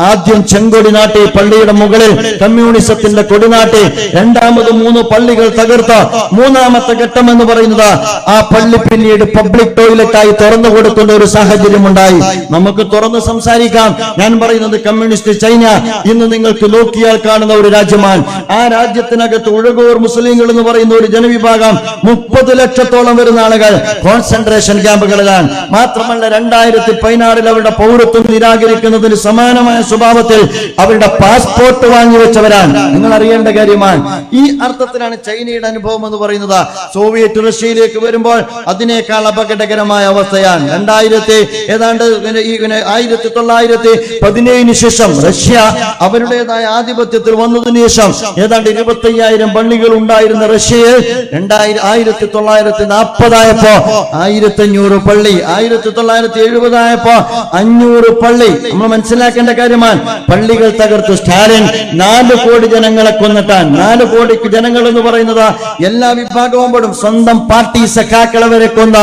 ആദ്യം ചെങ്കൊടി നാട്ടി, പള്ളിയുടെ മുകളിൽ കമ്മ്യൂണിസത്തിന്റെ കൊടിനാട്ടി. രണ്ടാമത് 3 പള്ളികൾ തകർത്ത്. മൂന്നാമത്തെ ഘട്ടം എന്ന് പറയുന്നത് ആ പള്ളി പിന്നീട് പബ്ലിക് ടോയ്ലറ്റായി തുറന്നു കൊടുക്കുന്ന ഒരു സാഹചര്യം ഉണ്ടായി. നമുക്ക് തുറന്ന് സംസാരിക്കാം. ഞാൻ പറയുന്നത് കമ്മ്യൂണിസ്റ്റ് ചൈന ഇന്ന് നിങ്ങൾക്ക് നോക്കിയാൽ കാണുന്ന ഒരു രാജ്യമാണ്. ആ രാജ്യത്തിനകത്ത് ഉഴുഗൂർ മുസ്ലിങ്ങൾ എന്ന് പറയുന്ന ഒരു ജനവിഭാഗം 30 ലക്ഷത്തോളം വരുന്ന ആളുകൾ കോൺസെൻട്രേഷൻ ക്യാമ്പുകളിലാണ്. മാത്രമല്ല 2016 അവരുടെ പൗരത്വം നിരാകരിക്കുന്നതിന് സമാനമായ സ്വഭാവത്തിൽ അവരുടെ പാസ്പോർട്ട് വാങ്ങിവെച്ചവരാണ്. നിങ്ങൾ അറിയേണ്ട കാര്യമാണ്. ഈ അർത്ഥത്തിലാണ് ചൈനയുടെ അനുഭവം എന്ന് പറയുന്നത്. സോവിയറ്റ് റഷ്യയിലേക്ക് വരുമ്പോൾ അതിനേക്കാൾ അപകടകരമായ അവസ്ഥയാണ്. 1917 ശേഷം റഷ്യ അവരുടേതായ ആധിപത്യത്തിൽ വന്നതിന് ശേഷം ഏതാണ്ട് 25,000 പള്ളികൾ ഉണ്ടായിരുന്ന റഷ്യയിൽ 1940 ആയപ്പോ 1500 പള്ളി, 1970 ആയപ്പോ 500 പള്ളി. നമ്മൾ മനസ്സിലാക്കേണ്ട കാര്യമാണ്. പള്ളികൾ തകർത്തു. സ്റ്റാലിൻ 4 കോടി ജനങ്ങളെ കൊന്നിട്ടാൻ. 4 കോടി ജനങ്ങൾ എന്ന് പറയുന്നത് എല്ലാ വിഭാഗവും പെടും. സ്വന്തം പാർട്ടി സഖാക്കളെ വരെ കൊന്ന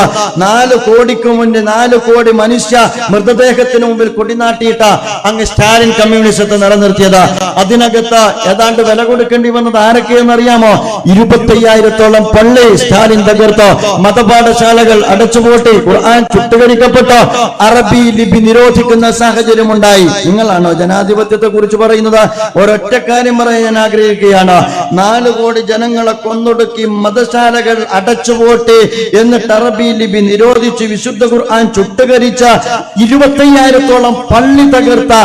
4 കോടിക്ക് മുന്നിൽ 4 കോടി മനുഷ്യ മൃതദേഹത്തിന് മുമ്പിൽ കൊടിനാട്ടിയിട്ട അങ്ങ് സ്റ്റാലിൻ കമ്മ്യൂണിസത്തെ നിലനിർത്തിയത്. അതിനകത്ത് ഏതാണ്ട് വില കൊടുക്കേണ്ടി വന്നത് ആരൊക്കെയെന്ന് അറിയാമോ? 25,000-ഓളം പള്ളി സ്റ്റാലിൻ തകർത്തു. മതപാഠശാലകൾ അടച്ചുപൂട്ടി. ഖുർആൻ ചുട്ടുകരിക്കപ്പെട്ടു. അറബി ലിപി നിരോധിക്കുന്ന സാഹചര്യം ഉണ്ടായി. നിങ്ങളാണോ ജനാധിപത്യത്തെ കുറിച്ച് പറയുന്നത്? ഒരൊറ്റ കാര്യം പറയാൻ ഞാൻ ആഗ്രഹിക്കുകയാണ്. 4 കോടി ജനങ്ങളെ കൊന്നൊടുക്കി, മതശാലകൾ അടച്ചുപൂട്ടി, എന്നിട്ട് അറബി ലിപി നിരോധിച്ച് വിശുദ്ധ ഖുർആൻ ചുട്ടുകരിച്ച 25,000-ഓളം പള്ളി തകർത്ത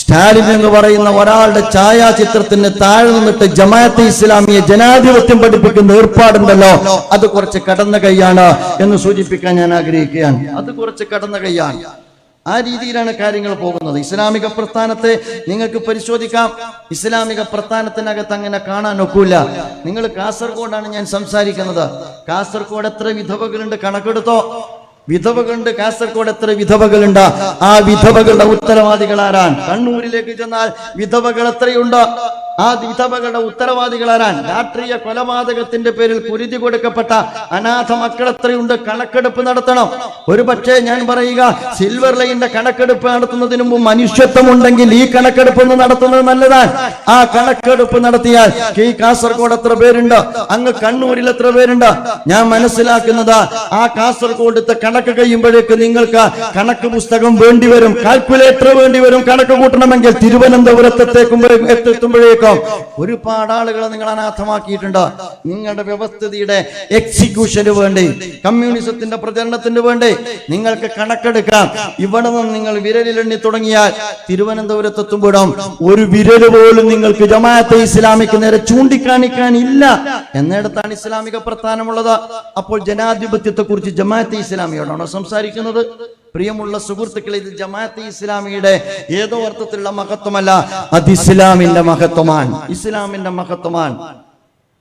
സ്റ്റാലിൻ എന്ന് പറയുന്ന ഒരാളുടെ ഛായാചിത്രത്തിന് താഴെ നിന്നിട്ട് ജമാഅത്തെ ഇസ്ലാമിയെ ജനാധിപത്യം പഠിപ്പിക്കുന്ന ഏർപ്പാടുണ്ടല്ലോ, അത് കുറച്ച് കടന്ന കൈയാണ് എന്ന് സൂചിപ്പിക്കാൻ ഞാൻ ആഗ്രഹിക്കുകയാണ്. അത് കുറച്ച് കടന്ന കൈയാണ്. ആ രീതിയിലാണ് കാര്യങ്ങൾ പോകുന്നത്. ഇസ്ലാമിക പ്രസ്ഥാനത്തെ നിങ്ങൾക്ക് പരിശോധിക്കാം. ഇസ്ലാമിക പ്രസ്ഥാനത്തിനകത്ത് അങ്ങനെ കാണാൻ ഒക്കില്ല. നിങ്ങൾ കാസർഗോഡാണ് ഞാൻ സംസാരിക്കുന്നത്. കാസർഗോഡ് എത്ര വിധവകളുണ്ട് കണക്കെടുത്തോ? വിധവകളുണ്ട്. കാസർഗോഡ് എത്ര വിധവകളുണ്ട്? ആ വിധവകളുടെ ഉത്തരവാദികൾ ആരാണ്? കണ്ണൂരിലേക്ക് ചെന്നാൽ വിധവകൾ എത്രയുണ്ട്? ആ വിധവകളുടെ ഉത്തരവാദികളാരാൻ? രാഷ്ട്രീയ കൊലപാതകത്തിന്റെ പേരിൽ കുരുതി കൊടുക്കപ്പെട്ട അനാഥ മക്കൾ എത്രയുണ്ട്? കണക്കെടുപ്പ് നടത്തണം. ഒരു പക്ഷേ ഞാൻ പറയുക, സിൽവർ ലൈനിന്റെ കണക്കെടുപ്പ് നടത്തുന്നതിന് മുമ്പ് മനുഷ്യത്വം ഉണ്ടെങ്കിൽ ഈ കണക്കെടുപ്പ് നടത്തുന്നത് നല്ലതാണ്. ആ കണക്കെടുപ്പ് നടത്തിയാൽ ഈ കാസർഗോഡ് എത്ര പേരുണ്ട്, അങ്ങ് കണ്ണൂരിൽ എത്ര പേരുണ്ട്? ഞാൻ മനസ്സിലാക്കുന്നത് ആ കാസർഗോഡത്തെ കണക്ക് കഴിയുമ്പോഴേക്ക് നിങ്ങൾക്ക് കണക്ക് പുസ്തകം വേണ്ടിവരും, കാൽക്കുലേറ്റർ വേണ്ടിവരും. കണക്ക് കൂട്ടണമെങ്കിൽ തിരുവനന്തപുരത്തെത്തുമ്പോഴേക്കും വിവേകം. ഒരുപാട് ആളുകളെ നിങ്ങൾ അനാഥമാക്കിയിട്ടുണ്ട്. നിങ്ങളുടെ വ്യവസ്ഥിതിയുടെ എക്സിക്യൂഷന് വേണ്ടി, കമ്മ്യൂണിസത്തിന്റെ പ്രചരണത്തിന് വേണ്ടി നിങ്ങൾക്ക് കണക്കെടുക്കാം. ഇവിടെ നിന്ന് നിങ്ങൾ വിരലിലെണ്ണി തുടങ്ങിയാൽ തിരുവനന്തപുരത്തെത്തുമ്പോഴും ഒരു വിരല് പോലും നിങ്ങൾക്ക് ജമാഅത്തെ ഇസ്ലാമിക്ക് നേരെ ചൂണ്ടിക്കാണിക്കാനില്ല എന്നിടത്താണ് ഇസ്ലാമിക പ്രസ്ഥാനമുള്ളത്. അപ്പോൾ ജനാധിപത്യത്തെ കുറിച്ച് ജമാഅത്തെ ഇസ്ലാമിയോടാണോ സംസാരിക്കുന്നത്? പ്രിയമുള്ള സുഹൃത്തുക്കളെ, ഇത് ജമാഅത്തെ ഇസ്ലാമിയുടെ ഏതോ അർത്ഥത്തിലുള്ള മഹത്വമല്ല, അത് ഇസ്ലാമിന്റെ മഹത്വമാണ്. ഇസ്ലാമിന്റെ മഹത്വമാണ്.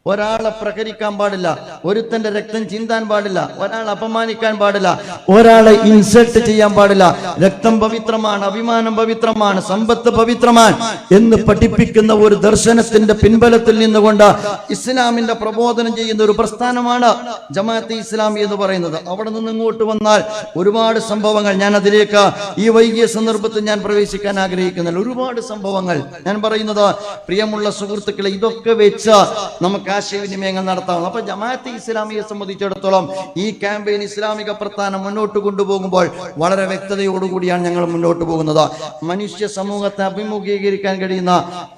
ഒരാളെ പ്രഹരിക്കാൻ പാടില്ല, ഒരുത്തന്റെ രക്തം ചിന്താൻ പാടില്ല, ഒരാളെ അപമാനിക്കാൻ പാടില്ല, ഒരാളെ ഇൻസൾട്ട് ചെയ്യാൻ പാടില്ല. രക്തം പവിത്രമാണ്, അഭിമാനം പവിത്രമാണ്, സമ്പത്ത് പവിത്രമാണ് എന്ന് പഠിപ്പിക്കുന്ന ഒരു ദർശനത്തിന്റെ പിൻബലത്തിൽ നിന്നുകൊണ്ട് ഇസ്ലാമിന്റെ പ്രബോധനം ചെയ്യുന്ന ഒരു പ്രസ്ഥാനമാണ് ജമാഅത്തെ ഇസ്ലാമി എന്ന് പറയുന്നത്. അവിടെ നിന്ന് ഇങ്ങോട്ട് വന്നാൽ ഒരുപാട് സംഭവങ്ങൾ, ഞാൻ അതിലേക്ക് ഈ വൈകിയ സന്ദർഭത്തിൽ ഞാൻ പ്രവേശിക്കാൻ ആഗ്രഹിക്കുന്നില്ല. ഒരുപാട് സംഭവങ്ങൾ ഞാൻ പറയുന്നത്, പ്രിയമുള്ള സുഹൃത്തുക്കളെ, ഇതൊക്കെ വെച്ച് നമുക്ക് ആശയവിനിമയങ്ങൾ നടത്താം. അപ്പൊ ജമാഅത്തെ ഇസ്ലാമിയെ സംബന്ധിച്ചിടത്തോളം ഈ ക്യാമ്പയിൻ ഇസ്ലാമിക പ്രസ്ഥാനം മുന്നോട്ട് കൊണ്ടുപോകുമ്പോൾ വളരെ വ്യക്തതയോടുകൂടിയാണ് ഞങ്ങൾ മുന്നോട്ട് പോകുന്നത്. മനുഷ്യ സമൂഹത്തെ അഭിമുഖീകരിക്കാൻ കഴിയുന്ന,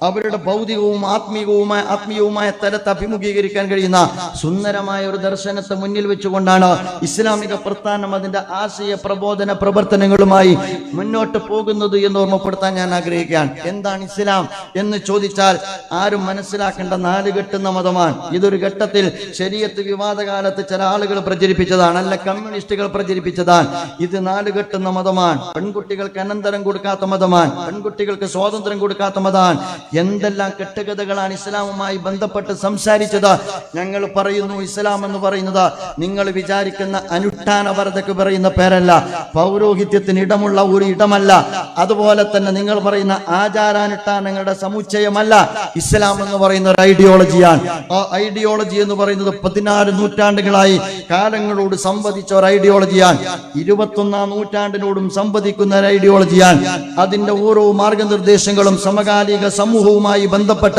അവരുടെ ഭൗതികവും ആത്മീയവുമായ തലത്തെ അഭിമുഖീകരിക്കാൻ കഴിയുന്ന സുന്ദരമായ ഒരു ദർശനത്തെ മുന്നിൽ വെച്ചുകൊണ്ടാണ് ഇസ്ലാമിക പ്രസ്ഥാനം അതിന്റെ ആശയ പ്രബോധന പ്രവർത്തനങ്ങളുമായി മുന്നോട്ട് പോകുന്നത് എന്ന് ഓർമ്മപ്പെടുത്താൻ ഞാൻ ആഗ്രഹിക്കുകയാണ്. എന്താണ് ഇസ്ലാം എന്ന് ചോദിച്ചാൽ ആരും മനസ്സിലാക്കേണ്ട നാലുകെട്ടുന്ന മതമാണ്. ഇതൊരു ഘട്ടത്തിൽ ശരീഅത്ത് വിവാദകാലത്ത് ചില ആളുകൾ പ്രചരിപ്പിച്ചതാണ്, അല്ല കമ്മ്യൂണിസ്റ്റുകൾ പ്രചരിപ്പിച്ചതാണ്. ഇത് നാലുകെട്ടുന്ന മതമാണ്, പെൺകുട്ടികൾക്ക് അനന്തരം കൊടുക്കാത്ത മതമാണ്, പെൺകുട്ടികൾക്ക് സ്വാതന്ത്ര്യം കൊടുക്കാത്ത മതമാണ്. എന്തെല്ലാം കെട്ടുകഥകളാണ് ഇസ്ലാമുമായി ബന്ധപ്പെട്ട് സംസാരിച്ചത്. ഞങ്ങൾ പറയുന്നു, ഇസ്ലാം എന്ന് പറയുന്നത് നിങ്ങൾ വിചാരിക്കുന്ന അനുഷ്ഠാന വർദ്ധക്ക് പറയുന്ന പേരല്ല, പൗരോഹിത്യത്തിന് ഇടമുള്ള ഒരു ഇടമല്ല, അതുപോലെ തന്നെ നിങ്ങൾ പറയുന്ന ആചാരാനുഷ്ഠാനങ്ങളുടെ സമുച്ചയമല്ല. ഇസ്ലാം എന്ന് പറയുന്ന ഒരു ഐഡിയോളജിയാണ്. ആ ഐഡിയോളജി എന്ന് പറയുന്നത് 14 നൂറ്റാണ്ടുകളായി കാലങ്ങളോട് സംവദിച്ച ഒരു ഐഡിയോളജിയാണ്. 21-ാം നൂറ്റാണ്ടിനോടും സംവദിക്കുന്ന ഒരു ഐഡിയോളജിയാണ്. അതിന്റെ ഓരോ മാർഗനിർദ്ദേശങ്ങളും സമകാലിക സമൂഹവുമായി ബന്ധപ്പെട്ട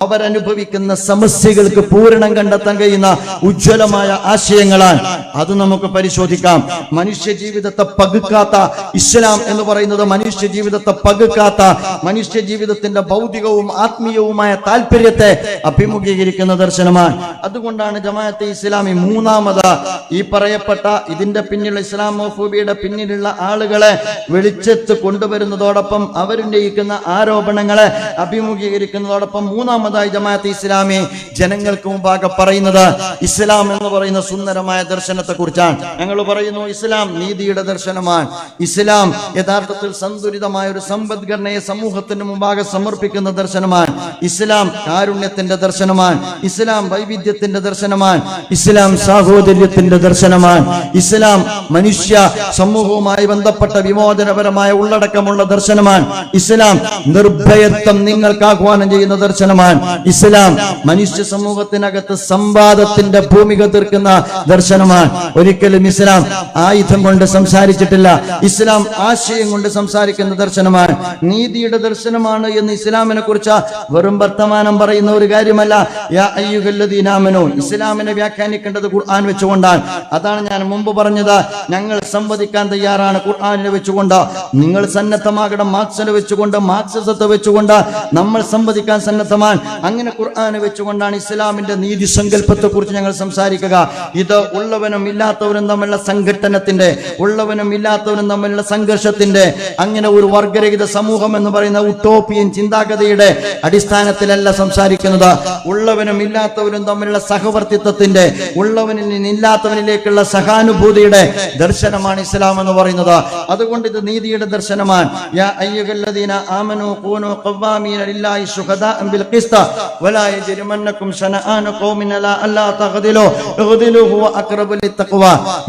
അവരനുഭവിക്കുന്ന സമസ്യകൾക്ക് പൂരണം കണ്ടെത്താൻ കഴിയുന്ന ഉജ്ജ്വലമായ ആശയങ്ങളാണ്. അത് നമുക്ക് പരിശോധിക്കാം. മനുഷ്യ ജീവിതത്തെ പകുക്കാത്ത ഇസ്ലാം എന്ന് പറയുന്നത് മനുഷ്യ ജീവിതത്തെ പകുക്കാത്ത, മനുഷ്യ ജീവിതത്തിന്റെ ഭൗതികവും ആത്മീയവുമായ താല്പര്യത്തെ അഭിമുഖീകരിക്കുന്ന ദർശനമാണ്. അതുകൊണ്ടാണ് ജമാഅത്തെ ഇസ്ലാമി മൂന്നാമത് ഈ പറയപ്പെട്ട ഇതിന്റെ പിന്നിലുള്ള ഇസ്ലാമോഫോബിയുടെ പിന്നിലുള്ള ആളുകളെ വെളിച്ചത്ത് കൊണ്ടുവരുന്നതോടൊപ്പം അവരുന്നയിക്കുന്ന ആരോപണങ്ങളെ അഭിമുഖീകരിക്കുന്നതോടൊപ്പം മൂന്നാമതായി ജമാഅത്തെ ഇസ്ലാമി ജനങ്ങൾക്ക് മുമ്പാകെ പറയുന്നത് ഇസ്ലാം എന്ന് പറയുന്ന സുന്ദരമായ ദർശനത്തെ കുറിച്ചാണ്. ഞങ്ങൾ പറയുന്നു, ഇസ്ലാം നീതിയുടെ ദർശനമാണ്. ഇസ്ലാം യഥാർത്ഥത്തിൽ സന്തുലിതമായ ഒരു സമ്പദ്ഘടനയെ സമൂഹത്തിന് മുമ്പാകെ സമർപ്പിക്കുന്ന ദർശനമാണ്. ഇസ്ലാം കാരുണ്യത്തിന്റെ ദർശനമാണ്. ഇസ്ലാം വൈവിധ്യത്തിന്റെ ദർശനമാണ്. ഇസ്ലാം സാഹോദര്യത്തിന്റെ ദർശനമാണ്. ഇസ്ലാം മനുഷ്യ സമൂഹവുമായി ബന്ധപ്പെട്ട വിമോചനപരമായ ഉള്ളടക്കമുള്ള ദർശനമാണ്. ഇസ്ലാം നിർഭയത്വം നിങ്ങൾക്ക് ആഹ്വാനം ചെയ്യുന്ന ദർശനമാണ്. ഇസ്ലാം മനുഷ്യ സമൂഹത്തിനകത്ത് സംവാദത്തിന്റെ ഭൂമിക തീർക്കുന്ന ദർശനമാണ്. ഒരിക്കലും ഇസ്ലാം ആയുധം കൊണ്ട് സംസാരിച്ചിട്ടില്ല. ഇസ്ലാം ആശയം കൊണ്ട് സംസാരിക്കുന്ന ദർശനമാണ്. നീതിയുടെ ദർശനമാണ് എന്ന് ഇസ്ലാമിനെ കുറിച്ച് വെറും വർത്തമാനം പറയുന്ന ഒരു കാര്യമല്ല. യാ അയ്യുഹല്ലദീന ആമനൂ, ഇസ്ലാമിനെ വ്യാഖ്യാനിക്കേണ്ടത് ഖുർആൻ വെച്ചുകൊണ്ടാണ്. അതാണ് ഞാൻ മുമ്പ് പറഞ്ഞത്. ഞങ്ങൾ സംവദിക്കാൻ തയ്യാറാണ് ഖുർആനിനെ വെച്ചുകൊണ്ട്. നിങ്ങൾ സന്നദ്ധമാകണം മാർക്സിനെ വെച്ചുകൊണ്ട്, മാർക്സിസത്തെ വെച്ചുകൊണ്ട് നമ്മൾ സംവദിക്കാൻ സന്നദ്ധമാണ്. അങ്ങനെ ഖുർആനെ വെച്ചുകൊണ്ടാണ് ഇസ്ലാമിന്റെ നീതി സങ്കല്പത്തെ കുറിച്ച് ഞങ്ങൾ സംസാരിക്കുക. ഇത് ഉള്ളവനും ഇല്ലാത്തവനും തമ്മിലുള്ള സംഘട്ടനത്തിന്റെ, ഉള്ളവനും ഇല്ലാത്തവനും തമ്മിലുള്ള സംഘർഷത്തിന്റെ, അങ്ങനെ ഒരു വർഗരഹിത സമൂഹം എന്ന് പറയുന്ന ഉട്ടോപ്പിയൻ ചിന്താഗതിയുടെ അടിസ്ഥാനത്തിലല്ല സംസാരിക്കുന്നത്. ഉള്ളവനും ഇല്ലാത്തവരും തമ്മിലുള്ള സഹവർത്തിത്വത്തിന്റെ, ഉള്ളവനിൽ നിന്നില്ലാത്തവനിലേക്കുള്ള സഹാനുഭൂതിയുടെ ദർശനമാണ് ഇസ്ലാം എന്ന് പറയുന്നത്. അതുകൊണ്ട് ഇത് നീതിയുടെ ദർശനമാണ്. യാ അയ്യുഹല്ലദീന ആമനൂ കൂനൂ ഖവ്വാമീന ലില്ലാഹി ശുഹദാഅ ബിൽ ഖിസ്ത വലാ യജ്രിമന്നകും ശനആന ഖൗമിൻ അല്ലാ തഖദിലു ഇഖ്ദിലു ഹുവ അഖ്റബു ലിത്തഖ്വ.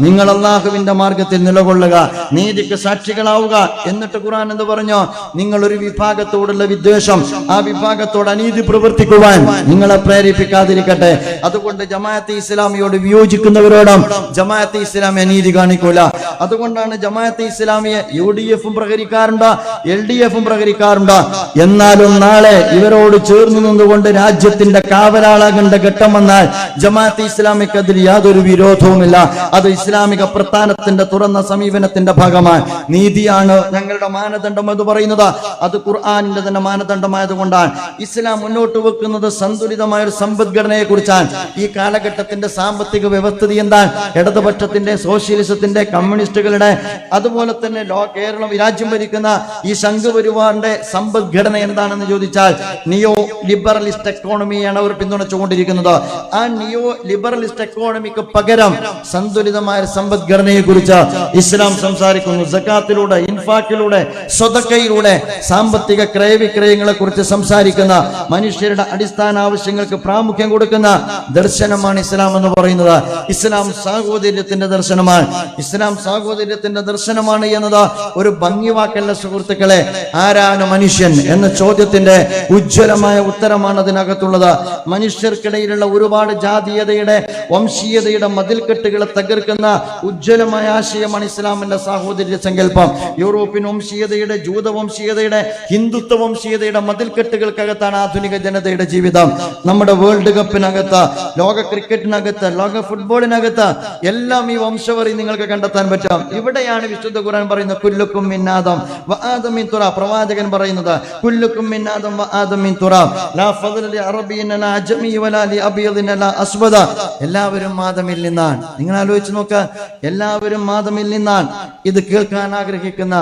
നിങ്ങൾ അല്ലാഹുവിന്റെ മാർഗ്ഗത്തിൽ നിലകൊള്ളുക, നീതിക്ക് സാക്ഷികളാവുക. എന്നിട്ട് ഖുർആൻ എന്ന് പറഞ്ഞു, നിങ്ങൾ ഒരു വിഭാഗത്തോടുള്ള വിദ്വേഷം, ആ വിഭാഗത്തോട് അനീതി പ്രവർത്തിക്കുവാൻ നിങ്ങളെ പ്രേരിപ്പിക്കും. പ്രേരിപ്പിക്കാതിരിക്കട്ടെ. അതുകൊണ്ട് ജമാഅത്തെ ഇസ്ലാമിയോട് വിയോജിക്കുന്നവരോടും ജമാഅത്തെ ഇസ്ലാമി അനീതി കാണിക്കൂല. അതുകൊണ്ടാണ് ജമാഅത്തെ ഇസ്ലാമിയെ UDF പ്രഹരിക്കാറുണ്ട്, LDF പ്രഹരിക്കാറുണ്ട്. എന്നാലും നാളെ ഇവരോട് ചേർന്ന് നിന്നുകൊണ്ട് രാജ്യത്തിന്റെ കാവലാളാകേണ്ട ഘട്ടം വന്നാൽ ജമാഅത്തെ ഇസ്ലാമിക്കെതിരെ യാതൊരു വിരോധവുമില്ല. അത് ഇസ്ലാമിക പ്രസ്ഥാനത്തിന്റെ തുറന്ന സമീപനത്തിന്റെ ഭാഗമാണ്. നീതിയാണ് ഞങ്ങളുടെ മാനദണ്ഡം എന്ന് പറയുന്നത്. അത് ഖുർആനിന്റെ തന്നെ മാനദണ്ഡമായതുകൊണ്ടാണ്. ഇസ്ലാം മുന്നോട്ട് വെക്കുന്നത് സന്തുലിതമായ ഒരു സമ്പദ്ഘടനയെ കുറിച്ചാണ്. ഈ കാലഘട്ടത്തിന്റെ സാമ്പത്തിക വ്യവസ്ഥിതി എന്താണ്? ഇടതുപക്ഷത്തിന്റെ, സോഷ്യലിസത്തിന്റെ, കമ്മ്യൂണിസ്റ്റുകളുടെ, അതുപോലെ തന്നെ കേരളം രാജ്യം ഭരിക്കുന്ന ഈ സംഘപരിവാറിന്റെ സമ്പദ്ഘടന എന്താണെന്ന് ചോദിച്ചാൽ നിയോ ലിബറലിസ്റ്റ് എക്കോണമിയാണ് അവർ പിന്തുണച്ചുകൊണ്ടിരിക്കുന്നത്. ആ നിയോ ലിബറലിസ്റ്റ് എക്കോണമിക്ക് പകരം സന്തുലിതമായ സമ്പദ്ഘടനയെ കുറിച്ച് ഇസ്ലാം സംസാരിക്കുന്നു. സക്കാത്തിലൂടെ, ഇൻഫാക്കിലൂടെ, സ്വതക്കയിലൂടെ സാമ്പത്തിക ക്രയവിക്രയങ്ങളെ കുറിച്ച് സംസാരിക്കുന്ന, മനുഷ്യരുടെ അടിസ്ഥാന ആവശ്യങ്ങൾക്ക് പ്രാമുഖ്യം കൊടുക്കുന്ന ദർശനമാണ് ഇസ്ലാം എന്ന് പറയുന്നത്. ഇസ്ലാം സാഹോദര്യത്തിന്റെ ദർശനമാണ്. ഇസ്ലാം സാഹോദര്യത്തിന്റെ ദർശനമാണ് എന്നത് ഒരു ഭംഗിവാക്കല്ല സുഹൃത്തുക്കളെ. ആരാണ് മനുഷ്യൻ എന്ന ചോദ്യത്തിന്റെ ഉജ്ജ്വലമായ ഉത്തരമാണ് അതിനകത്തുള്ളത്. മനുഷ്യർക്കിടയിലുള്ള ഒരുപാട് ജാതീയതയുടെ, വംശീയതയുടെ മതിൽക്കെട്ടുകളെ തകർക്കുന്ന ഉജ്ജ്വലമായ ആശയമാണ് ഇസ്ലാമിന്റെ സാഹോദര്യ സങ്കല്പം. യൂറോപ്യൻ വംശീയതയുടെ, ജൂതവംശീയതയുടെ, ഹിന്ദുത്വ വംശീയതയുടെ മതിൽക്കെട്ടുകൾക്കകത്താണ് ആധുനിക ജനതയുടെ ജീവിതം. നമ്മുടെ വേൾഡ് കപ്പിനകത്ത്, ലോക ക്രിക്കറ്റിനകത്ത്, ലോക ഫുട്ബോളിനകത്ത് എല്ലാം ഈ വംശവറി നിങ്ങൾക്ക് കണ്ടെത്താൻ പറ്റും. ഇവിടെയാണ് വിശുദ്ധ ഖുർആൻ പറയുന്നത് കുല്ലുക്കും മിൻ ആദം വ ആദം മിൻ തുറാബ്. പ്രവാചകൻ പറയുന്നത് കുല്ലുക്കും മിൻ ആദം വ ആദം മിൻ തുറാബ് ലാ ഫദ്ല ലി അറബിയ്യിൻ ലാ അജ്മി വലാ ലി അബീദിൻ ലാ അസ്വദ. എല്ലാവരും ആദമിൽ നിന്നാണ്. നിങ്ങൾ ആലോചിച്ച് നോക്കുക, എല്ലാവരും ആദമിൽ നിന്നാണ്. ഇത് കേൾക്കാൻ ആഗ്രഹിക്കുന്ന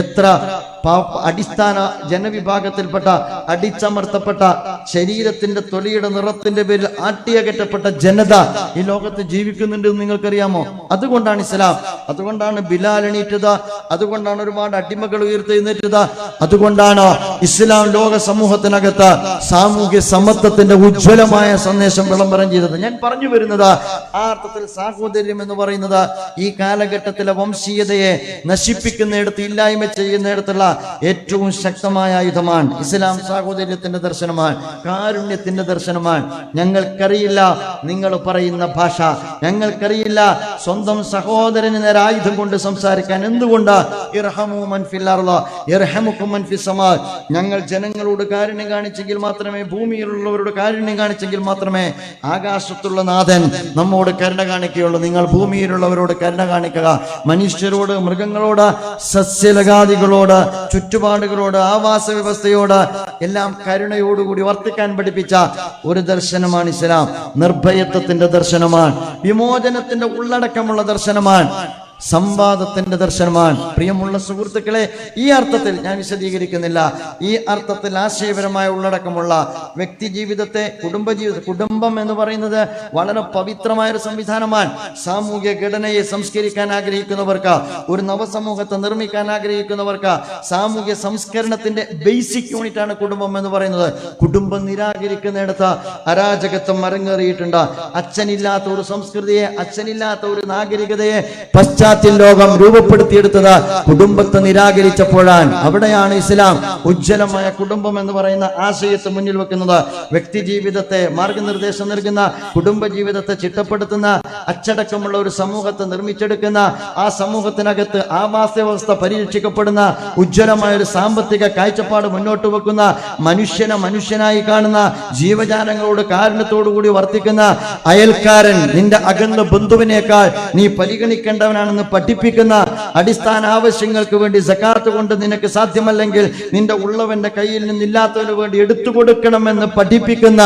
എത്ര അടിസ്ഥാന ജനവിഭാഗത്തിൽപ്പെട്ട, അടിച്ചമർത്തപ്പെട്ട, ശരീരത്തിന്റെ തൊലിയുടെ നിറത്തിന്റെ പേരിൽ ആട്ടിയകറ്റപ്പെട്ട ജനത ഈ ലോകത്ത് ജീവിക്കുന്നുണ്ട് എന്ന് നിങ്ങൾക്കറിയാമോ? അതുകൊണ്ടാണ് ഇസ്ലാം, അതുകൊണ്ടാണ് ബിലാൽ എണീറ്റത്, അതുകൊണ്ടാണ് ഒരുപാട് അടിമകൾ ഉയർത്തെഴുന്നേറ്റത്, അതുകൊണ്ടാണ് ഇസ്ലാം ലോക സമൂഹത്തിനകത്ത് സാമൂഹ്യ സമത്വത്തിന്റെ ഉജ്ജ്വലമായ സന്ദേശം വിളംബരം ചെയ്തത്. ഞാൻ പറഞ്ഞു വരുന്നത് ആ അർത്ഥത്തിൽ സാഹോദര്യം എന്ന് പറയുന്നത് ഈ കാലഘട്ടത്തിലെ വംശീയതയെ നശിപ്പിക്കുന്നിടത്ത്, ഇല്ലായ്മ ചെയ്യുന്നിടത്തുള്ള ഏറ്റവും ശക്തമായ ആയുധമാണ്. ഇസ്ലാം സാഹോദര്യത്തിന്റെ ദർശനമാണ്, കാരുണ്യത്തിന്റെ ദർശനമാണ്. ഞങ്ങൾക്കറിയില്ല നിങ്ങൾ പറയുന്ന ഭാഷ, ഞങ്ങൾക്കറിയില്ല സ്വന്തം സഹോദരന് നേരെ ആയുധം കൊണ്ട് സംസാരിക്കാൻ. എന്തുകൊണ്ട്? ഇർഹമു മൻ ഫിൽ അർള് യർഹമുകും മൻ ഫിസ് സമാ. ഞങ്ങൾ ജനങ്ങളോട് കാരുണ്യം കാണിച്ചെങ്കിൽ മാത്രമേ, ഭൂമിയിലുള്ളവരോട് കാരുണ്യം കാണിച്ചെങ്കിൽ മാത്രമേ ആകാശത്തുള്ള നാഥൻ നമ്മോട് കരുണ കാണിക്കുകയുള്ളൂ. നിങ്ങൾ ഭൂമിയിലുള്ളവരോട് കരുണ കാണിക്കുക. മനുഷ്യരോട്, മൃഗങ്ങളോട്, സസ്യലഗാദികളോട്, ചുറ്റുപാടുകളോട്, ആവാസ വ്യവസ്ഥയോട് എല്ലാം കരുണയോടുകൂടി വർത്തിക്കാൻ പഠിപ്പിച്ച ഒരു ദർശനമാണ് ഇസ്ലാം. നിർഭയത്വത്തിന്റെ ദർശനമാണ്, വിമോചനത്തിന്റെ ഉള്ളടക്കമുള്ള ദർശനമാണ്, സംവാദത്തിന്റെ ദർശനമാണ്. പ്രിയമുള്ള സുഹൃത്തുക്കളെ, ഈ അർത്ഥത്തിൽ ഞാൻ വിശദീകരിക്കുന്നില്ല. ഈ അർത്ഥത്തിൽ ആശയപരമായ ഉള്ളടക്കമുള്ള വ്യക്തി ജീവിതത്തെ, കുടുംബം എന്ന് പറയുന്നത് വളരെ പവിത്രമായ ഒരു സംവിധാനമാണ്. സാമൂഹ്യ ഘടനയെ സംസ്കരിക്കാൻ ആഗ്രഹിക്കുന്നവർക്ക്, ഒരു നവസമൂഹത്തെ നിർമ്മിക്കാൻ ആഗ്രഹിക്കുന്നവർക്ക് സാമൂഹ്യ സംസ്കരണത്തിന്റെ ബേസിക് യൂണിറ്റ് ആണ് കുടുംബം എന്ന് പറയുന്നത്. കുടുംബം നിരാകരിക്കുന്നിടത്ത് അരാജകത്വം അരങ്ങേറിയിട്ടുണ്ട്. അച്ഛനില്ലാത്ത ഒരു സംസ്കൃതിയെ, അച്ഛനില്ലാത്ത ഒരു നാഗരികതയെ പശ്ചാത്തല ലോകം രൂപപ്പെടുത്തിയെടുത്തത് കുടുംബത്തെ നിരാകരിച്ചപ്പോഴാണ്. അവിടെയാണ് ഇസ്ലാം ഉജ്ജ്വലമായ കുടുംബം എന്ന് പറയുന്ന ആശയത്തെ മുന്നിൽ വെക്കുന്നത്. വ്യക്തി ജീവിതത്തെ മാർഗനിർദ്ദേശം നൽകുന്ന, കുടുംബ ജീവിതത്തെ ചിട്ടപ്പെടുത്തുന്ന, അച്ചടക്കമുള്ള ഒരു സമൂഹത്തെ നിർമ്മിച്ചെടുക്കുന്ന, ആ സമൂഹത്തിനകത്ത് ആവാസ വ്യവസ്ഥ പരിരക്ഷിക്കപ്പെടുന്ന, ഉജ്ജ്വലമായ ഒരു സാമ്പത്തിക കാഴ്ചപ്പാട് മുന്നോട്ട് വെക്കുന്ന, മനുഷ്യനെ മനുഷ്യനായി കാണുന്ന, ജീവജാലങ്ങളോട് കാരുണ്യത്തോടുകൂടി വർത്തിക്കുന്ന, അയൽക്കാരൻ നിന്റെ അകന്ന ബന്ധുവിനേക്കാൾ നീ പരിഗണിക്കേണ്ടവനാണെന്ന് പഠിപ്പിക്കുന്ന, അടിസ്ഥാന ആവശ്യങ്ങൾക്ക് വേണ്ടി സക്കാത്ത് കൊണ്ട് നിനക്ക് സാധ്യമല്ലെങ്കിൽ നിന്റെ ഉള്ളവന്റെ കയ്യിൽ നിന്നില്ലാത്തവന് വേണ്ടി എടുത്തു കൊടുക്കണമെന്ന് പഠിപ്പിക്കുന്ന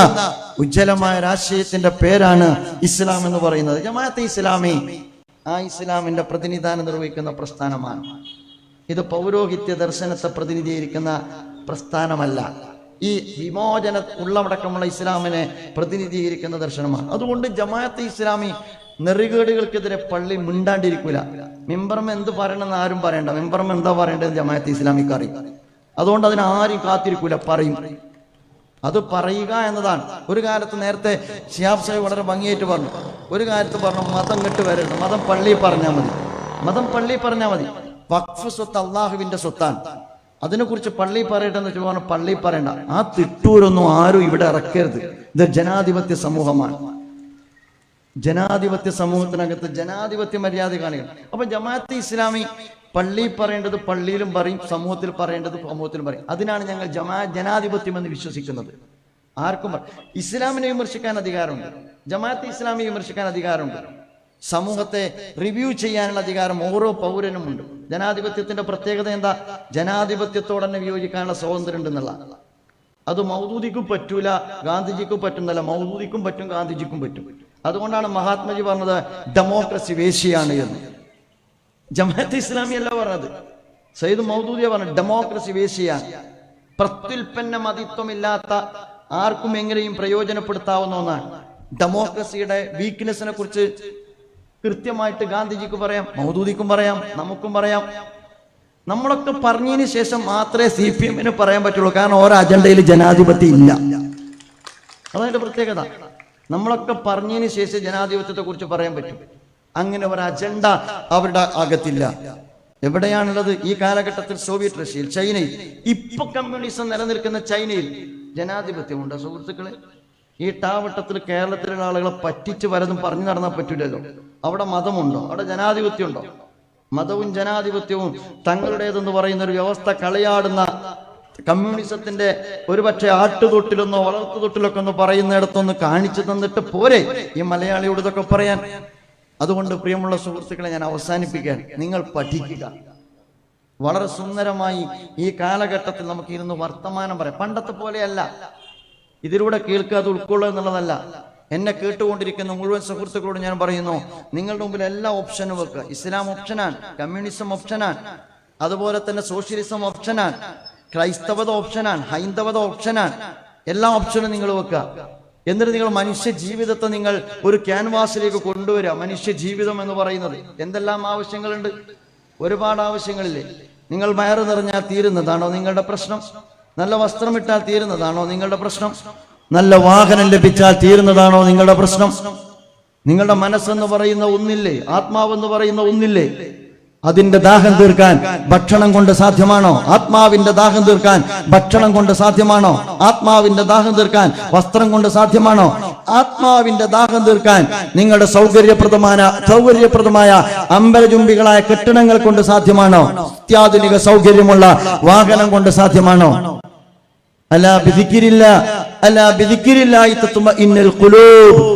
ഉജ്ജ്വലമായ രാഷ്ട്രീയത്തിന്റെ പേരാണ് ഇസ്ലാം എന്ന് പറയുന്നത്. ജമാഅത്തെ ഇസ്ലാമി ആ ഇസ്ലാമിന്റെ പ്രതിനിധാനം നിർവഹിക്കുന്ന പ്രസ്ഥാനമാണ്. ഇത് പൗരോഹിത്യ ദർശനത്തെ പ്രതിനിധീകരിക്കുന്ന പ്രസ്ഥാനമല്ല. ഈ വിമോചന ഉള്ളടക്കമുള്ള ഇസ്ലാമിനെ പ്രതിനിധീകരിക്കുന്ന ദർശനമാണ്. അതുകൊണ്ട് ജമാഅത്തെ ഇസ്ലാമി നെറികേടുകൾക്കെതിരെ പള്ളി മിണ്ടാണ്ടിരിക്കൂല. മെമ്പർമ എന്ത് പറയണമെന്ന് ആരും പറയണ്ട. മെമ്പർമ എന്താ പറയേണ്ടത് ജമാഅത്തെ ഇസ്ലാമിക്ക് അറിയും. അതുകൊണ്ട് അതിനാരും കാത്തിരിക്കൂല, പറയും. അത് പറയുക എന്നതാണ്. ഒരു കാലത്ത് നേരത്തെ ശിഹാബ് സാഹിബ് വളരെ ഭംഗിയായിട്ട് പറഞ്ഞു. ഒരു കാലത്ത് പറഞ്ഞു മതം കെട്ട് വരരുത്, മതം പള്ളി പറഞ്ഞാൽ മതി, മതം പള്ളി പറഞ്ഞാൽ മതി. വഖഫ് സ്വത്ത് അള്ളാഹുവിന്റെ സ്വത്താണ്. അതിനെക്കുറിച്ച് പള്ളി പറയട്ടെന്ന് വെച്ചാൽ പറഞ്ഞു, പള്ളി പറയണ്ട. ആ തിട്ടൂരൊന്നും ആരും ഇവിടെ ഇറക്കരുത്. ഇത് ജനാധിപത്യ സമൂഹമാണ്. ജനാധിപത്യ സമൂഹത്തിനകത്ത് ജനാധിപത്യ മര്യാദ കാണിക്കണം. അപ്പൊ ജമാഅത്തെ ഇസ്ലാമി പള്ളി പറയേണ്ടത് പള്ളിയിലും പറയും, സമൂഹത്തിൽ പറയേണ്ടത് സമൂഹത്തിലും പറയും. അതിനാണ് ഞങ്ങൾ ജനാധിപത്യം എന്ന് വിശ്വസിക്കുന്നത്. ആർക്കും ഇസ്ലാമിനെ വിമർശിക്കാൻ അധികാരമുണ്ട്, ജമാഅത്തെ ഇസ്ലാമി വിമർശിക്കാൻ അധികാരമുണ്ട്, സമൂഹത്തെ റിവ്യൂ ചെയ്യാനുള്ള അധികാരം ഓരോ പൗരനുമുണ്ട്. ജനാധിപത്യത്തിന്റെ പ്രത്യേകത എന്താ? ജനാധിപത്യത്തോടെ തന്നെ വിയോജിക്കാനുള്ള സ്വാതന്ത്ര്യം ഉണ്ടെന്നുള്ള. അത് മൗദൂദിക്കും പറ്റൂല, ഗാന്ധിജിക്കും പറ്റുന്നല്ല. മൗദൂദിക്കും പറ്റും, ഗാന്ധിജിക്കും പറ്റും. അതുകൊണ്ടാണ് മഹാത്മജി പറഞ്ഞത് ഡെമോക്രസി വേശ്യയാണ് എന്ന്. ജമാഅത്തെ ഇസ്ലാമി അല്ല പറഞ്ഞത്, സയ്യിദ് മൗദൂദിയ പറഞ്ഞു ഡെമോക്രസി വേശ്യയാണ്. പ്രത്യുൽപ്പന്ന മതിത്വമില്ലാത്ത ആർക്കും എങ്ങനെയും പ്രയോജനപ്പെടുത്താവുന്ന ഒന്നാണ്. ഡെമോക്രസിയുടെ വീക്ക്നെസ്സിനെ കുറിച്ച് കൃത്യമായിട്ട് ഗാന്ധിജിക്ക് പറയാം, മൗദൂദിക്കും പറയാം, നമുക്കും പറയാം. നമ്മളൊക്കെ പറഞ്ഞതിന് ശേഷം മാത്രമേ CPM-ന് പറയാൻ പറ്റുള്ളൂ. കാരണം ഓരോ അജണ്ടയിൽ ജനാധിപത്യം ഇല്ല. അതതിന്റെ പ്രത്യേകത. നമ്മളൊക്കെ പറഞ്ഞതിന് ശേഷം ജനാധിപത്യത്തെ കുറിച്ച് പറയാൻ പറ്റും. അങ്ങനെ ഒരു അജണ്ട അവരുടെ അകത്തില്ല. എവിടെയാണുള്ളത്? ഈ കാലഘട്ടത്തിൽ സോവിയറ്റ് റഷ്യയിൽ, ചൈനയിൽ. ഇപ്പൊ കമ്മ്യൂണിസം നിലനിൽക്കുന്ന ചൈനയിൽ ജനാധിപത്യമുണ്ടോ സുഹൃത്തുക്കളെ? ഈ ടാവട്ടത്തിൽ കേരളത്തിലുള്ള ആളുകളെ പറ്റിച്ച് വരതും പറഞ്ഞു നടന്നാൽ പറ്റൂലല്ലോ. അവിടെ മതമുണ്ടോ? അവിടെ ജനാധിപത്യം ഉണ്ടോ? മതവും ജനാധിപത്യവും തങ്ങളുടേതെന്ന് പറയുന്ന ഒരു വ്യവസ്ഥ കളിയാടുന്ന കമ്മ്യൂണിസത്തിന്റെ ഒരുപക്ഷെ ആട്ടുതൊട്ടിലൊന്നോ വളർത്തുതൊട്ടിലൊക്കെ ഒന്ന് പറയുന്നിടത്തൊന്ന് കാണിച്ചു തന്നിട്ട് പോരെ ഈ മലയാളിയോട് ഇതൊക്കെ പറയാൻ. അതുകൊണ്ട് പ്രിയമുള്ള സുഹൃത്തുക്കളെ, ഞാൻ അവസാനിപ്പിക്കാൻ, നിങ്ങൾ പഠിക്കുക. വളരെ സുന്ദരമായി ഈ കാലഘട്ടത്തിൽ നമുക്ക് ഇരുന്ന് വർത്തമാനം പറയാം. പണ്ടത്തെ പോലെയല്ല. ഇതിലൂടെ കേൾക്കുക, അത് ഉൾക്കൊള്ളുക എന്നുള്ളതല്ല. എന്നെ കേട്ടുകൊണ്ടിരിക്കുന്ന മുഴുവൻ സുഹൃത്തുക്കളോട് ഞാൻ പറയുന്നു, നിങ്ങളുടെ മുമ്പിൽ എല്ലാ ഓപ്ഷനും വെക്കുക. ഇസ്ലാം ഓപ്ഷനാണ്, കമ്മ്യൂണിസം ഓപ്ഷനാണ്, അതുപോലെ തന്നെ സോഷ്യലിസം ഓപ്ഷനാണ്, ക്രൈസ്തവത ഓപ്ഷനാണ്, ഹൈന്ദവത ഓപ്ഷനാണ്. എല്ലാ ഓപ്ഷനും നിങ്ങൾ വെക്കുക. എന്നിട്ട് നിങ്ങൾ മനുഷ്യ ജീവിതത്തെ നിങ്ങൾ ഒരു ക്യാൻവാസിലേക്ക് കൊണ്ടുവരിക. മനുഷ്യ ജീവിതം എന്ന് പറയുന്നത് എന്തെല്ലാം ആവശ്യങ്ങളുണ്ട്? ഒരുപാട് ആവശ്യങ്ങളില്ലേ? നിങ്ങൾ വയറ് നിറഞ്ഞാൽ തീരുന്നതാണോ നിങ്ങളുടെ പ്രശ്നം? നല്ല വസ്ത്രം ഇട്ടാൽ തീരുന്നതാണോ നിങ്ങളുടെ പ്രശ്നം? നല്ല വാഹനം ലഭിച്ചാൽ തീരുന്നതാണോ നിങ്ങളുടെ പ്രശ്നം? നിങ്ങളുടെ മനസ്സെന്ന് പറയുന്ന ഒന്നില്ലേ? ആത്മാവെന്ന് പറയുന്ന ഒന്നില്ലേ? അതിന്റെ ദാഹം തീർക്കാൻ ഭക്ഷണം കൊണ്ട് സാധ്യമാണോ? ആത്മാവിന്റെ ദാഹം തീർക്കാൻ ഭക്ഷണം കൊണ്ട് സാധ്യമാണോ? ആത്മാവിന്റെ ദാഹം തീർക്കാൻ വസ്ത്രം കൊണ്ട് സാധ്യമാണോ? ആത്മാവിന്റെ ദാഹം തീർക്കാൻ നിങ്ങളുടെ സൗകര്യപ്രദമായ അമ്പലചുംബികളായ കെട്ടിടങ്ങൾ കൊണ്ട് സാധ്യമാണോ? അത്യാധുനിക സൗകര്യമുള്ള വാഹനം കൊണ്ട് സാധ്യമാണോ? അലാ ബിദിക്രില്ലാഹി തത്മഇന്നുൽ ഖുലൂബ്.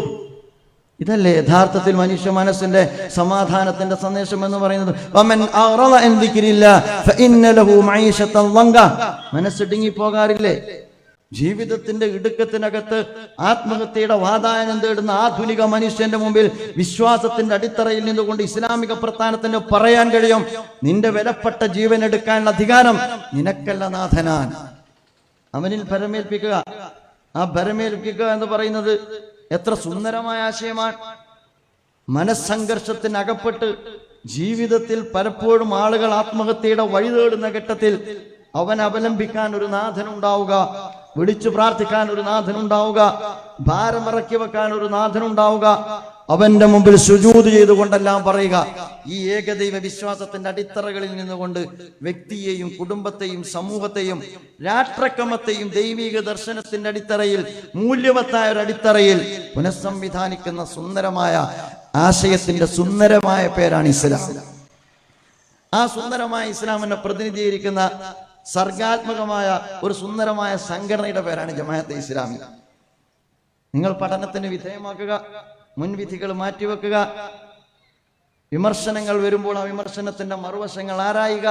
ഇതല്ലേ യഥാർത്ഥത്തിൽ മനുഷ്യ മനസ്സിന്റെ സമാധാനത്തിന്റെ സന്ദേശം എന്ന് പറയുന്നത്. വമൻ അറള അൻ ദിക്രില്ലാഹി ഫഇന്ന ലഹു മഈശത്തൻ ദൻക. മനസ്സിടുങ്ങി പോകാറില്ലേ? ജീവിതത്തിന്റെ ഇടുക്കത്തിനകത്ത് ആത്മഹത്യയുടെ വാതായനം തേടുന്ന ആധുനിക മനുഷ്യന്റെ മുമ്പിൽ വിശ്വാസത്തിന്റെ അടിത്തറയിൽ നിന്നുകൊണ്ട് ഇസ്ലാമിക പ്രസ്ഥാനത്തിന് പറയാൻ കഴിയും, നിന്റെ വിലപ്പെട്ട ജീവൻ എടുക്കാനുള്ള അധികാരം നിനക്കല്ല, നാഥനാൻ. അവനിൽ ഭരമേൽപ്പിക്കുക. ആ ഭരമേൽപ്പിക്കുക എന്ന് പറയുന്നത് എത്ര സുന്ദരമായ ആശയമാണ്. മനസ്സംഘർഷത്തിന് അകപ്പെട്ട് ജീവിതത്തിൽ പലപ്പോഴും ആളുകൾ ആത്മഹത്യയുടെ വഴി തേടുന്ന ഘട്ടത്തിൽ അവൻ അവലംബിക്കാൻ ഒരു നാഥനുണ്ടാവുക, വിളിച്ചു പ്രാർത്ഥിക്കാൻ ഒരു നാഥനുണ്ടാവുക, ഭാരമിറക്കി വെക്കാൻ ഒരു നാഥനുണ്ടാവുക, അവന്റെ മുമ്പിൽ സുജൂദ് ചെയ്തുകൊണ്ടെല്ലാം പറയുക. ഈ ഏകദൈവ വിശ്വാസത്തിന്റെ അടിത്തറകളിൽ നിന്നുകൊണ്ട് വ്യക്തിയെയും കുടുംബത്തെയും സമൂഹത്തെയും രാഷ്ട്രക്രമത്തെയും ദൈവിക ദർശനത്തിന്റെ അടിത്തറയിൽ, മൂല്യവത്തായ ഒരു അടിത്തറയിൽ പുനഃസംവിധാനിക്കുന്ന സുന്ദരമായ ആശയത്തിന്റെ സുന്ദരമായ പേരാണ് ഇസ്ലാം. ആ സുന്ദരമായ ഇസ്ലാമിനെ പ്രതിനിധീകരിക്കുന്ന സർഗാത്മകമായ ഒരു സുന്ദരമായ സംഘടനയുടെ പേരാണ് ജമാഅത്തെ ഇസ്ലാമി. നിങ്ങൾ പഠനത്തിന് വിധേയമാക്കുക, മുൻവിധികൾ മാറ്റിവെക്കുക, വിമർശനങ്ങൾ വരുമ്പോൾ ആ വിമർശനത്തിന്റെ മറുവശങ്ങൾ ആരായുക.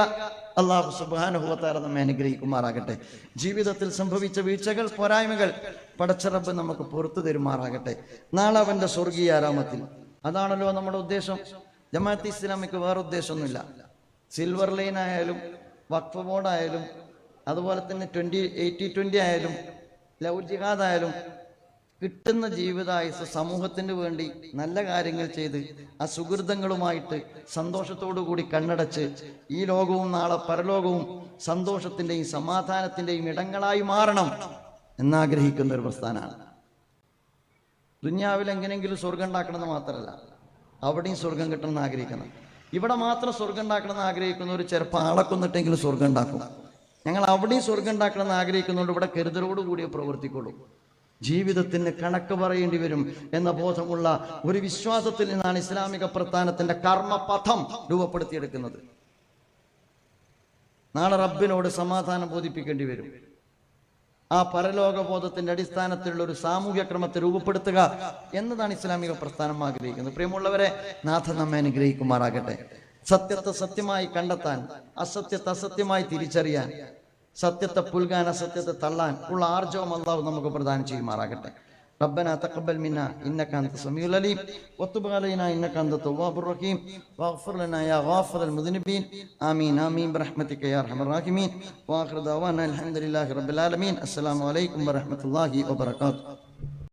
അല്ലാഹു സുബ്ഹാനഹു വ തആല നമ്മെ അനുഗ്രഹിക്കുമാറാകട്ടെ. ജീവിതത്തിൽ സംഭവിച്ച വീഴ്ചകൾ, പോരായ്മകൾ പടച്ച റബ്ബ് നമുക്ക് പുറത്തു തരുമാറാകട്ടെ. നാളെ അവന്റെ സ്വർഗീയ ആരാമത്തിൽ. അതാണല്ലോ നമ്മുടെ ഉദ്ദേശം. ജമാഅത്തെ ഇസ്ലാമിക്ക് വേറെ ഉദ്ദേശമൊന്നുമില്ല. സിൽവർ ലൈൻ ആയാലും വഖഫ് ബോർഡായാലും അതുപോലെ തന്നെ 80-20 ആയാലും ലവ് ജിഹാദ് ആയാലും കിട്ടുന്ന ജീവിതായുസ് സമൂഹത്തിന് വേണ്ടി നല്ല കാര്യങ്ങൾ ചെയ്ത് ആ സുഹൃതങ്ങളുമായിട്ട് സന്തോഷത്തോടു കൂടി കണ്ണടച്ച് ഈ ലോകവും നാളെ പരലോകവും സന്തോഷത്തിന്റെയും സമാധാനത്തിന്റെയും ഇടങ്ങളായി മാറണം എന്നാഗ്രഹിക്കുന്ന ഒരു പ്രസ്ഥാനമാണ്. ദുനിയാവിൽ എങ്ങനെയെങ്കിലും സ്വർഗം ഉണ്ടാക്കണമെന്ന് മാത്രമല്ല, അവിടെയും സ്വർഗം കിട്ടണമെന്ന് ആഗ്രഹിക്കണം. ഇവിടെ മാത്രം സ്വർഗം ഉണ്ടാക്കണമെന്ന് ആഗ്രഹിക്കുന്ന ഒരു ചെറുപ്പം ആളെ കൊന്നിട്ടെങ്കിലും സ്വർഗം ഉണ്ടാക്കും. ഞങ്ങൾ അവിടെയും സ്വർഗം ഉണ്ടാക്കണമെന്ന് ആഗ്രഹിക്കുന്നുണ്ട്. ഇവിടെ കരുതലോടുകൂടിയേ പ്രവർത്തിക്കുള്ളൂ. ജീവിതത്തിന് കണക്ക് പറയേണ്ടി വരും എന്ന ബോധമുള്ള ഒരു വിശ്വാസത്തിൽ നിന്നാണ് ഇസ്ലാമിക പ്രസ്ഥാനത്തിന്റെ കർമ്മപഥം രൂപപ്പെടുത്തിയെടുക്കുന്നത്. നാളെ റബ്ബിനോട് സമാധാനം ബോധിപ്പിക്കേണ്ടി വരും. ആ പരലോക ബോധത്തിന്റെ അടിസ്ഥാനത്തിലുള്ള ഒരു സാമൂഹ്യ ക്രമത്തെ രൂപപ്പെടുത്തുക എന്നതാണ് ഇസ്ലാമിക പ്രസ്ഥാനം ആഗ്രഹിക്കുന്നത്. പ്രിയമുള്ളവരെ, നാഥൻ നമ്മെ അനുഗ്രഹിക്കുമാറാകട്ടെ. സത്യത്തെ സത്യമായി കണ്ടെത്താൻ, അസത്യത്തെ അസത്യമായി തിരിച്ചറിയാൻ, സത്യത്തെ പുൽകാൻ, അസത്യത്തെ തള്ളാൻ ഉള്ള ആർജവം അല്ലാഹു നമുക്ക് പ്രദാനം ചെയ്യുമാറാകട്ടെ. ربنا تقبل منا إنك أنت السميع العليم وتب علينا إنك أنت التواب الرحيم واغفر لنا يا غافر المذنبين آمين آمين برحمتك يا أرحم الراحمين وآخر دعوانا الحمد لله رب العالمين. السلام عليكم ورحمة الله وبركاته.